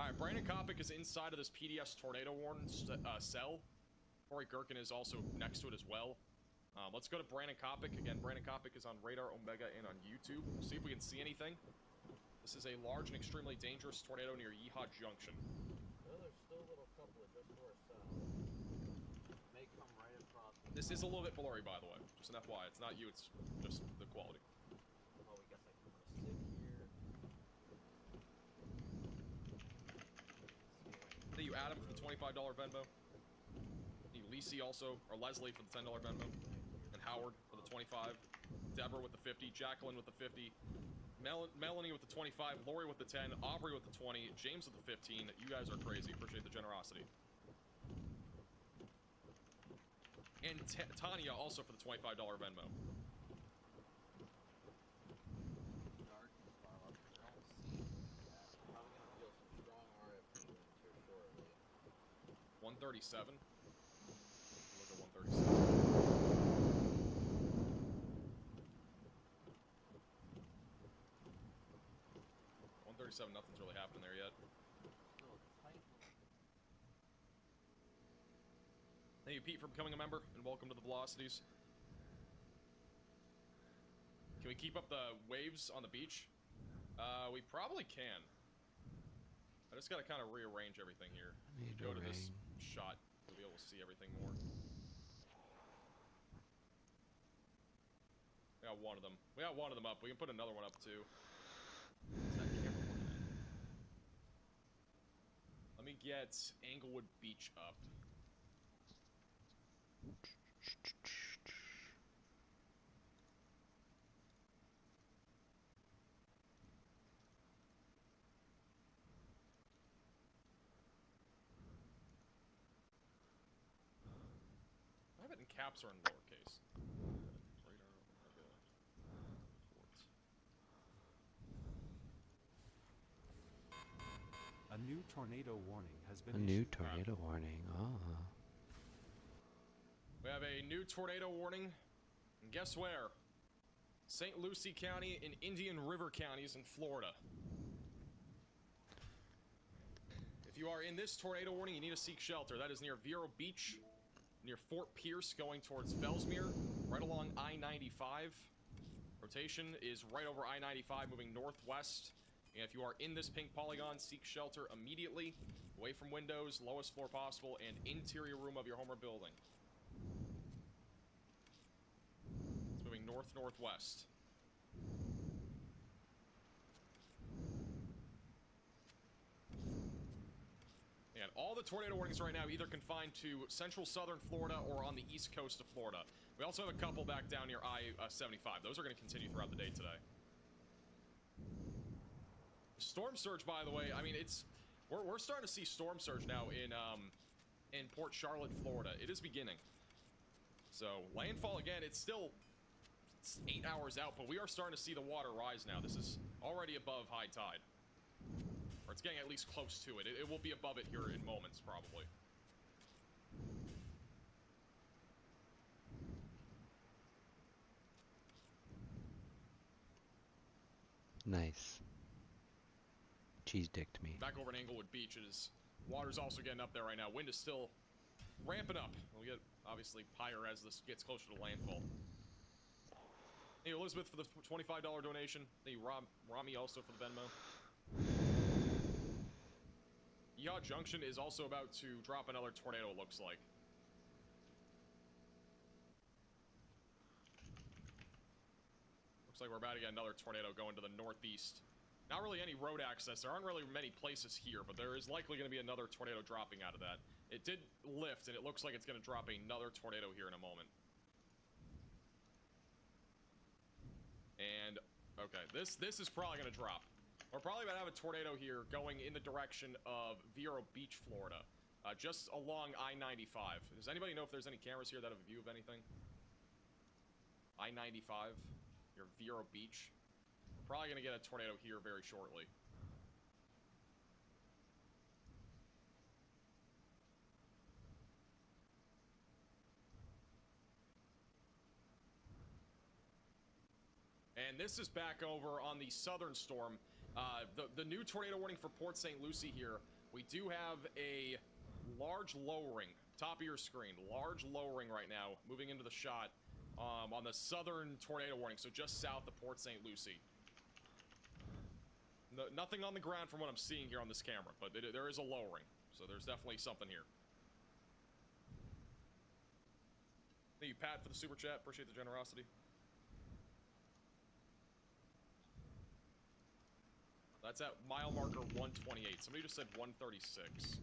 All right, Brandon Kopic is inside of this PDS tornado warning cell. Corey Gherkin is also next to it as well. Let's go to Brandon Kopic. Again, Brandon Kopic is on Radar Omega and on YouTube. We'll see if we can see anything. This is a large and extremely dangerous tornado near Yeehaw Junction. Well, there's still a little couple just to our south. May come right across. This is a little bit blurry, by the way. Just an FYI. It's not you, it's just the quality. Well, we guess I can put a stick here. Thank you, Adam, for the $25 Venmo. Thank you, Lacey also, or Leslie for the $10 Venmo. And Howard for the 25. Deborah with the 50. Jacqueline with the 50. Melanie with the 25, Lori with the 10, Aubrey with the 20, James with the 15. You guys are crazy. Appreciate the generosity. And Tanya also for the $25 Venmo. Dark is far up. I don't see that. Probably gonna feel some strong RF winds here shortly. 137. Look at 137. 137, nothing's really happened there yet. Thank you, Pete, for becoming a member, and welcome to the Velocities. Can we keep up the waves on the beach? We probably can. I just gotta kind of rearrange everything here. Go to this shot, we'll be able to see everything more. We got one of them. We got one of them up. We can put another one up, too. What's that camera one? Let me get Englewood Beach up. I have it in caps or in lowercase. A new tornado warning has been A new tornado warning. We have a new tornado warning. And guess where? St. Lucie County and Indian River counties in Florida. If you are in this tornado warning, you need to seek shelter. That is near Vero Beach, near Fort Pierce, going towards Fellsmere, right along I-95. Rotation is right over I-95, moving northwest. And if you are in this pink polygon, seek shelter immediately, away from windows, lowest floor possible, and interior room of your home or building. It's moving north-northwest. And all the tornado warnings right now either confined to central southern Florida or on the east coast of Florida. We also have a couple back down near I-75. Those are going to continue throughout the day today. Storm surge, by the way, I mean, we're starting to see storm surge now in Port Charlotte, Florida. It is beginning. So landfall again, it's 8 hours out, but we are starting to see the water rise now. This is already above high tide, or it's getting at least close to it. It will be above it here in moments, probably. Nice. Cheese dicked me. Back over in Englewood Beach, water's also getting up there right now. Wind is still ramping up. We'll get obviously higher as this gets closer to landfall. Thank you, Elizabeth, for the $25 donation. Thank you, Rami, also for the Venmo. Yeehaw Junction is also about to drop another tornado, it looks like. Looks Looks like we're about to get another tornado going to the northeast. Not really any road access. There aren't really many places here, but there is likely going to be another tornado dropping out of that. It did lift, and it looks like it's going to drop another tornado here in a moment. And, okay, this is probably going to drop. We're probably going to have a tornado here going in the direction of Vero Beach, Florida. Just along I-95. Does anybody know if there's any cameras here that have a view of anything? I-95, near Vero Beach. We're probably going to get a tornado here very shortly. And this is back over on the southern storm. The new tornado warning for Port St. Lucie here. We do have a large lowering, top of your screen, large lowering right now, moving into the shot on the southern tornado warning, so just south of Port St. Lucie. No, nothing on the ground from what I'm seeing here on this camera, but there is a lowering, so there's definitely something here. Thank you, Pat, for the super chat. Appreciate the generosity. That's at mile marker 128. Somebody just said 136.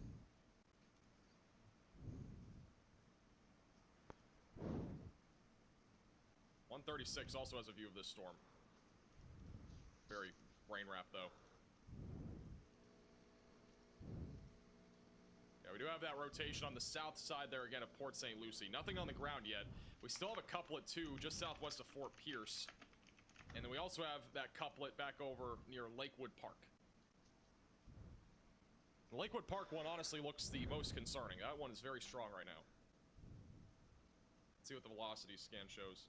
.136 also has a view of this storm. Very rain wrapped though. Yeah, we do have that rotation on the south side there again of Port St. Lucie. Nothing on the ground yet. We still have a couplet too, just southwest of Fort Pierce. And then we also have that couplet back over near Lakewood Park. The Lakewood Park one honestly looks the most concerning. That one is very strong right now. Let's see what the velocity scan shows.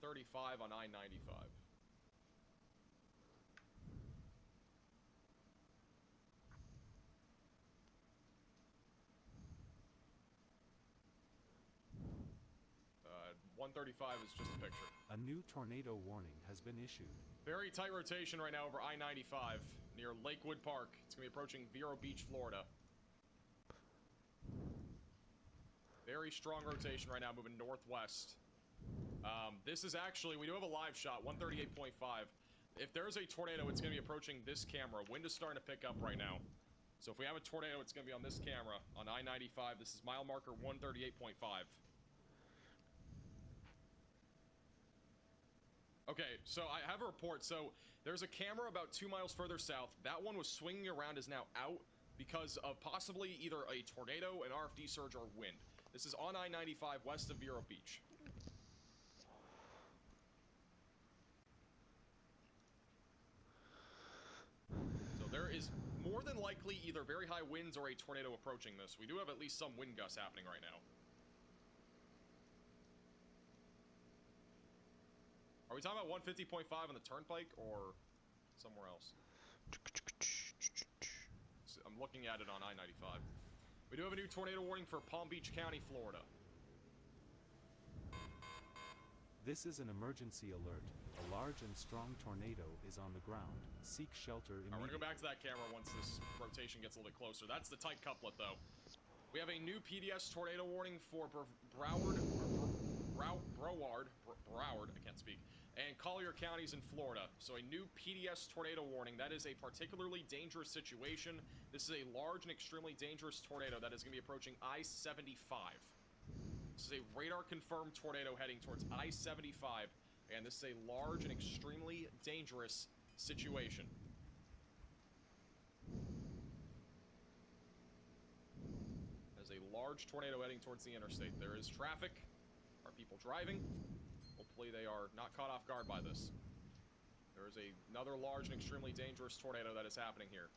.135 on I-95. .135 is just a picture. A new tornado warning has been issued. Very tight rotation right now over I-95 near Lakewood Park. It's going to be approaching Vero Beach, Florida. Very strong rotation right now, moving northwest. This is actually, we do have a live shot, 138.5. If there's a tornado, it's going to be approaching this camera. Wind is starting to pick up right now. So if we have a tornado, it's going to be on this camera, on I-95. This is mile marker 138.5. Okay, so I have a report. So there's a camera about 2 miles further south. That one was swinging around, is now out because of possibly either a tornado, an RFD surge, or wind. This is on I-95 west of Vero Beach. So there is more than likely either very high winds or a tornado approaching this. We do have at least some wind gusts happening right now. Are we talking about 150.5 on the turnpike or somewhere else? I'm looking at it on I-95. We do have a new tornado warning for Palm Beach County, Florida. This is an emergency alert. A large and strong tornado is on the ground. Seek shelter immediately. We're going to go back to that camera once this rotation gets a little bit closer. That's the tight couplet, though. We have a new PDS tornado warning for Broward, I can't speak, and Collier counties in Florida. So a new PDS tornado warning. That is a particularly dangerous situation. This is a large and extremely dangerous tornado that is going to be approaching I-75. This is a radar-confirmed tornado heading towards I-75, and this is a large and extremely dangerous situation. There's a large tornado heading towards the interstate. There is traffic. Are people driving? Hopefully they are not caught off guard by this. There is another large and extremely dangerous tornado that is happening here.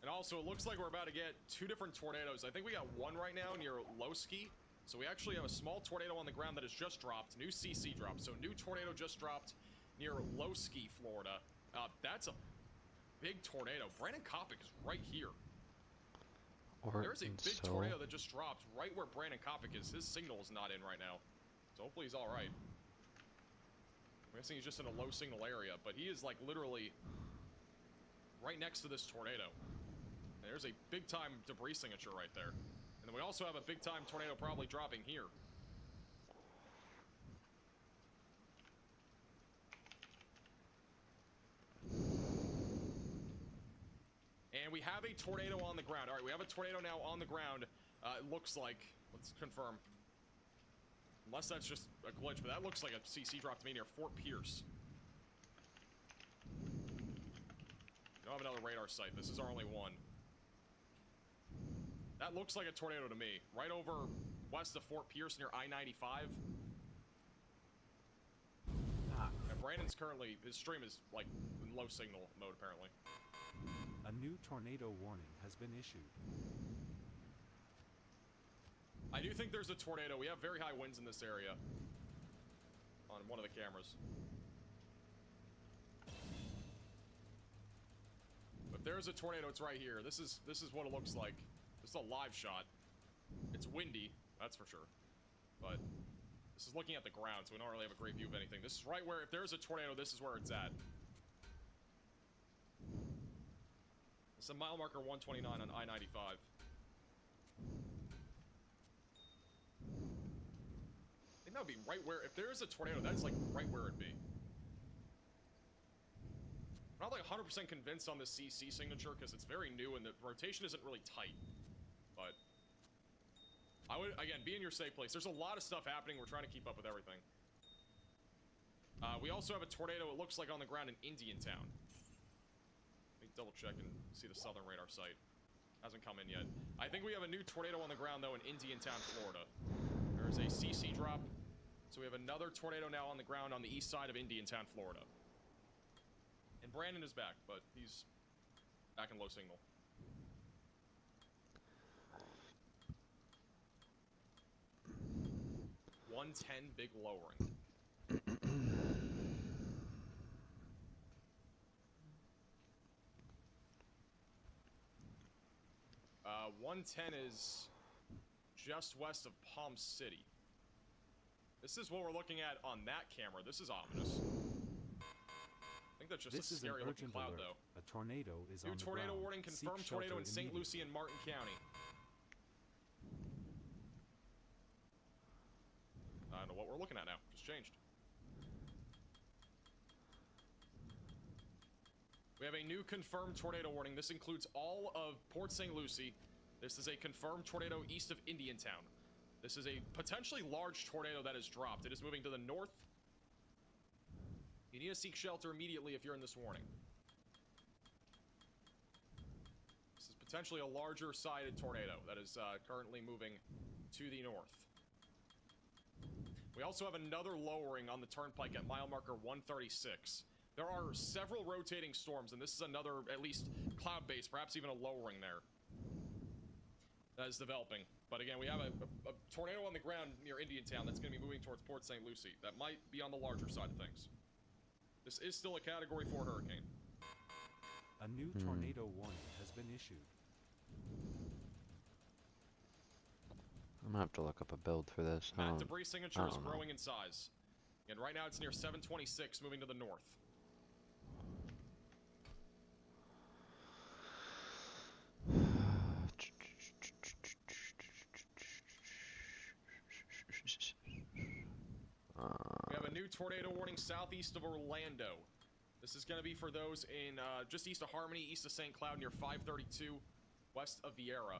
And also, it looks like we're about to get 2 different tornadoes. I think we got one right now near Lowski. So we actually have a small tornado on the ground that has just dropped. New CC dropped. So new tornado just dropped near Lowski, Florida. That's a big tornado. Brandon Kopic is right here. Or There's a big so. tornado that just dropped right where Brandon Kopic is. His signal is not in right now. So hopefully he's alright. I'm guessing he's just in a low signal area, but he is like literally right next to this tornado. And there's a big time debris signature right there. And then we also have a big time tornado probably dropping here. And we have a tornado on the ground. All right, we have a tornado now on the ground. It looks like, let's confirm. Unless that's just a glitch, but that looks like a CC drop to me near Fort Pierce. We don't have another radar site. This is our only one. That looks like a tornado to me. Right over west of Fort Pierce near I-95. And Brandon's currently, his stream is like in low signal mode apparently. A new tornado warning has been issued. I do think there's a tornado. We have very high winds in this area on one of the cameras. If there's a tornado, it's right here. This is what it looks like. This is a live shot. It's windy, that's for sure. But this is looking at the ground, so we don't really have a great view of anything. This is right where, if there's a tornado, this is where it's at. It's a mile marker 129 on I-95. I think that would be right where, if there's a tornado, that is like right where it'd be. I'm not like 100% convinced on the CC signature because it's very new and the rotation isn't really tight. But I would, again, be in your safe place. There's a lot of stuff happening. We're trying to keep up with everything. We also have a tornado, it looks like, on the ground in Indiantown. Let me double check and see the southern radar site. Hasn't come in yet. I think we have a new tornado on the ground, though, in Indiantown, Florida. There's a CC drop. So we have another tornado now on the ground on the east side of Indiantown, Florida. And Brandon is back, but he's back in low signal. $110 big lowering. 110 is just west of Palm City. This is what we're looking at on that camera. This is ominous. I think that's just a scary looking cloud, though. A tornado is on the ground. New tornado warning, confirmed tornado in St. Lucie and Martin County. I don't know what we're looking at now. Just changed. We have a new confirmed tornado warning. This includes all of Port St. Lucie. This is a confirmed tornado east of Indiantown. This is a potentially large tornado that has dropped. It is moving to the north. You need to seek shelter immediately if you're in this warning. This is potentially a larger sided tornado that is currently moving to the north. We also have another lowering on the turnpike at mile marker 136. There are several rotating storms, and this is another, at least, cloud-based, perhaps even a lowering there that is developing. But again, we have a tornado on the ground near Indiantown that's going to be moving towards Port St. Lucie. That might be on the larger side of things. This is still a Category 4 hurricane. A new tornado warning has been issued. I'm gonna have to look up a build for this. That debris signature is growing in size. And right now it's near 726, moving to the north. We have a new tornado warning southeast of Orlando. This is going to be for those in just east of Harmony, east of St. Cloud, near 532, west of Vieira.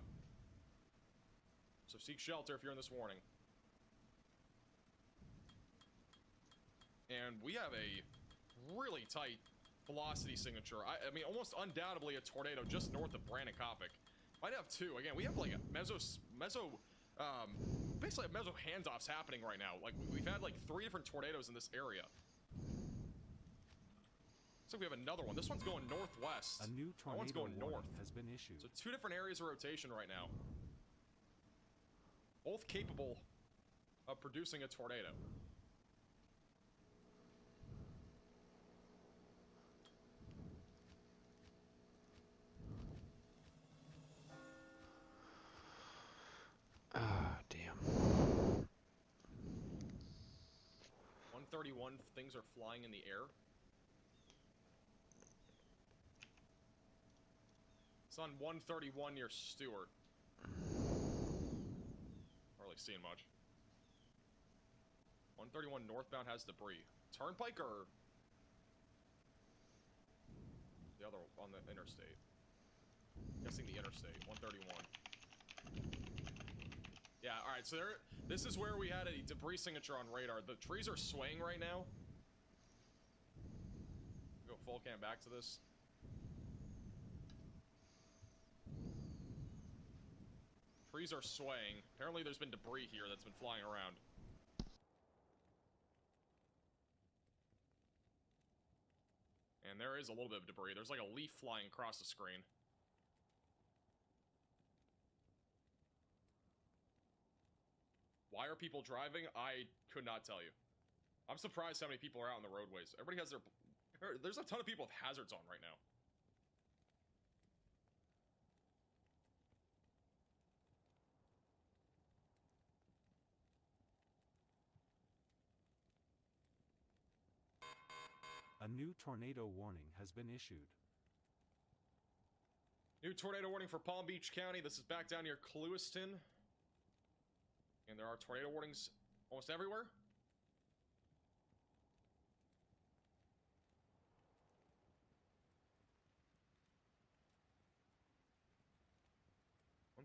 So seek shelter if you're in this warning. And we have a really tight velocity signature. I mean, almost undoubtedly a tornado just north of Brandon Kopic. Might have two. Again, we have like a basically meso handoffs happening right now. Like, we've had like 3 different tornadoes in this area. Looks like we have another one. This one's going northwest. A new that one's tornado going warning north. has been issued. So 2 different areas of rotation right now. Both capable of producing a tornado. 131 things are flying in the air. It's on 131 near Stewart. Hardly seeing much. 131 northbound has debris. Turnpike or the other on the interstate? I'm guessing the interstate. 131. Yeah. All right. So there. This is where we had a debris signature on radar. The trees are swaying right now. Go full cam back to this. Trees are swaying. Apparently there's been debris here that's been flying around. And there is a little bit of debris. There's like a leaf flying across the screen. Why are people driving? I could not tell you. I'm surprised how many people are out on the roadways. Everybody has their... There's a ton of people with hazards on right now. A new tornado warning has been issued. New tornado warning for Palm Beach County. This is back down near Clewiston. And there are tornado warnings almost everywhere.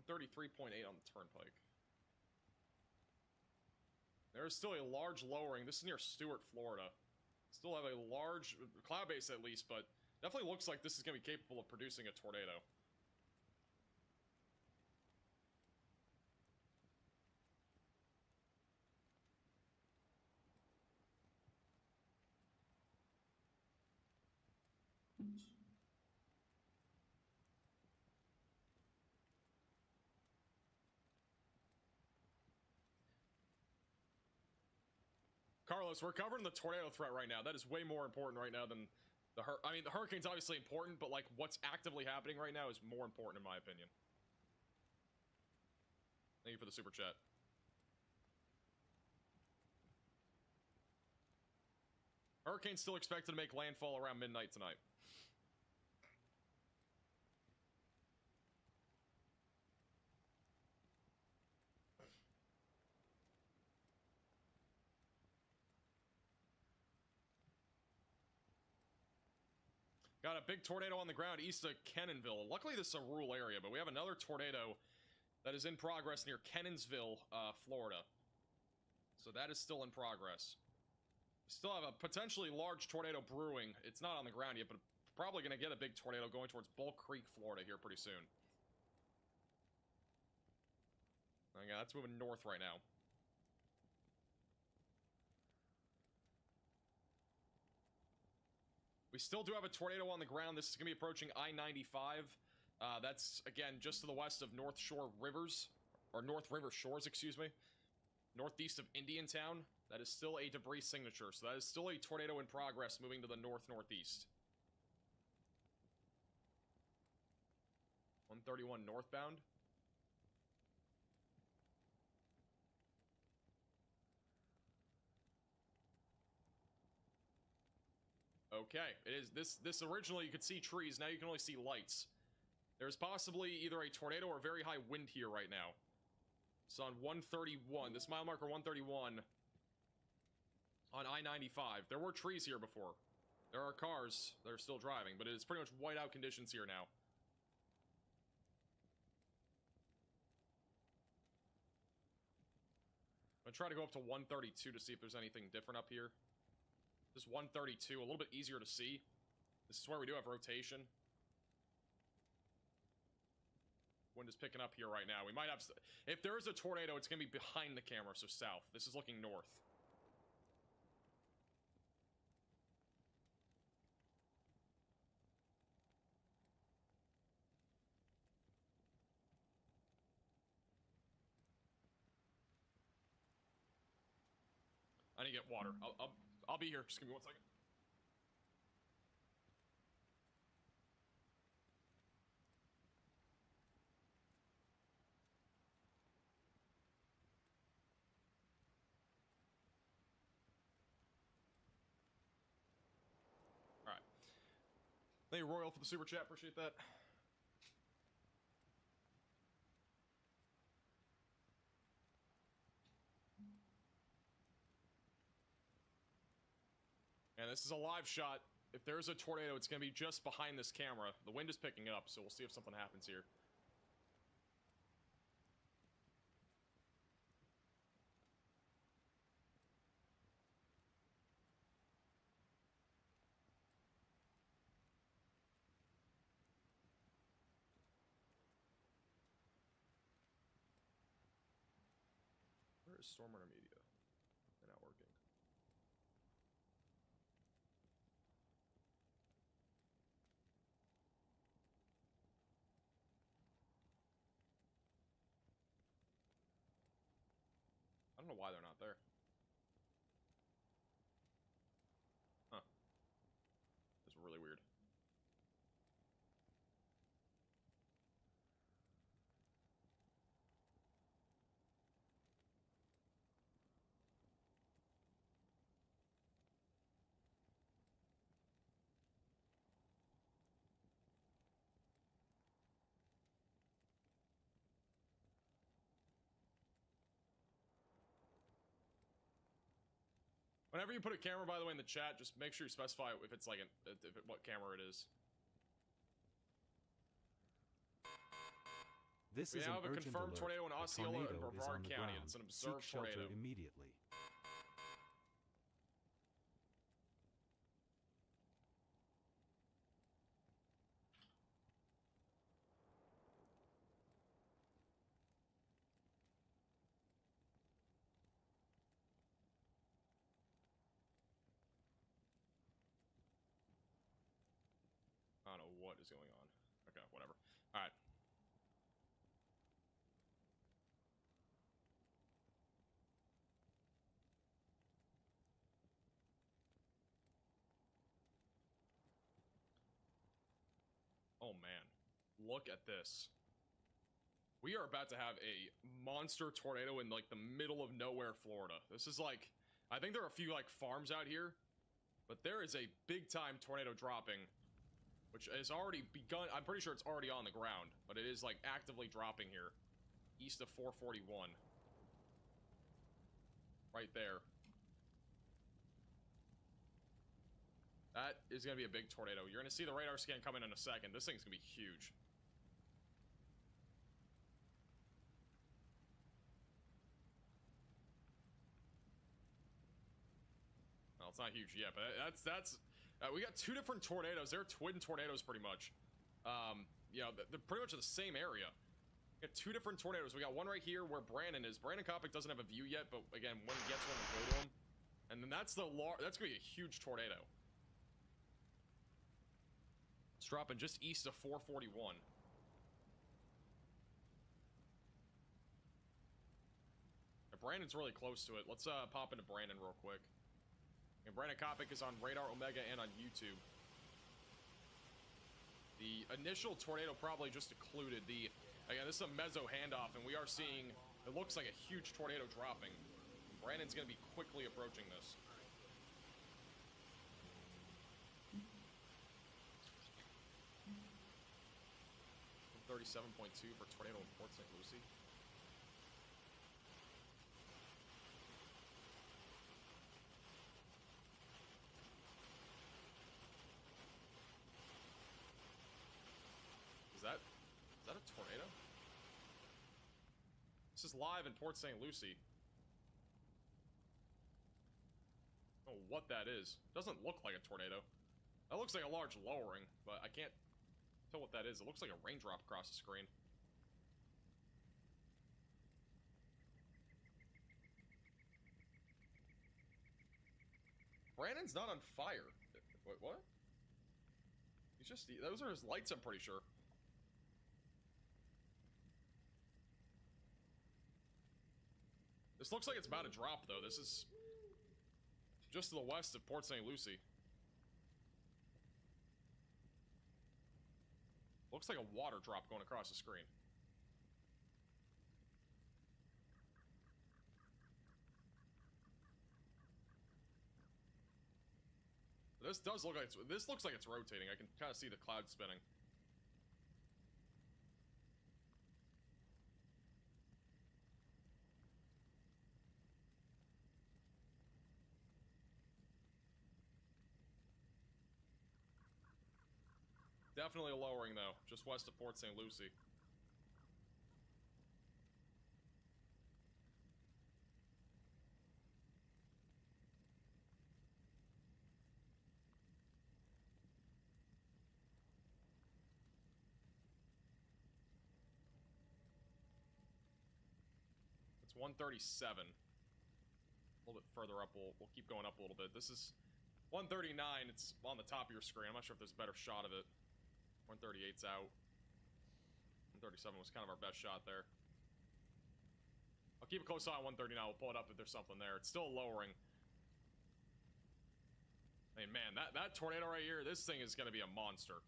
$133.8 on the turnpike. There is still a large lowering. This is near Stewart, Florida. Still have a large cloud base at least, but definitely looks like this is going to be capable of producing a tornado. Carlos, we're covering the tornado threat right now. That is way more important right now than the the hurricane's obviously important, but like what's actively happening right now is more important in my opinion. Thank you for the super chat. Hurricane's still expected to make landfall around midnight tonight. Got a big tornado on the ground east of Cannonville. Luckily, this is a rural area, but we have another tornado that is in progress near Cannonsville, Florida. So that is still in progress. Still have a potentially large tornado brewing. It's not on the ground yet, but probably going to get a big tornado going towards Bull Creek, Florida here pretty soon. Okay, that's moving north right now. We still do have a tornado on the ground. This is going to be approaching I-95. That's, again, just to the west of North Shore Rivers, or North River Shores, excuse me. Northeast of Indiantown. That is still a debris signature, so that is still a tornado in progress moving to the north-northeast. 131 northbound. Okay, it is this originally you could see trees, now you can only see lights. There's possibly either a tornado or very high wind here right now. It's on 131, this mile marker 131 on I-95. There were trees here before. There are cars that are still driving, but it is pretty much whiteout conditions here now. I'm gonna try to go up to 132 to see if there's anything different up here. This 132, a little bit easier to see. This is where we do have rotation. Wind is picking up here right now. We might have... If there is a tornado, it's going to be behind the camera, so south. This is looking north. I need to get water. I'll be here. Just give me 1 second. Thank you, Royal, for the super chat. Appreciate that. And this is a live shot. If there's a tornado, it's going to be just behind this camera. The wind is picking up, so we'll see if something happens here. Where is Stormrunner Media? They're not working. I don't know why they're not there. Huh. That's really weird. Whenever you put a camera, by the way, in the chat, just make sure you specify if it's like what camera it is. This We is now an have a urgent confirmed alert. tornado in A Osceola and tornado is Brevard on the County, and ground. it's an Seek observed shelter tornado. immediately. I don't know what is going on. Okay, whatever. Alright. Oh man. Look at this. We are about to have a monster tornado in like the middle of nowhere, Florida. This is like, I think there are a few like farms out here, but there is a big time tornado dropping, which has already begun. I'm pretty sure it's already on the ground, but it is like actively dropping here, east of 441. Right there. That is going to be a big tornado. You're going to see the radar scan coming in a second. This thing's going to be huge. Well, it's not huge yet, but that's we got two different tornadoes. They're twin tornadoes, pretty much. You know, they're pretty much in the same area. We got two different tornadoes. We got one right here where Brandon is. Brandon Kopic doesn't have a view yet, but again, when he gets one, we'll go to him. And then that's that's gonna be a huge tornado. It's dropping just east of 441. And Brandon's really close to it. Let's pop into Brandon real quick. And Brandon Kopic is on Radar Omega and on YouTube. The initial tornado probably just occluded. Again, this is a mezzo handoff, and we are seeing, it looks like a huge tornado dropping. Brandon's going to be quickly approaching this. From 37.2 for tornado in Port St. Lucie. Is that a tornado? This is live in Port St. Lucie. I don't know what that is. Doesn't look like a tornado. That looks like a large lowering, but I can't tell what that is. It looks like a raindrop across the screen. Brandon's not on fire. Wait, what? He's just, those are his lights, I'm pretty sure. This looks like it's about to drop, though. This is just to the west of Port St. Lucie. Looks like a water drop going across the screen. This does look like this looks like it's rotating. I can kind of see the cloud spinning. Definitely lowering though, just west of Port St. Lucie. It's 137. A little bit further up, we'll keep going up a little bit. This is 139, it's on the top of your screen. I'm not sure if there's a better shot of it. 138's out. 137 was kind of our best shot there. I'll keep a close eye on 139. We'll pull it up if there's something there. It's still lowering. I mean, man, that tornado right here, this thing is going to be a monster.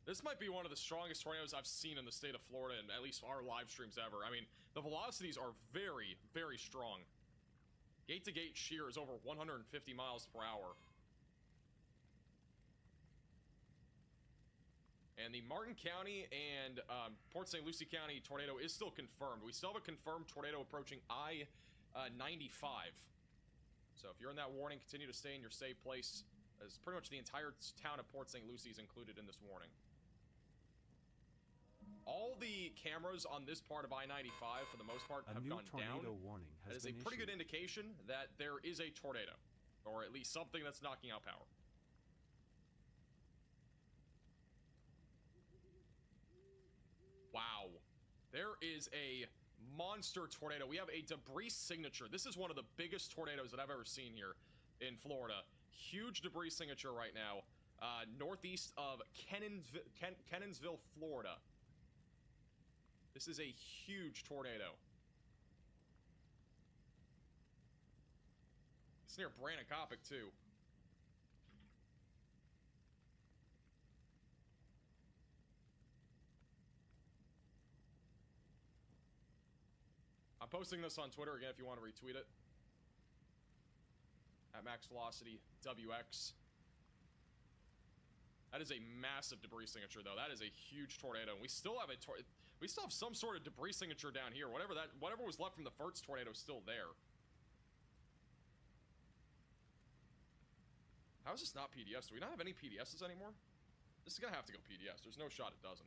This might be one of the strongest tornadoes I've seen in the state of Florida, and at least our live streams ever. I mean, the velocities are very, very strong. Gate-to-gate shear is over 150 miles per hour. And the Martin County and Port St. Lucie County tornado is still confirmed. We still have a confirmed tornado approaching I-95. So if you're in that warning, continue to stay in your safe place, as pretty much the entire town of Port St. Lucie is included in this warning. All the cameras on this part of I-95, for the most part, have gone down. Warning that is a pretty good indication that there is a tornado, or at least something that's knocking out power. Wow. There is a monster tornado. We have a debris signature. This is one of the biggest tornadoes that I've ever seen here in Florida. Huge debris signature right now. Northeast of Kenonsville, Florida. This is a huge tornado. It's near Branicopic, too. I'm posting this on Twitter again if you want to retweet it. At Max Velocity WX. That is a massive debris signature, though. That is a huge tornado. We still have some sort of debris signature down here. Whatever was left from the first tornado is still there. How is this not PDS? Do we not have any PDSs anymore? This is gonna have to go PDS. There's no shot it doesn't.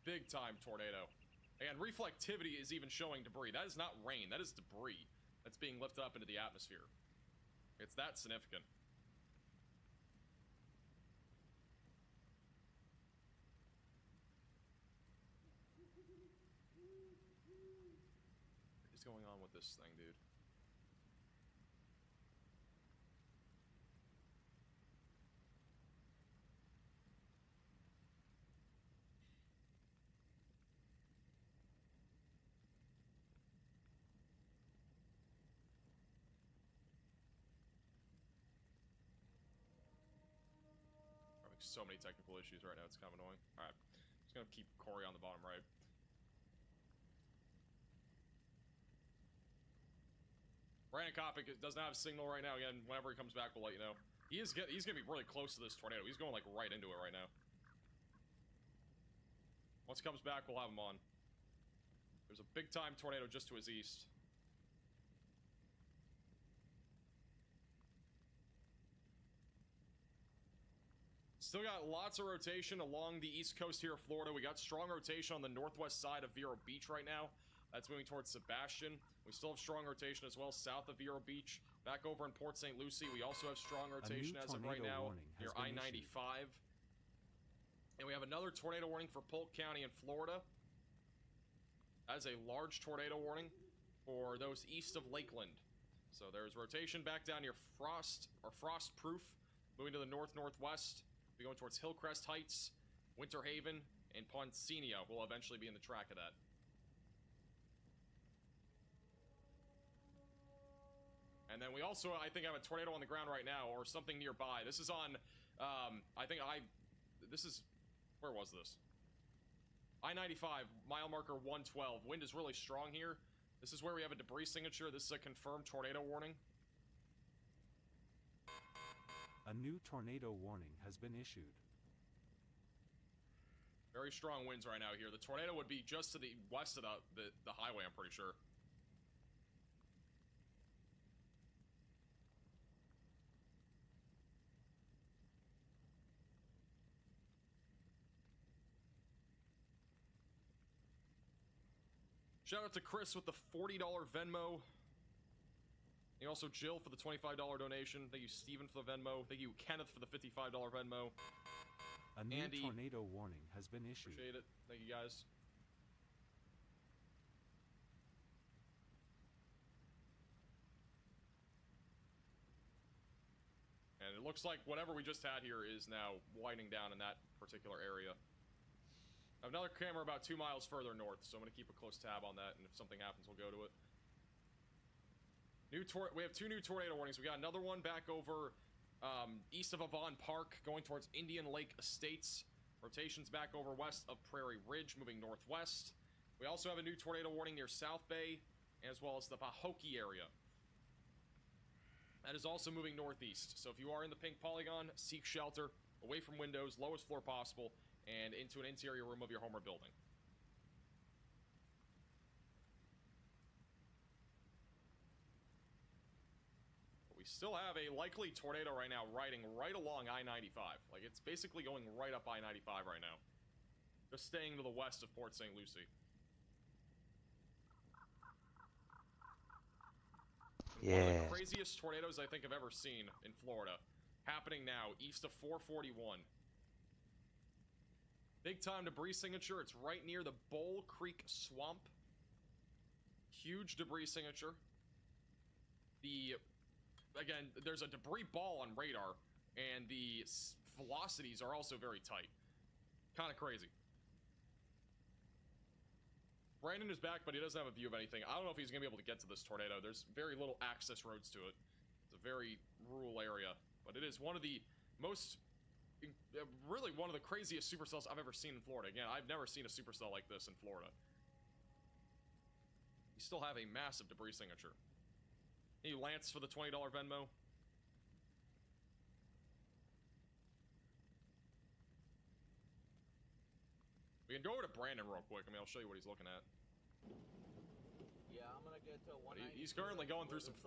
Big time tornado. And reflectivity is even showing debris. That is not rain, that is debris that's being lifted up into the atmosphere. It's that significant. What is going on with this thing, dude? So many technical issues right now, it's kind of annoying. Alright, just gonna keep Corey on the bottom right. Brandon Kopic does not have a signal right now. Again, whenever he comes back, we'll let you know. He's gonna be really close to this tornado. He's going like right into it right now. Once he comes back, we'll have him on. There's a big time tornado just to his east. Still got lots of rotation along the east coast here of Florida. We got strong rotation on the northwest side of Vero Beach right now. That's moving towards Sebastian. We still have strong rotation as well south of Vero Beach. Back over in Port St. Lucie, we also have strong rotation as of right now near I-95. And we have another tornado warning for Polk County in Florida. That is a large tornado warning for those east of Lakeland. So there's rotation back down near Frost Proof, moving to the north-northwest. We're going towards Hillcrest Heights, Winter Haven, and Poncinia will eventually be in the track of that. And then we also, I think, have a tornado on the ground right now, or something nearby. This is on, where was this? I-95, mile marker 112. Wind is really strong here. This is where we have a debris signature. This is a confirmed tornado warning. A new tornado warning has been issued. Very strong winds right now here. The tornado would be just to the west of the highway, I'm pretty sure. Shout out to Chris with the $40 Venmo. Thank you also Jill for the $25 donation. Thank you Steven for the Venmo. Thank you Kenneth for the $55 Venmo. A new Andy, tornado warning has been issued. appreciate it. Thank you guys. And it looks like whatever we just had here is now winding down in that particular area. I have another camera about 2 miles further north, so I'm going to keep a close tab on that, and if something happens, we'll go to it. We have 2 new tornado warnings. We got another one back over east of Avon Park, going towards Indian Lake Estates. Rotations back over west of Prairie Ridge, moving northwest. We also have a new tornado warning near South Bay, as well as the Pahokee area. That is also moving northeast. So if you are in the pink polygon, seek shelter, away from windows, lowest floor possible, and into an interior room of your home or building. But we still have a likely tornado right now riding right along I-95. Like, it's basically going right up I-95 right now. Just staying to the west of Port St. Lucie. Yeah. One of the craziest tornadoes I think I've ever seen in Florida. Happening now, east of 441. Big time debris signature. It's right near the Bowl Creek Swamp. Huge debris signature. Again, there's a debris ball on radar, and the velocities are also very tight. Kind of crazy. Brandon is back, but he doesn't have a view of anything. I don't know if he's going to be able to get to this tornado. There's very little access roads to it. It's a very rural area, but it is one of the most... really one of the craziest supercells I've ever seen in Florida. Again, I've never seen a supercell like this in Florida. You still have a massive debris signature. Thank you, Lance, for the $20 Venmo. We can go over to Brandon real quick. I mean, I'll show you what he's looking at. Yeah, I'm gonna get to 190. He's currently going through some